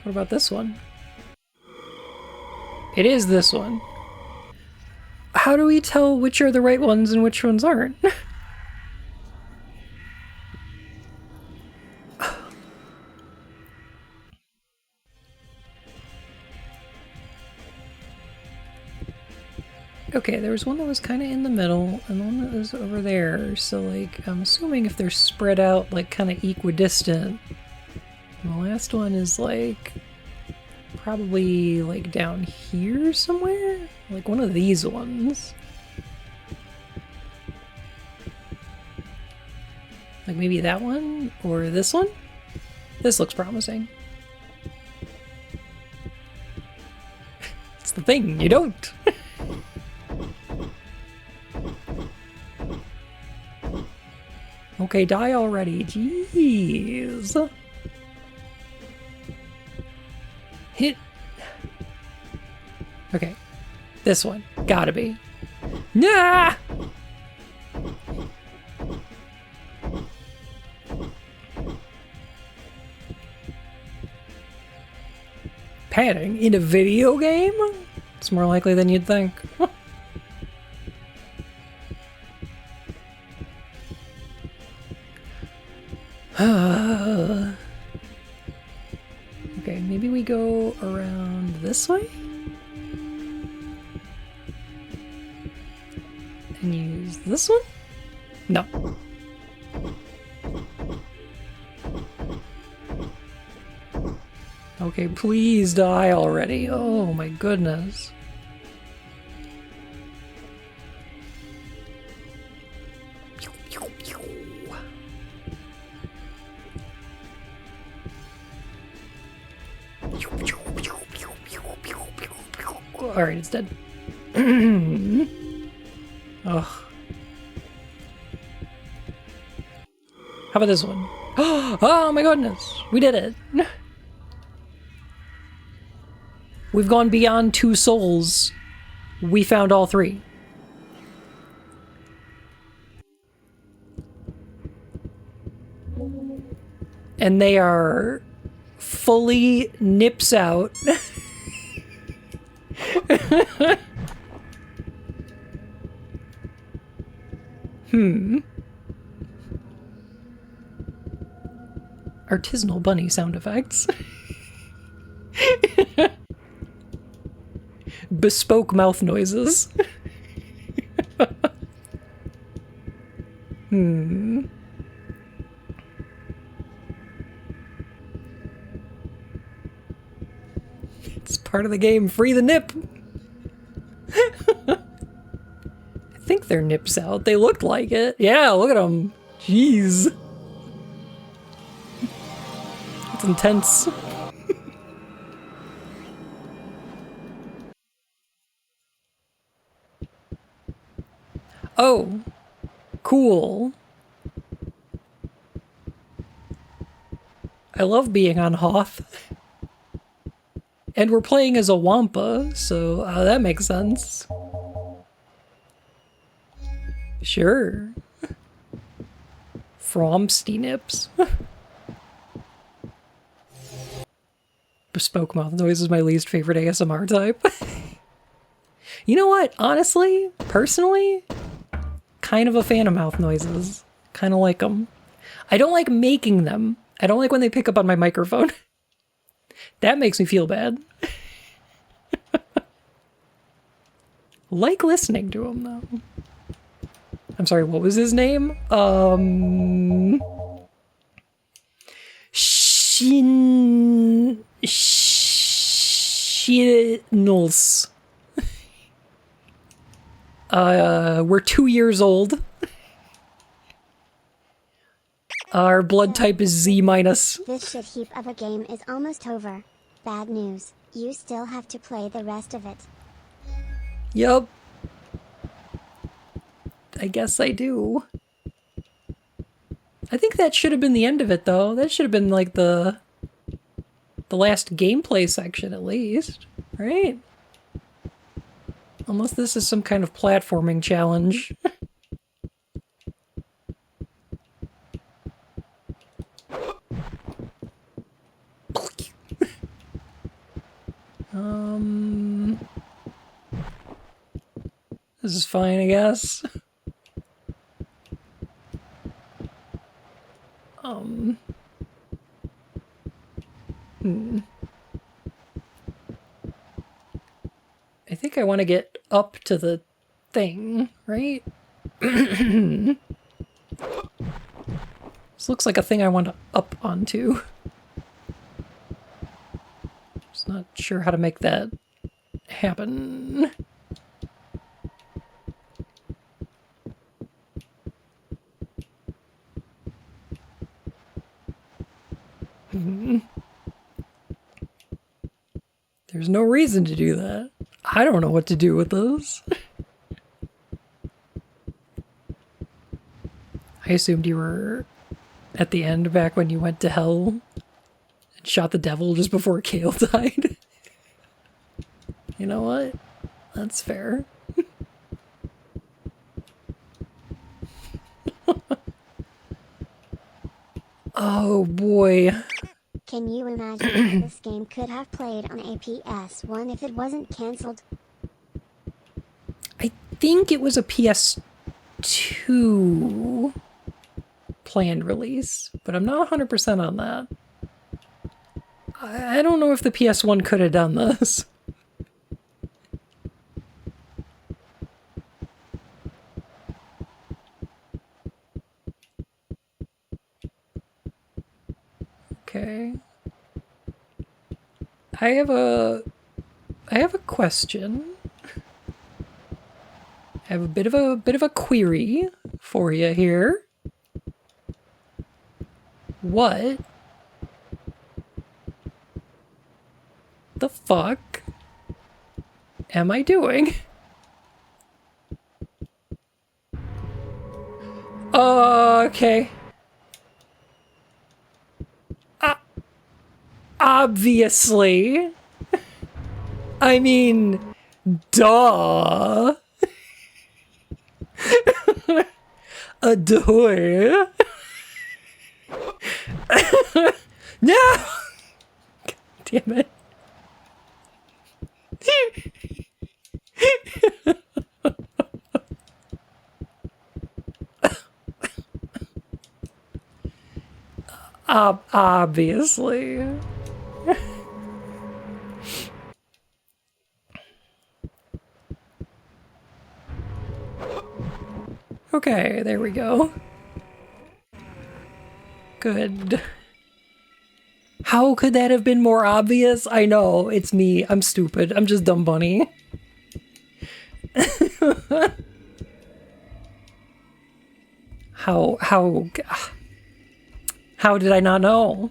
What about this one? It is this one. How do we tell which are the right ones and which ones aren't? Okay, there was one that was kind of in the middle, and one that was over there, so, like, I'm assuming if they're spread out, like, kind of equidistant. And the last one is, like, probably, like, down here somewhere? Like, one of these ones. Like, maybe that one? Or this one? This looks promising. It's the thing, you don't! Okay, die already. Jeez. Hit. Okay. This one. Gotta be. Nah! Padding in a video game? It's more likely than you'd think. Okay, maybe we go around this way? And use this one? No. Okay, please die already. Oh my goodness. Alright, it's dead. Ugh. How about this one? Oh my goodness! We did it! We've gone beyond 2 souls. We found all 3. And they are fully nips out. Artisanal bunny sound effects. Bespoke mouth noises. It's part of the game. Free the nip. I think they're nips out. They looked like it. Yeah, look at them. Jeez. It's intense. Oh, cool. I love being on Hoth. And we're playing as a Wampa, so that makes sense. Sure. Fromsty nips. Bespoke mouth noise is my least favorite ASMR type. You know what? Honestly, personally, kind of a fan of mouth noises. Kind of like them. I don't like making them. I don't like when they pick up on my microphone. That makes me feel bad. Like listening to him, though. I'm sorry, what was his name? Shinals. We're 2 years old. Our blood type is Z-. This shit heap of a game is almost over. Bad news, you still have to play the rest of it. Yup. I guess I do. I think that should have been the end of it, though. That should have been, like, the last gameplay section, at least. Right? Unless this is some kind of platforming challenge. This is fine, I guess. I think I want to get up to the thing, right? This looks like a thing I want to up onto. Just not sure how to make that happen. There's no reason to do that. I don't know what to do with those. I assumed you were at the end back when you went to hell and shot the devil just before Kale died. You know what? That's fair. Oh boy. Can you imagine how this game could have played on a PS1 if it wasn't cancelled? I think it was a PS2 planned release, but I'm not 100% on that. I don't know if the PS1 could have done this. Okay. I have a question. I have a bit of a query for you here. What the fuck am I doing? Okay. Obviously. I mean, duh. Adore. No! God damn it. Obviously. Okay, there we go. Good. How could that have been more obvious? I know, it's me. I'm stupid. I'm just dumb bunny. How did I not know?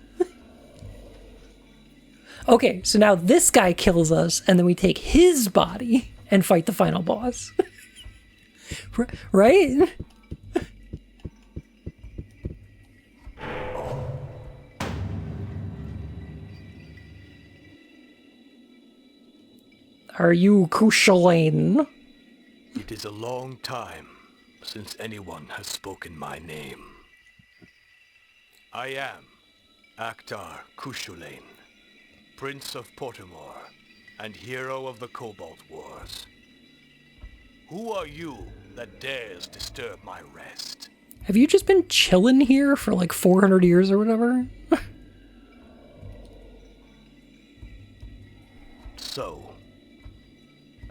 Okay, so now this guy kills us, and then we take his body and fight the final boss. Right? Are you Kushalain? It is a long time since anyone has spoken my name. I am Akhtar Kushulain, Prince of Portimore and hero of the Cobalt Wars. Who are you that dares disturb my rest? Have you just been chilling here for like 400 years or whatever? So,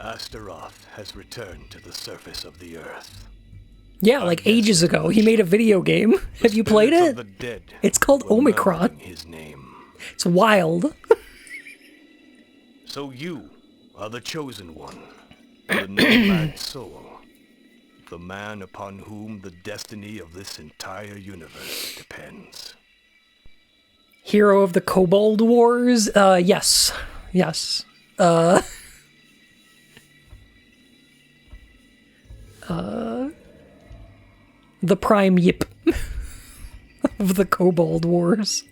Astaroth has returned to the surface of the earth. Yeah, like ages ago. He made a video game. Have you played Spirits it? of the dead It's called were OwOmikron. murmuring his name. It's wild. So you are the chosen one, the nomad soul, the man upon whom the destiny of this entire universe depends. Hero of the Kobold Wars? Yes. Yes. The prime yip of the Kobold Wars.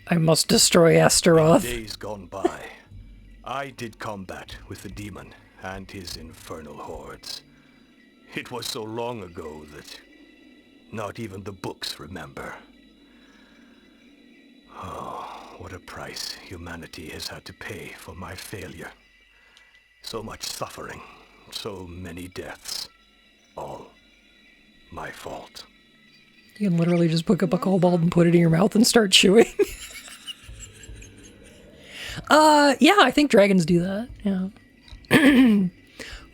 I must destroy Astaroth. Days gone by, I did combat with the demon and his infernal hordes. It was so long ago that not even the books remember. Oh, what a price humanity has had to pay for my failure. So much suffering, so many deaths. All my fault. You can literally just pick up a kobold and put it in your mouth and start chewing. Yeah, I think dragons do that. Yeah.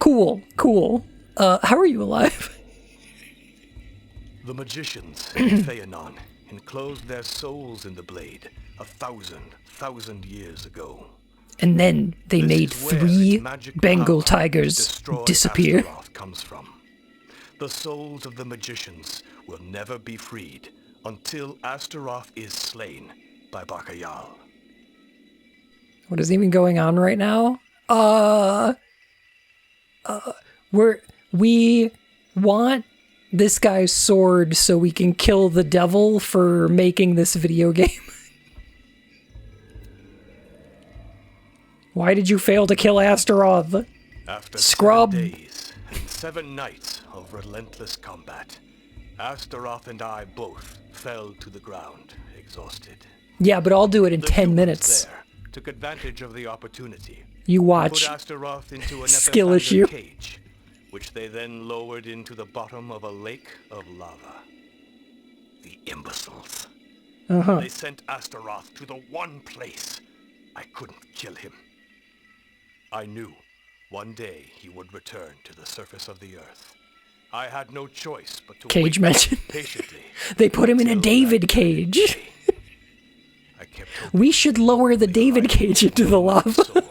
Cool. How are you alive? The magicians in Feanon enclosed their souls in the blade 1,000 years ago. And then they This made is where 3 its magic Bengal power to tigers destroy disappear. Astaroth comes from. The souls of the magicians will never be freed until Astaroth is slain by Bakayal. What is even going on right now? We want this guy's sword so we can kill the devil for making this video game. Why did you fail to kill Astaroth? After Scrub. 7 days and 7 nights of relentless combat, Astaroth and I both fell to the ground, exhausted. Yeah, but I'll do it in The 10 humans minutes. there took advantage of the opportunity. You Put watch. Astaroth into an Skill epithander issue. cage, which they then lowered into the bottom of a lake of lava. The imbeciles. They sent Astaroth to the one place I couldn't kill him. I knew one day he would return to the surface of the earth. I had no choice but to Cage wait mention. patiently. They put him in a until David that cage. day. I kept hoping We should lower the David cage into the lava. soul,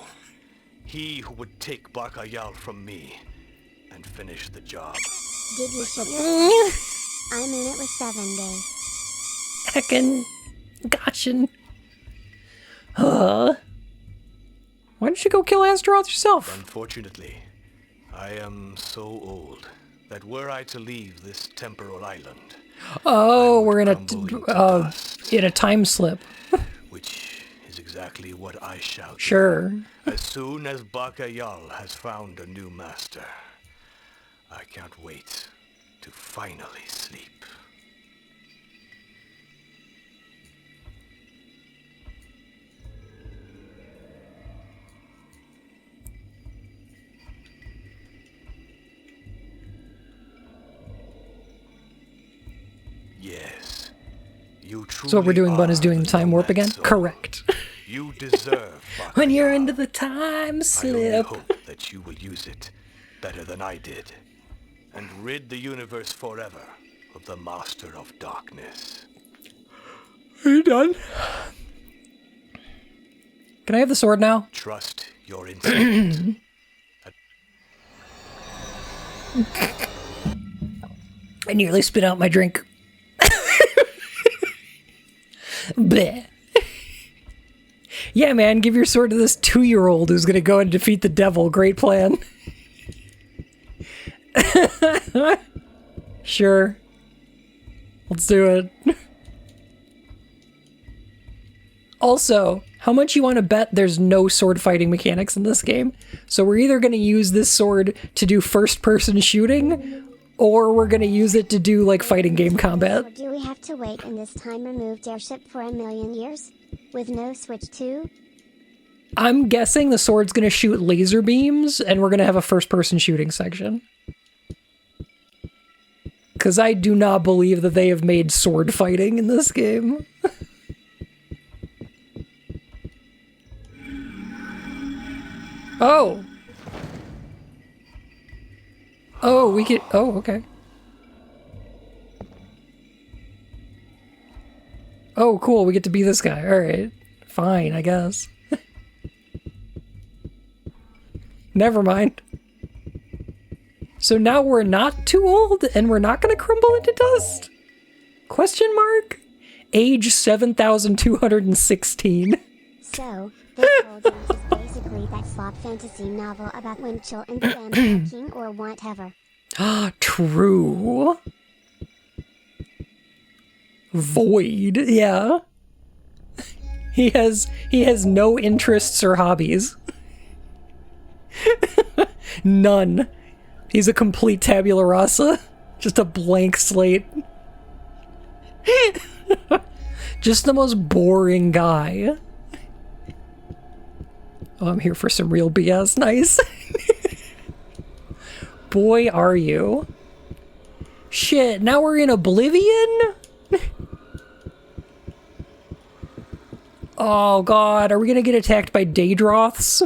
he who would take Bakayal from me and finish the job. Did you ship it? I mean, it was 7 days. Heckin' gotchin'. Why don't you go kill Astaroth yourself? Unfortunately, I am so old that were I to leave this temporal island, Oh, would we're in crumble into dust. a time slip. which is exactly what I shall do. Sure. As soon as Bakayal has found a new master, I can't wait to finally sleep. Yes. You truly So what we're doing, Bun, is are doing the the time warp nomad again? soul. Correct. You deserve When you're Bakayal. into the time I only slip. hope that you will use it better than I did, and rid the universe forever of the Master of Darkness. Are you done? Can I have the sword now? Trust your instinct. I nearly spit out my drink. Bleh. Yeah, man, give your sword to this 2-year-old who's gonna go and defeat the devil. Great plan. Sure. Let's do it. Also, How much you want to bet there's no sword fighting mechanics in this game? So we're either going to use this sword to do first-person shooting, or we're going to use it to do, like, fighting game combat. Or do we have to wait in this time-removed airship for 1,000,000 years? With no Switch 2? I'm guessing the sword's going to shoot laser beams, and we're going to have a first-person shooting section. Because I do not believe that they have made sword fighting in this game. Oh! Oh, we could... Oh, okay. Oh, cool, we get to be this guy. Alright. Fine, I guess. Never mind. So now we're not too old, and we're not gonna crumble into dust? Question mark? Age 7,216. So, this whole game is basically that slop fantasy novel about Winchell and the Vampire King or whatever. Ah, true. Void, yeah. He has no interests or hobbies. None. He's a complete tabula rasa. Just a blank slate. Just the most boring guy. Oh, I'm here for some real BS. Nice. Boy, are you. Shit, now we're in Oblivion? Oh god, are we gonna get attacked by Daedroths?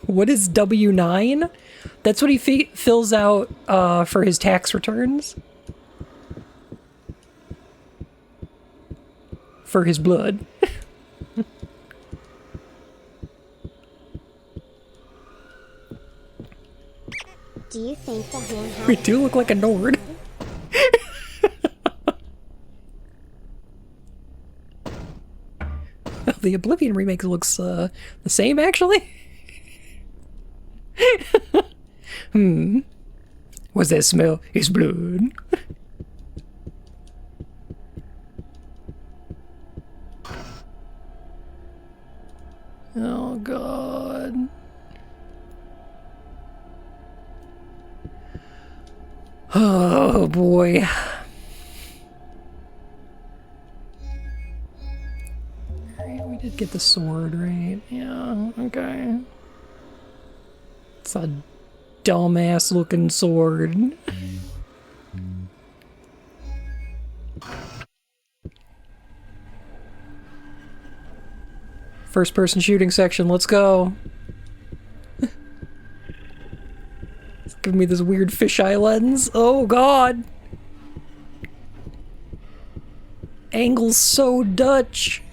What is W9? That's what he fills out for his tax returns. For his blood. Do you think the handheld... We do look like a Nord. The Oblivion remake looks the same, actually. What's that smell? It's blood. Oh, God. Oh, boy. Alright, we did get the sword, right? Yeah, okay. It's a dumbass looking sword. First person shooting section, let's go. It's giving me this weird fisheye lens. Oh god. Angle's so Dutch.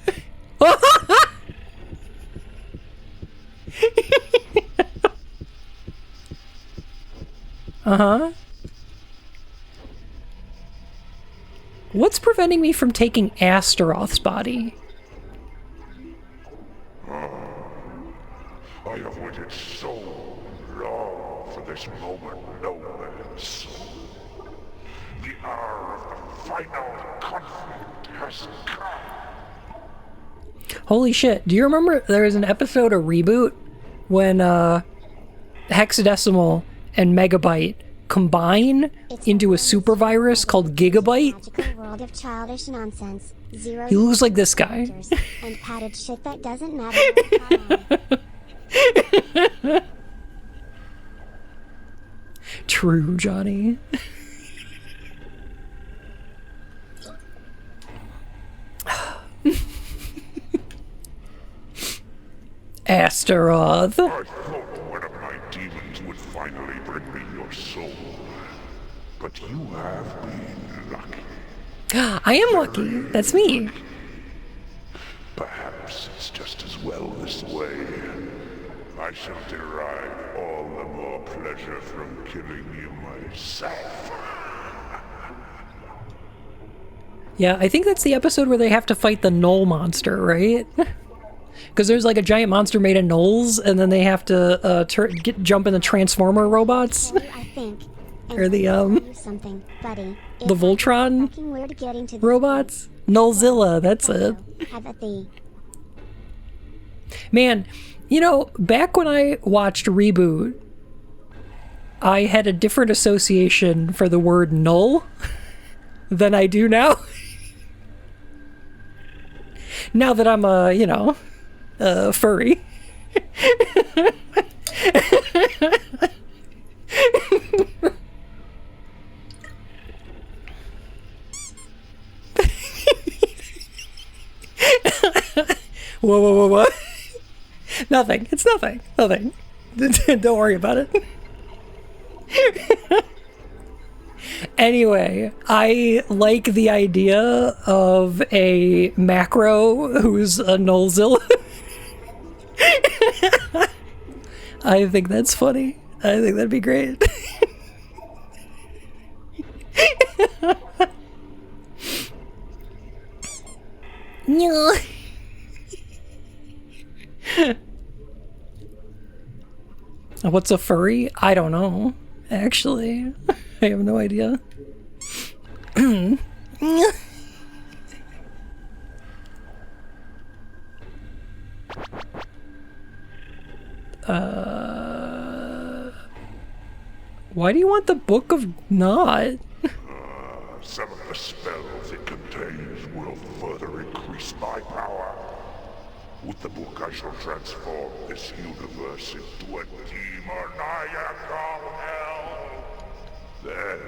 Uh-huh. What's preventing me from taking Astaroth's body? I have waited so long for this moment, no man's. The hour of the final conflict has come. Holy shit, do you remember there was an episode of Reboot when Hexadecimal and Megabyte combine into a super virus called Gigabyte? Magical world of childish nonsense. Zero He looks like this guy. characters, and padded shit that doesn't matter. True, Johnny. Astaroth. I thought one of my demons would finally bring me your soul. But you have been lucky. I am lucky. That's me. Perhaps it's just as well this way. I shall derive all the more pleasure from killing you myself. Yeah, I think that's the episode where they have to fight the Knoll monster, right? Because there's like a giant monster made of gnolls, and then they have to jump in the Transformer robots. I think. Or the something, buddy. the Voltron Weird getting to robots. Nullzilla, that's it. have a thee. Man, you know, back when I watched Reboot, I had a different association for the word null than I do now. Now that I'm a, you know, a furry. Whoa. Nothing. It's nothing. Nothing. Don't worry about it. Anyway, I like the idea of a macro who's a nullzilla. I think that's funny. I think that'd be great. No. What's a furry? I don't know. Actually, I have no idea. Why do you want the Book of Not? Some of the spells it contains will further increase my power. With the book, I shall transform this universe into a demoniacal hell. Then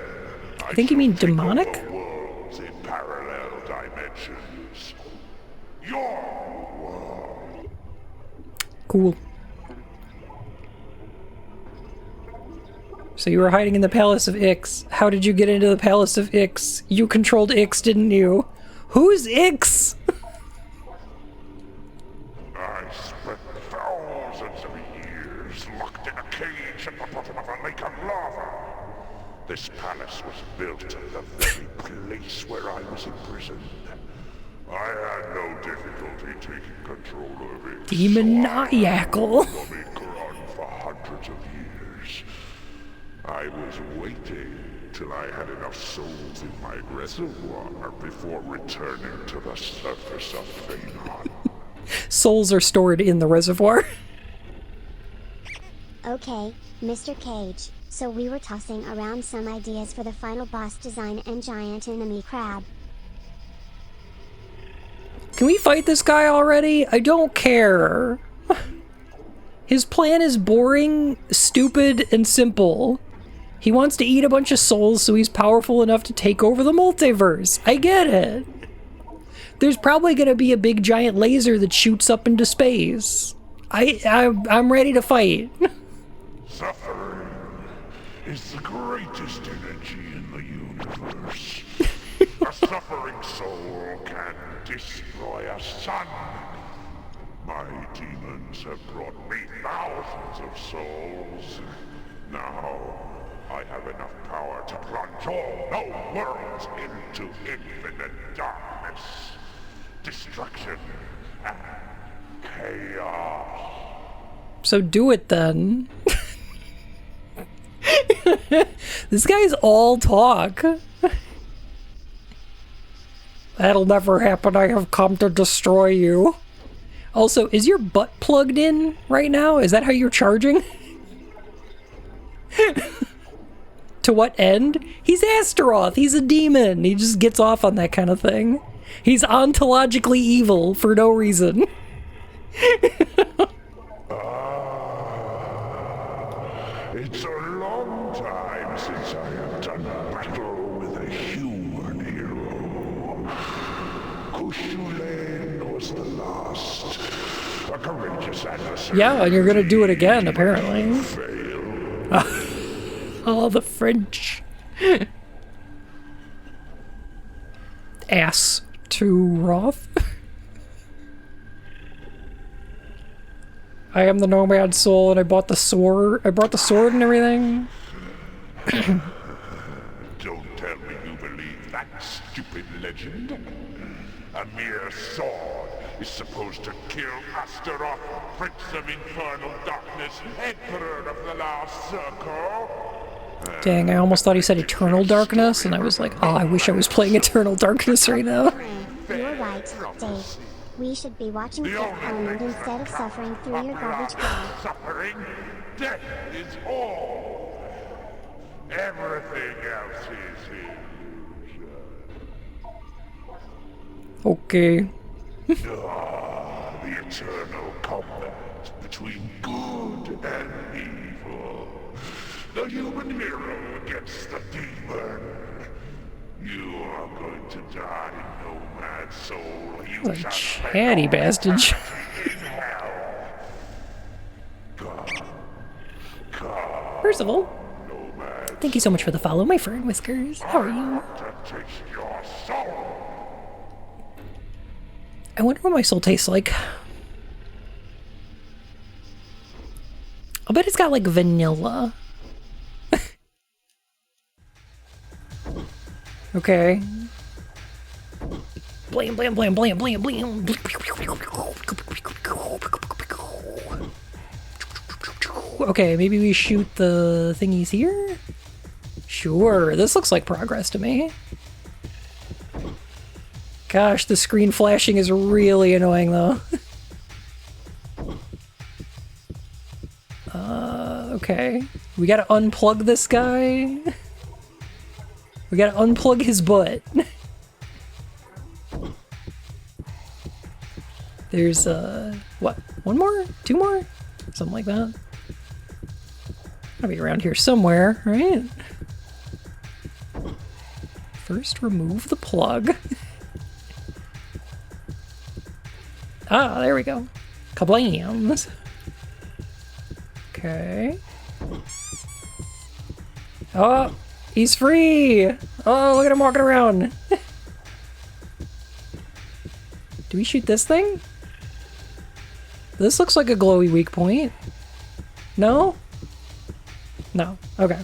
I think you mean shall take demonic? over worlds in parallel dimensions. Your world. Cool. So you were hiding in the Palace of Ix. How did you get into the Palace of Ix? You controlled Ix, didn't you? Who's Ix? I spent thousands of years locked in a cage at the bottom of a lake of lava. This palace was built in the very place where I was imprisoned. I had no difficulty taking control of it. Demoniacal. So I was OwOmikron for hundreds of years. I was waiting till I had enough souls in my reservoir before returning to the surface of Phanon. Souls are stored in the reservoir. Okay, Mr. Cage, so we were tossing around some ideas for the final boss design and giant enemy crab. Can we fight this guy already? I don't care. His plan is boring, stupid, and simple. He wants to eat a bunch of souls so he's powerful enough to take over the multiverse. I get it. There's probably gonna be a big giant laser that shoots up into space. I'm ready to fight. Suffering is the greatest energy in the universe. A suffering soul can destroy a sun. My demons have brought me thousands of souls. Now, I have enough power to plunge all known worlds into infinite darkness, destruction, and chaos. So do it then. This guy's all talk. That'll never happen. I have come to destroy you. Also, is your butt plugged in right now? Is that how you're charging? To what end? He's Astaroth. He's a demon. He just gets off on that kind of thing. He's ontologically evil for no reason. It's a long time since I have done battle with a human hero. Kushulain was the last. A courageous adversary. Yeah, and you're gonna do it again, apparently. Fail. Oh, the French. Ass to Roth. I am the nomad soul, and I bought the sword. I brought the sword and everything. Don't tell me you believe that stupid legend. A mere sword is supposed to kill Astaroth, Prince of Infernal Darkness, Emperor of the Last Circle. Dang, I almost thought he said Eternal Darkness, and I was like, oh, I wish I was playing Eternal Darkness right now. You're right, Dave. We should be watching The Fifth only Element thing instead of suffering through your garbage can. Suffering, death is all. Everything else is illusion. Okay. The eternal combat between good and evil. The human hero against the demon. You are going to die, nomad soul. You A shall chatty spend bastard. in hell. Come, First of all, nomad, thank you so much for the follow, my friend Whiskers. How are you? to taste your soul. I wonder what my soul tastes like. I'll bet it's got like vanilla. Okay. Blam, blam, blam, blam, blam, blam. Okay, maybe we shoot the thingies here? Sure, this looks like progress to me. Gosh, the screen flashing is really annoying though. Okay. We gotta unplug this guy. We gotta unplug his butt. There's, what? One more? Two more? Something like that. Gotta be around here somewhere, right? First, remove the plug. Ah, there we go. Kablams. Okay. Oh, he's free! Oh, look at him walking around. Do we shoot this thing? This looks like a glowy weak point. No? No. Okay.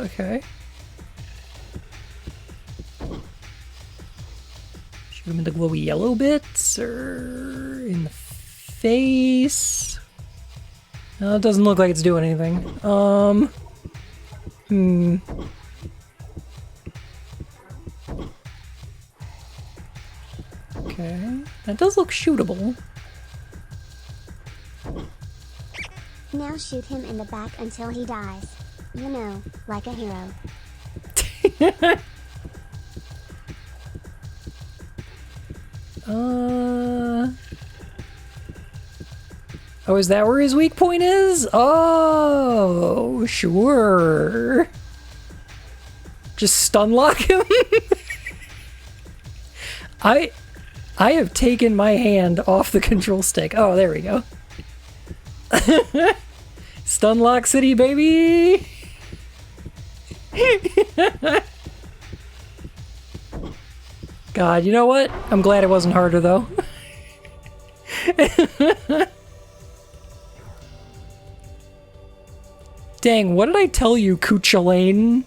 Okay. Shoot him in the glowy yellow bits, or in the face? No, it doesn't look like it's doing anything. Okay. That does look shootable. Now shoot him in the back until he dies. You know, like a hero. Oh, is that where his weak point is? Oh, sure. Just stun lock him? I have taken my hand off the control stick. Oh, there we go. Stun lock city, baby! God, you know what? I'm glad it wasn't harder, though. Dang, what did I tell you, Kuchalane?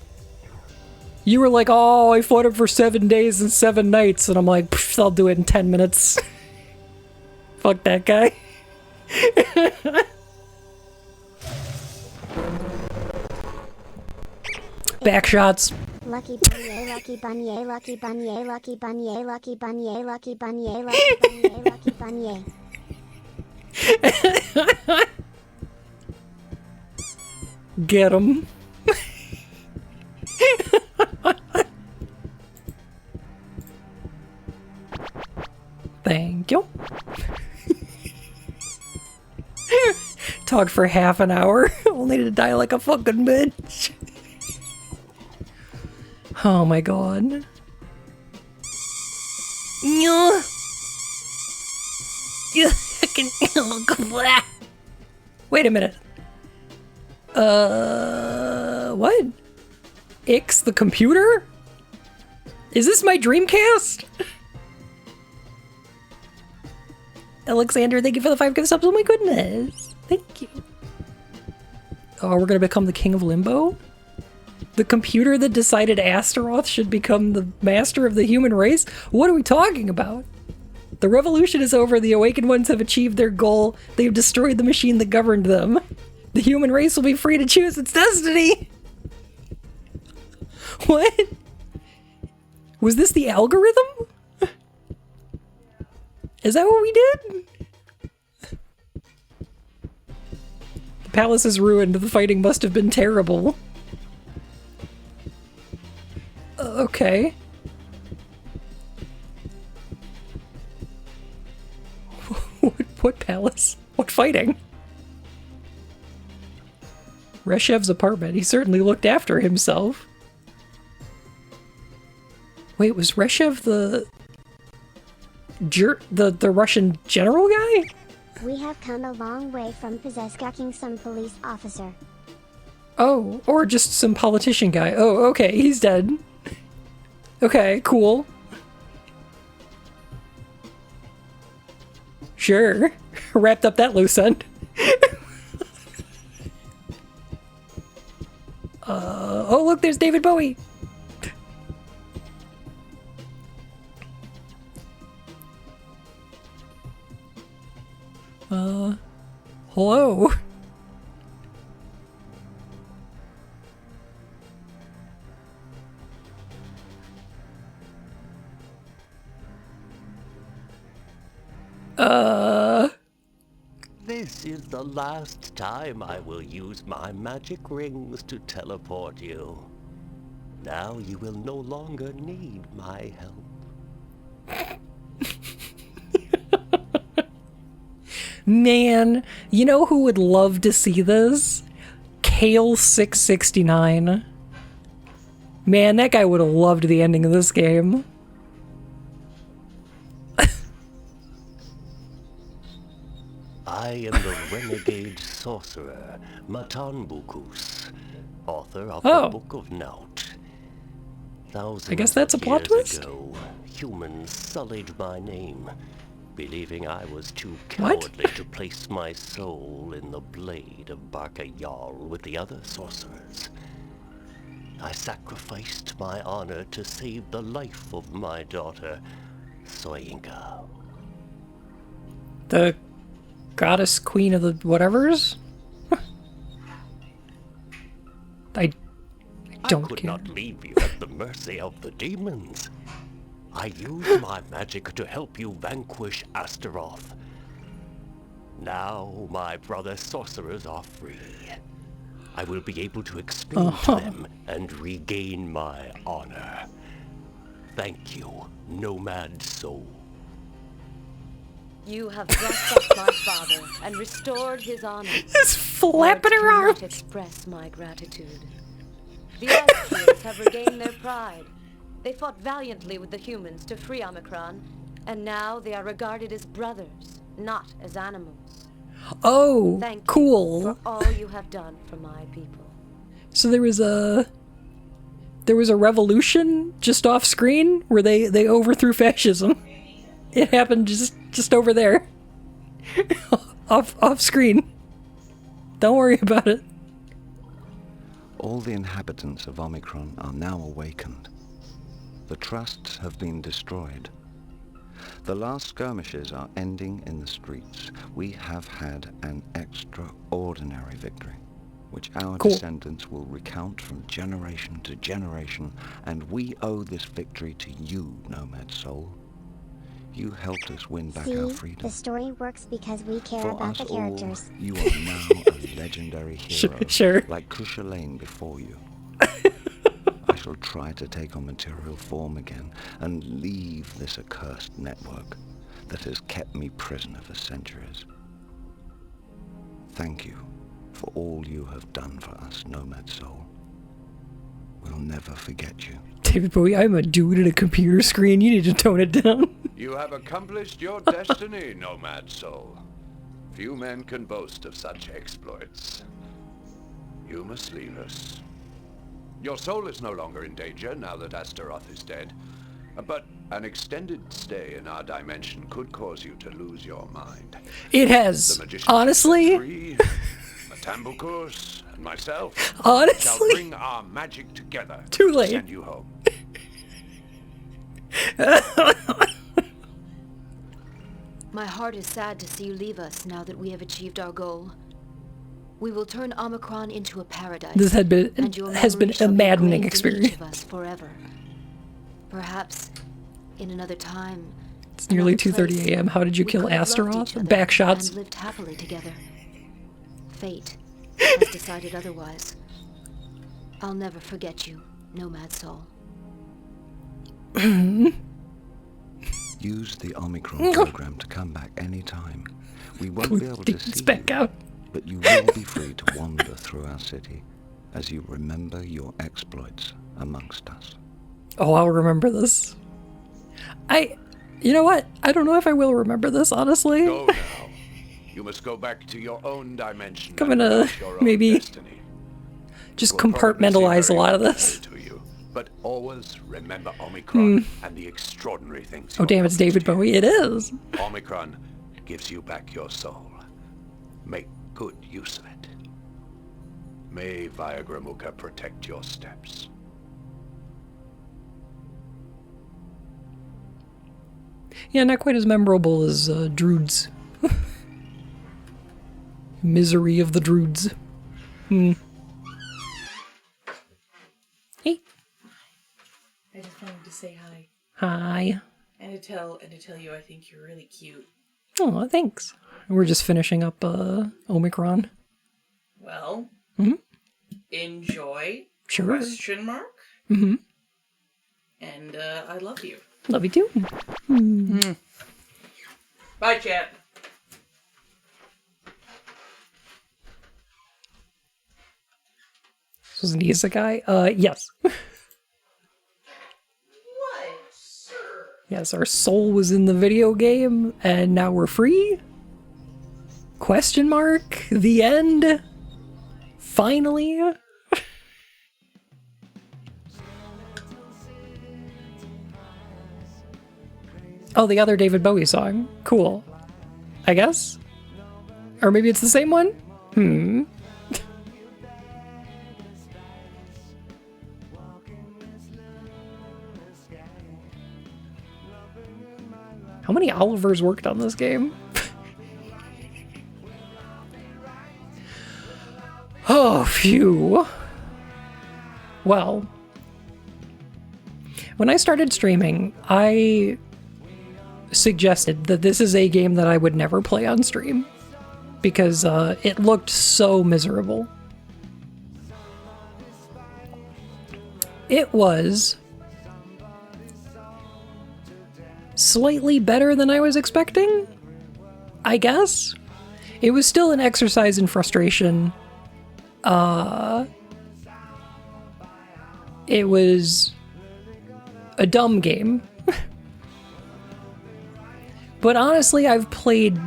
You were like, oh, I fought him for 7 days and 7 nights, and I'm like, I'll do it in 10 minutes. Fuck that guy. Back shots. Lucky bunyay, lucky bunyay, lucky bunyay, lucky bunyay, lucky bunyay, lucky bunyay, lucky bunyay, lucky bunyay. Get him. Thank you. Talk for half an hour, only to die like a fucking bitch. Oh my god. Yeah. Yeah, fucking. Wait a minute. What? Ix the computer? Is this my Dreamcast? Alexander, thank you for the 5 gift subs. Oh my goodness. Thank you. Oh, we're gonna become the king of limbo? The computer that decided Astaroth should become the master of the human race? What are we talking about? The revolution is over. The awakened ones have achieved their goal. They've destroyed the machine that governed them. The human race will be free to choose its destiny. What? Was this the algorithm? Is that what we did? The palace is ruined. The fighting must have been terrible. Okay. What palace? What fighting? Reshev's apartment. He certainly looked after himself. Wait, was Reshev the Russian general guy? We have come a long way from possessing some police officer. Oh, or just some politician guy. Oh, okay, he's dead. Okay, cool. Sure. Wrapped up that loose end. Oh look, there's David Bowie. Hello. This is the last time I will use my magic rings to teleport you. Now you will no longer need my help. Man, you know who would love to see this? Kale669. Man, that guy would have loved the ending of this game. I am the renegade sorcerer, Matanbukus, author of the Book of Naut. Thousands I guess that's a plot of years twist? ago, humans sullied my name, believing I was too cowardly to place my soul in the blade of Barkayal with the other sorcerers. I sacrificed my honor to save the life of my daughter, Soyinka. The goddess queen of the whatevers? I don't I could care. not leave you at the mercy of the demons. I used my magic to help you vanquish Astaroth. Now my brother sorcerers are free. I will be able to explain to them and regain my honor. Thank you, nomad soul. You have dressed up my father and restored his honor. Just flapping her Words arms. cannot express my gratitude. The Aztecs have regained their pride. They fought valiantly with the humans to free Omikron, and now they are regarded as brothers, not as animals. Oh, Thank cool. you for all you have done for my people. So there was a revolution just off screen where they overthrew fascism. It happened just over there. off screen. Don't worry about it. All the inhabitants of Omikron are now awakened. The trusts have been destroyed. The last skirmishes are ending in the streets. We have had an extraordinary victory, which our descendants will recount from generation to generation, and we owe this victory to you, Nomad Soul. You helped us win back our freedom. The story works because we care For about us the characters. all, you are now a legendary hero, Sure. like Kushalain before you. I shall try to take on material form again and leave this accursed network that has kept me prisoner for centuries. Thank you for all you have done for us, Nomad Soul. We'll never forget you. David Bowie, I'm a dude at a computer screen. You need to tone it down. You have accomplished your destiny, Nomad Soul. Few men can boast of such exploits. You must leave us. Your soul is no longer in danger now that Astaroth is dead. But an extended stay in our dimension could cause you to lose your mind. It has. The magician Honestly. Matambukus and myself Honestly. shall bring our magic together Too to late. send you home. My heart is sad to see you leave us now that we have achieved our goal. We will turn Omikron into a paradise. This has been memory a maddening ingrained in each experience. of us forever. Perhaps, in another time, It's nearly Another 2:30 place. a.m. How did you We kill could have loved Astaroth? each other Back shots. And lived happily together. Fate has decided otherwise. I'll never forget you, Nomad Soul. Use the Omikron program to come back anytime. We won't be able to see back you, out. but you will be free to wander through our city as you remember your exploits amongst us. Oh, I'll remember this. You know what? I don't know if I will remember this, honestly. Go now. You must go back to your own dimension. I'm and gonna reach your own maybe destiny. just It will probably compartmentalize a seem lot of very this. trivial to you, but always remember Omikron and the extraordinary things. Oh, damn, it's David Bowie. It is. Omikron gives you back your soul. Make good use of it. May Viagra Mukha protect your steps. Yeah, not quite as memorable as Druids. Misery of the Druids. Hey. I just wanted to say hi. Hi. And to tell you I think you're really cute. Oh, thanks. We're just finishing up Omikron. Well, enjoy. Sure. Question mark. Mm-hmm. And I love you. Love you too. Bye, chat. This was an isekai? Yes. What, sir? Yes, our soul was in the video game, and now we're free? Question mark? The end? Finally? Oh, the other David Bowie song. Cool. I guess? Or maybe it's the same one? How many Olivers worked on this game? Oh, phew. Well, when I started streaming, I suggested that this is a game that I would never play on stream because it looked so miserable. It was slightly better than I was expecting, I guess. It was still an exercise in frustration. It was a dumb game. But honestly, I've played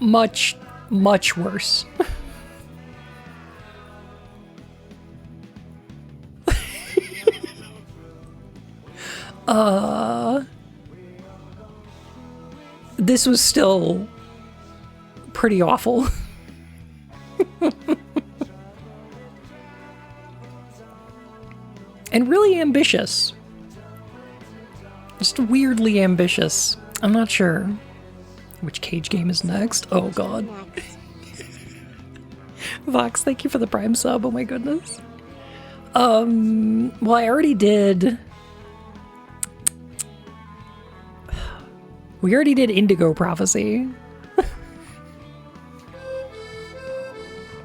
much, much worse. This was still pretty awful. And really ambitious. Just weirdly ambitious. I'm not sure which Cage game is next. Oh god. Vox, thank you for the Prime sub. Oh my goodness. Well, I already did. We already did Indigo Prophecy.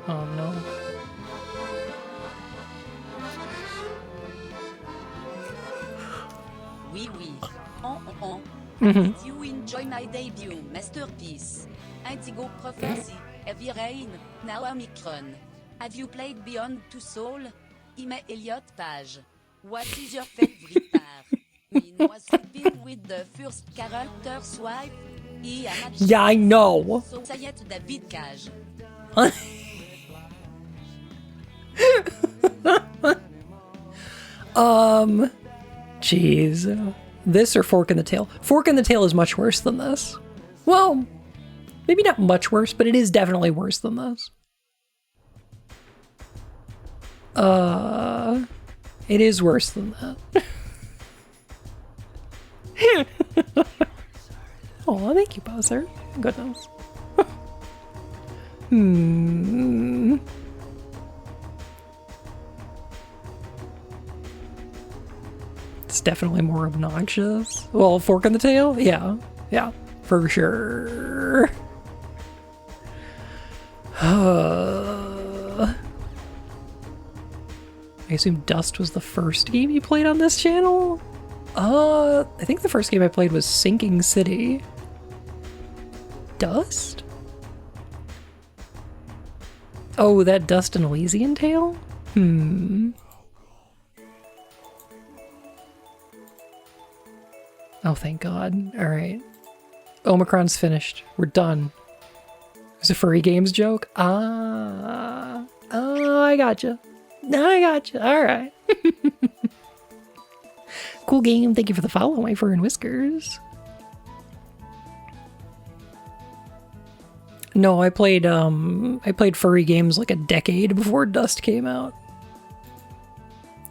Oh no. Oui, oui. Did you enjoy my debut masterpiece? Indigo Prophecy, Heavy Rain, now Omikron. Have you played Beyond Two Soul? Email Elliot Page. What is your favorite part? Me was sleeping with the first character's wife. Yeah, I know. So Sayet David Cage. Jeez. This or Fork in the Tail? Fork in the Tail is much worse than this. Well, maybe not much worse, but it is definitely worse than this. It is worse than that. Oh, thank you, Bowser. Goodness. It's definitely more obnoxious. Well, Fork in the Tail? Yeah. Yeah, for sure. I assume Dust was the first game you played on this channel? I think the first game I played was Sinking City. Dust? Oh, that Dust and Elysian Tale? Oh, thank God. Alright. Omikron's finished. We're done. It's a furry games joke? Oh, I gotcha. I gotcha. Alright. Cool game. Thank you for the follow, my fur and whiskers. No, I played furry games like a decade before Dust came out.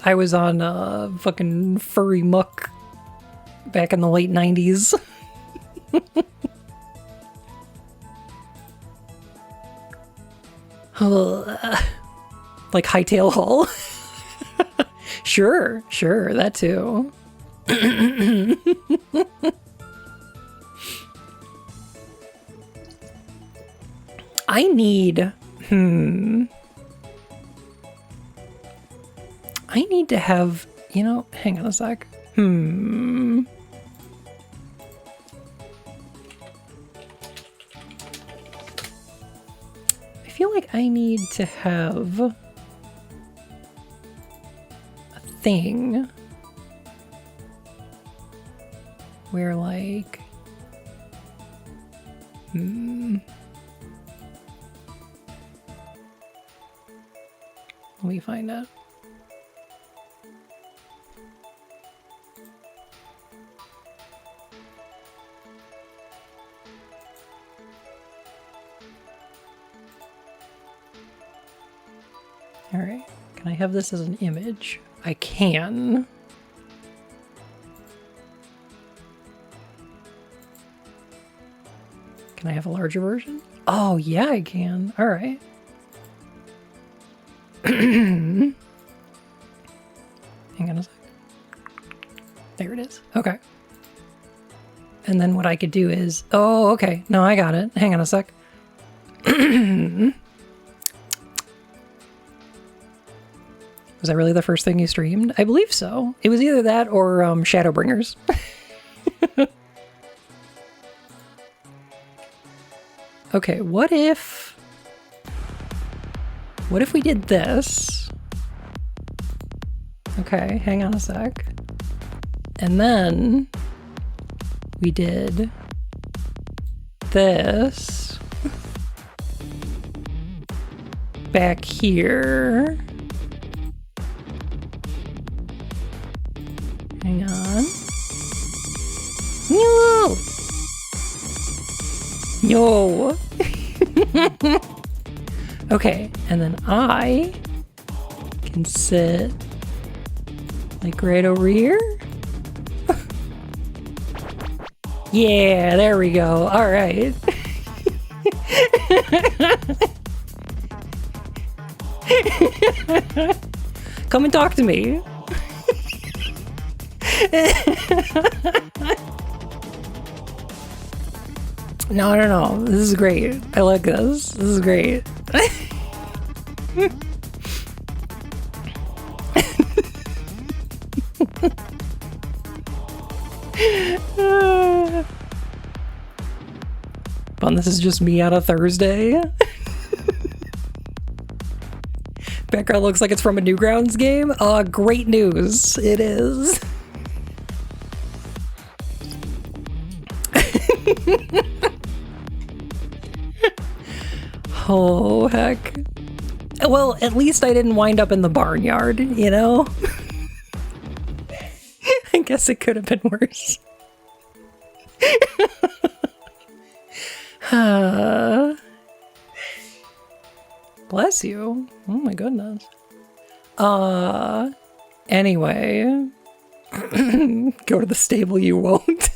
I was on fucking Furry Muck back in the late 90s. Like Hightail Hall. Sure, that too. I need to have, you know, hang on a sec. I feel like I need to have a thing where, like, let me find out. All right, can I have this as an image? I can. Can I have a larger version? Oh, yeah, I can. All right. Hang on a sec. There it is. Okay. And then what I could do is... Oh, okay. No, I got it. Hang on a sec. Was that really the first thing you streamed? I believe so. It was either that or Shadowbringers. Okay, what if we did this? Okay, hang on a sec. And then we did this back here. Hang on. No! No! Okay, and then I can sit like right over here. Yeah, there we go. All right. Come and talk to me. No. This is great. I like this. This is great. Fun, this is just me on a Thursday. Background looks like it's from a Newgrounds game. Great news. It is. Oh, heck. Well, at least I didn't wind up in the barnyard, you know? I guess it could have been worse. Bless you. Oh my goodness. Anyway. Go to the stable, you won't.